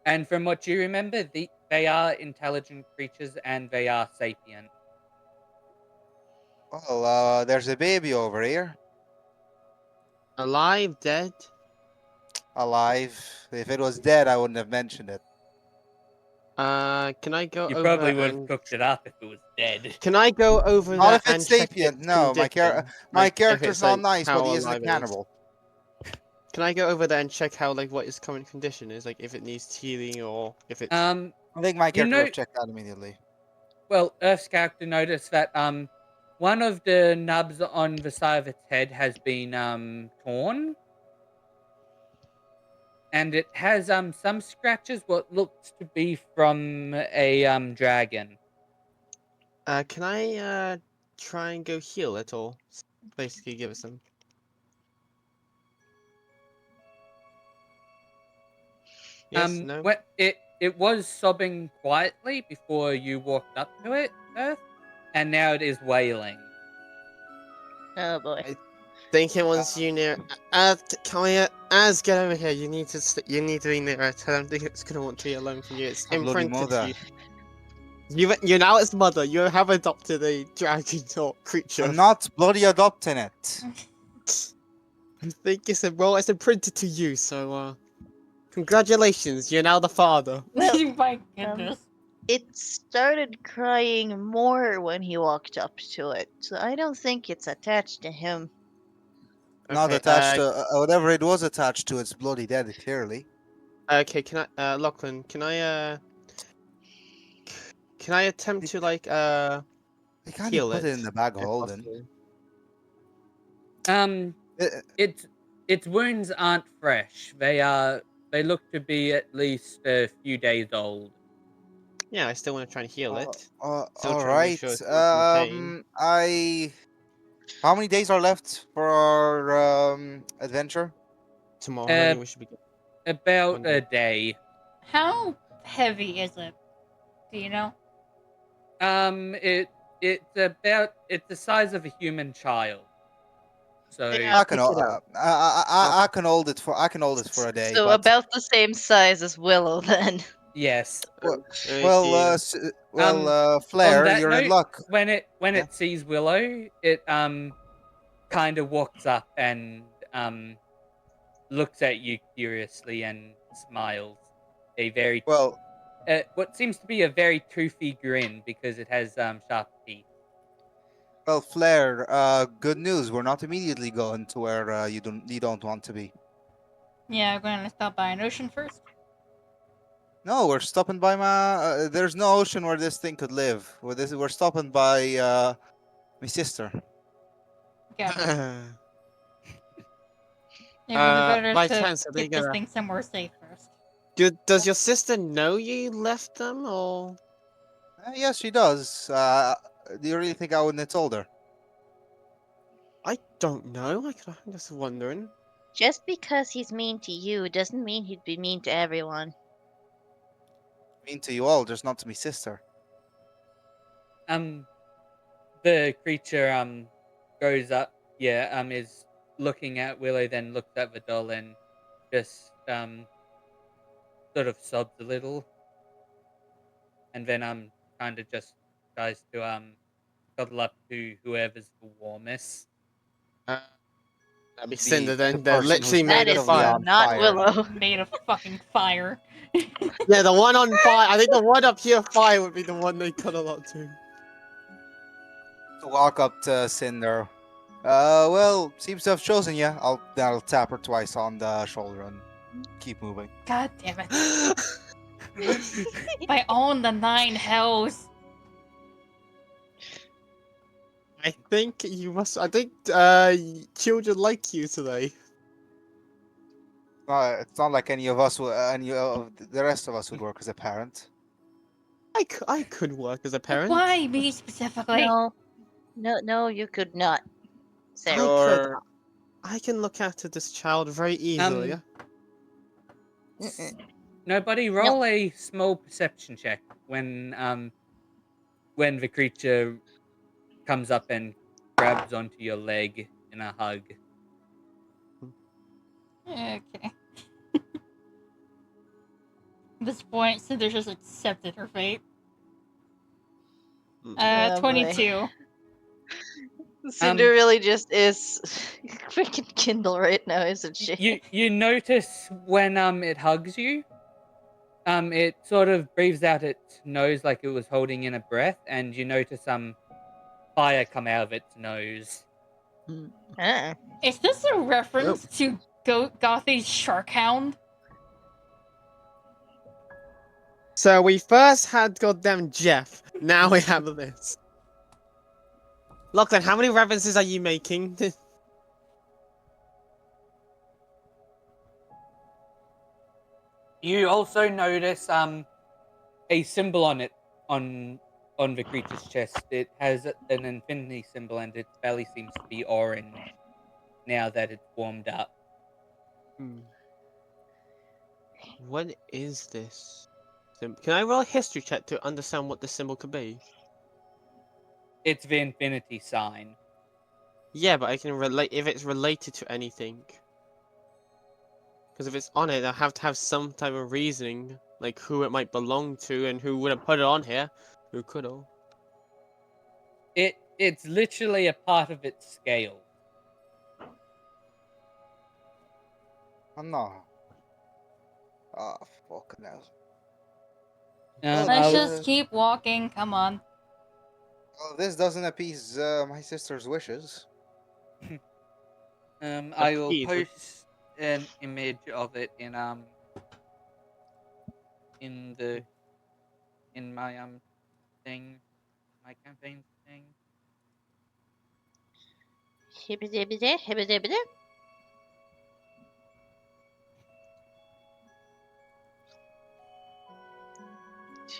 And from what you remember, they are intelligent creatures and they are sapient. Well, there's a baby over here, Alive, dead. alive. If it was dead, I wouldn't have mentioned it. Can I go You over probably would have and... cooked it up if it was dead. Can I go over Not there if and it's check sapient. its No, my condition? my Like, if character's it's, not like, nice, but how he isn't a alive it is. cannibal. Can I go over there and check how, like, what its current condition is? Like, if it needs healing or if it's... I think my You character know- would have checked out immediately. Well, Earth's character noticed that one of the nubs on the side of its head has been torn. and it has some scratches what looks to be from a dragon. Can I try and go heal it, or basically give it some? Yes, no. When it was sobbing quietly before you walked up to it, Earth, and now it is wailing. Oh boy. Think it wants you near. Can we, Az, get over here. You need to. You need to be near it. I don't think it's gonna want to be alone from you. It's A bloody imprinted to mother. you. You're now its mother. You have adopted a dragon or creature. I'm not bloody adopting it. I think it's it's imprinted to you. So, congratulations. You're now the father. Well, My goodness. it started crying more when he walked up to it, so I don't think it's attached to him. Not Okay, attached to whatever it was attached to. It's bloody dead, clearly. Okay, can I, Lachlan? Can I attempt to like They can't heal put it? it in the bag if holding. possible? Its wounds aren't fresh. They look to be at least a few days old. Yeah, I still want to try and heal it. Still All trying to make right. sure it's not in pain. How many days are left for our adventure? Tomorrow, I think we should be good. About Monday. a day. How heavy is it? Do you know? It's the size of a human child. So Yeah. I can pick it up. I can hold it for a day. So but, about the same size as Willow then. yes. well, Okay, Flair, that you're in note, luck. when Yeah. it sees Willow, it kind of walks up and looks at you curiously and smiles. A very Well, what seems to be a very toothy grin because it has sharp teeth. well, Flair. Good news. We're not immediately going to where you don't want to be. Yeah, I'm going to stop by an ocean first. No, we're stopping by my. There's no ocean where this thing could live. We're stopping by my sister. Got it. Maybe better by to chance, are they get this gonna? thing somewhere safe first. Does your sister know you left them, or? Yes, she does. Do you really think I wouldn't have told her? I don't know. I'm just wondering. Just because he's mean to you doesn't mean he'd be mean to everyone. Mean to you all, just not to me sister. The creature goes up. Yeah. Is looking at Willow, then looks at Vidal and just sort of sobs a little, and then kind of just tries to cuddle up to whoever's the warmest. That'd be The- Cinder then. the They're person literally who's made That of is fire. on not fire. Willow. Made of fucking fire. Yeah, the one on fire. I think the one up here fire would be the one they cuddle up to. To walk up to Cinder. Well, seems to have chosen you. I'll tap her twice on the shoulder and keep moving. God damn it. By all the 9 hells. I think you must. I think children like you today. It's not like any of the rest of us would work as a parent. I could work as a parent. Why me specifically? No, you could not, I sir. could. I can look after this child very easily. Mm-mm. Nobody roll a small perception check when the creature comes up and grabs onto your leg in a hug. Okay. At this point, Cinder just accepted her fate. Oh, boy. 22. Cinder really just is freaking Kindle right now, isn't she? You notice when it hugs you, it sort of breathes out its nose like it was holding in a breath, and you notice fire come out of its nose. Is this a reference to Gothi's Sharkhound? So we first had goddamn Jeff. Now we have this. Lachlan, how many references are you making? You also notice a symbol on it on the creature's chest. It has an infinity symbol, and its belly seems to be orange now that it's warmed up. Hmm. What is this? Can I roll a history check to understand what this symbol could be? It's the infinity sign. Yeah, but I can relate if it's related to anything. Because if it's on it, I have to have some type of reasoning, like who it might belong to and who would have put it on here. Who could have? It's literally a part of its scale. Oh, no. Oh, fucking hell. Let's I'll, just keep walking. Come on. Well, this doesn't appease my sister's wishes. I will Appease with- post an image of it in the in my thing, my campaign thing. Hibbidi hibbidi.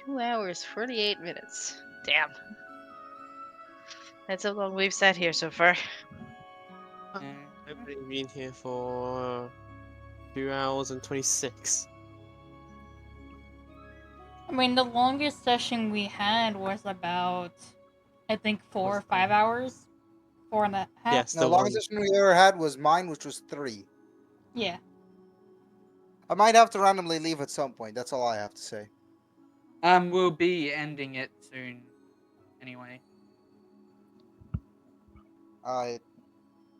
2 hours, 48 minutes. Damn. That's how long we've sat here so far. I've been here for 2 hours and 26. I mean, the longest session we had was about, I think, 4 or Was 5 mine. hours. 4.5. Yes, The the one. longest session we ever had was mine, which was 3. Yeah. I might have to randomly leave at some point. That's all I have to say. We'll be ending it soon, anyway. I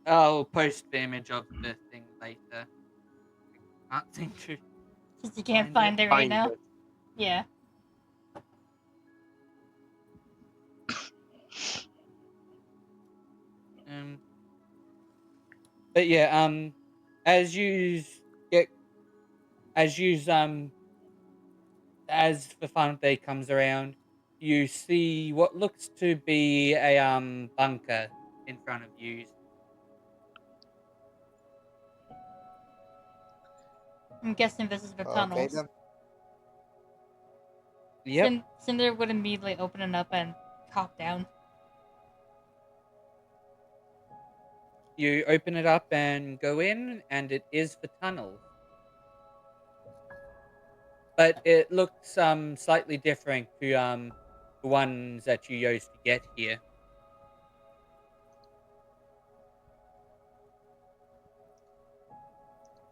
I'll post the image of the thing later. I can't seem to. Because you can't Find find it right Find now. it. Yeah. But yeah, as you get, as you as the final day comes around, you see what looks to be a bunker in front of you. I'm guessing this is the tunnels. okay then. Yep. Cinder would immediately open it up and hop down. You open it up and go in, and it is the tunnel. But it looks slightly different to the ones that you used to get here.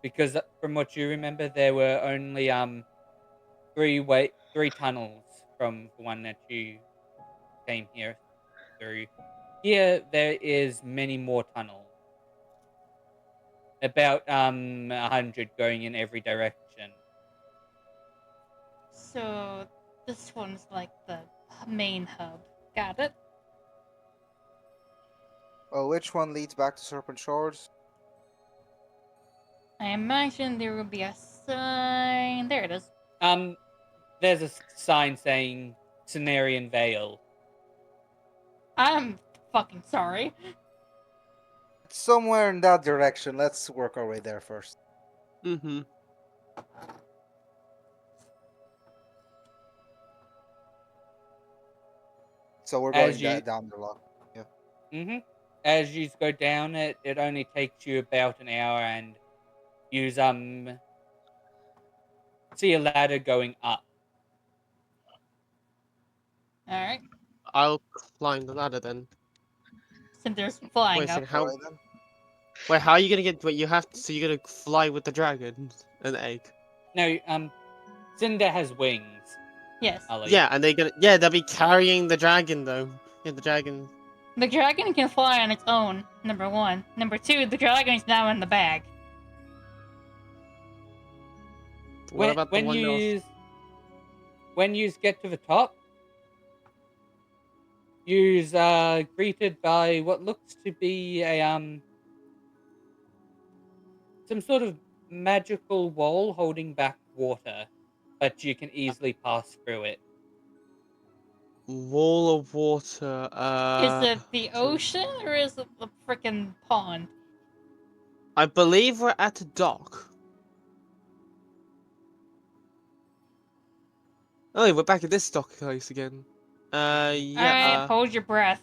Because from what you remember, there were only three tunnels from the one that you came here through. Here there is many more tunnels. About 100 going in every direction. So this one's like the main hub. Got it? Well, which one leads back to Serpent Shores? I imagine there will be a sign. There it is. There's a sign saying Cenarian Vale. I'm fucking sorry. Somewhere in that direction. Let's work our way there first. Mm-hmm. So we're As going you- down the log. Mm-hmm. As you go down it, it only takes you about an hour, and you see a ladder going up. Alright. I'll climb the ladder then. Cinder's flying Wait a up. second, how? Alright then. Wait, how are you gonna get? Wait, you have to. So you're gonna fly with the dragon, an egg. No, Cinder has wings. Yes. Ollie. Yeah, and they'll be carrying the dragon though. Yeah, the dragon. The dragon can fly on its own, number 1. Number 2, the dragon is now in the bag. What about the one that was- When you get to the top, you's greeted by what looks to be a some sort of magical wall holding back water, but you can easily pass through it. wall of water? Is it the so- ocean or is it the freaking pond? I believe we're at a dock. Oh, we're back at this dock place again. Yeah. Alright, hold your breath.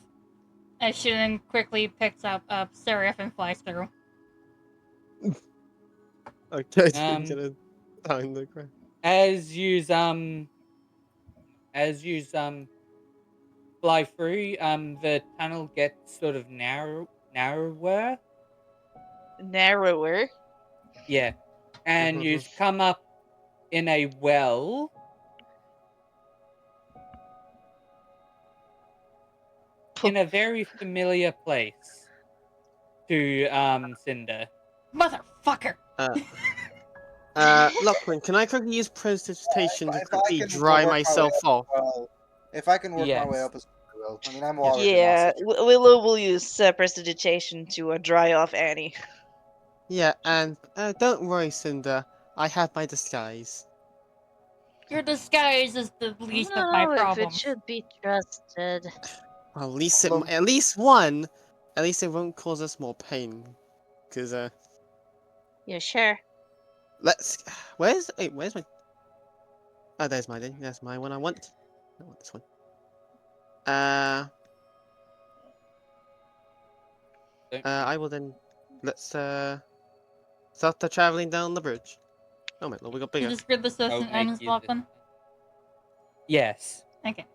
As she then quickly picks up Seraph and flies through. Okay, Um, gonna down the ground. as you fly through, the tunnel gets sort of narrower. Narrower. Yeah, and you come up in a well. In a very familiar place to Cinder. Motherfucker! Lachlan, can I quickly use prestidigitation to If I quickly can dry work my way myself up off? as well. If I can work my way Yes. up as well, I mean, I'm Yeah. already Yeah, lost. Willow will use prestidigitation to dry off Annie. Yeah, and don't worry, Cinder. I have my disguise. Your disguise is the least of my No, if it problems. should be trusted. Well, at least Look. at least one. At least it won't cause us more pain. Cause Yeah, sure. let's. Where's my? Oh, there's my thing. That's my one. I want this one. I will then. Let's start the traveling down the bridge. Oh my lord, we got You bigger. just grid this as an Okay, honest use it. Lachlan? Yes. Okay.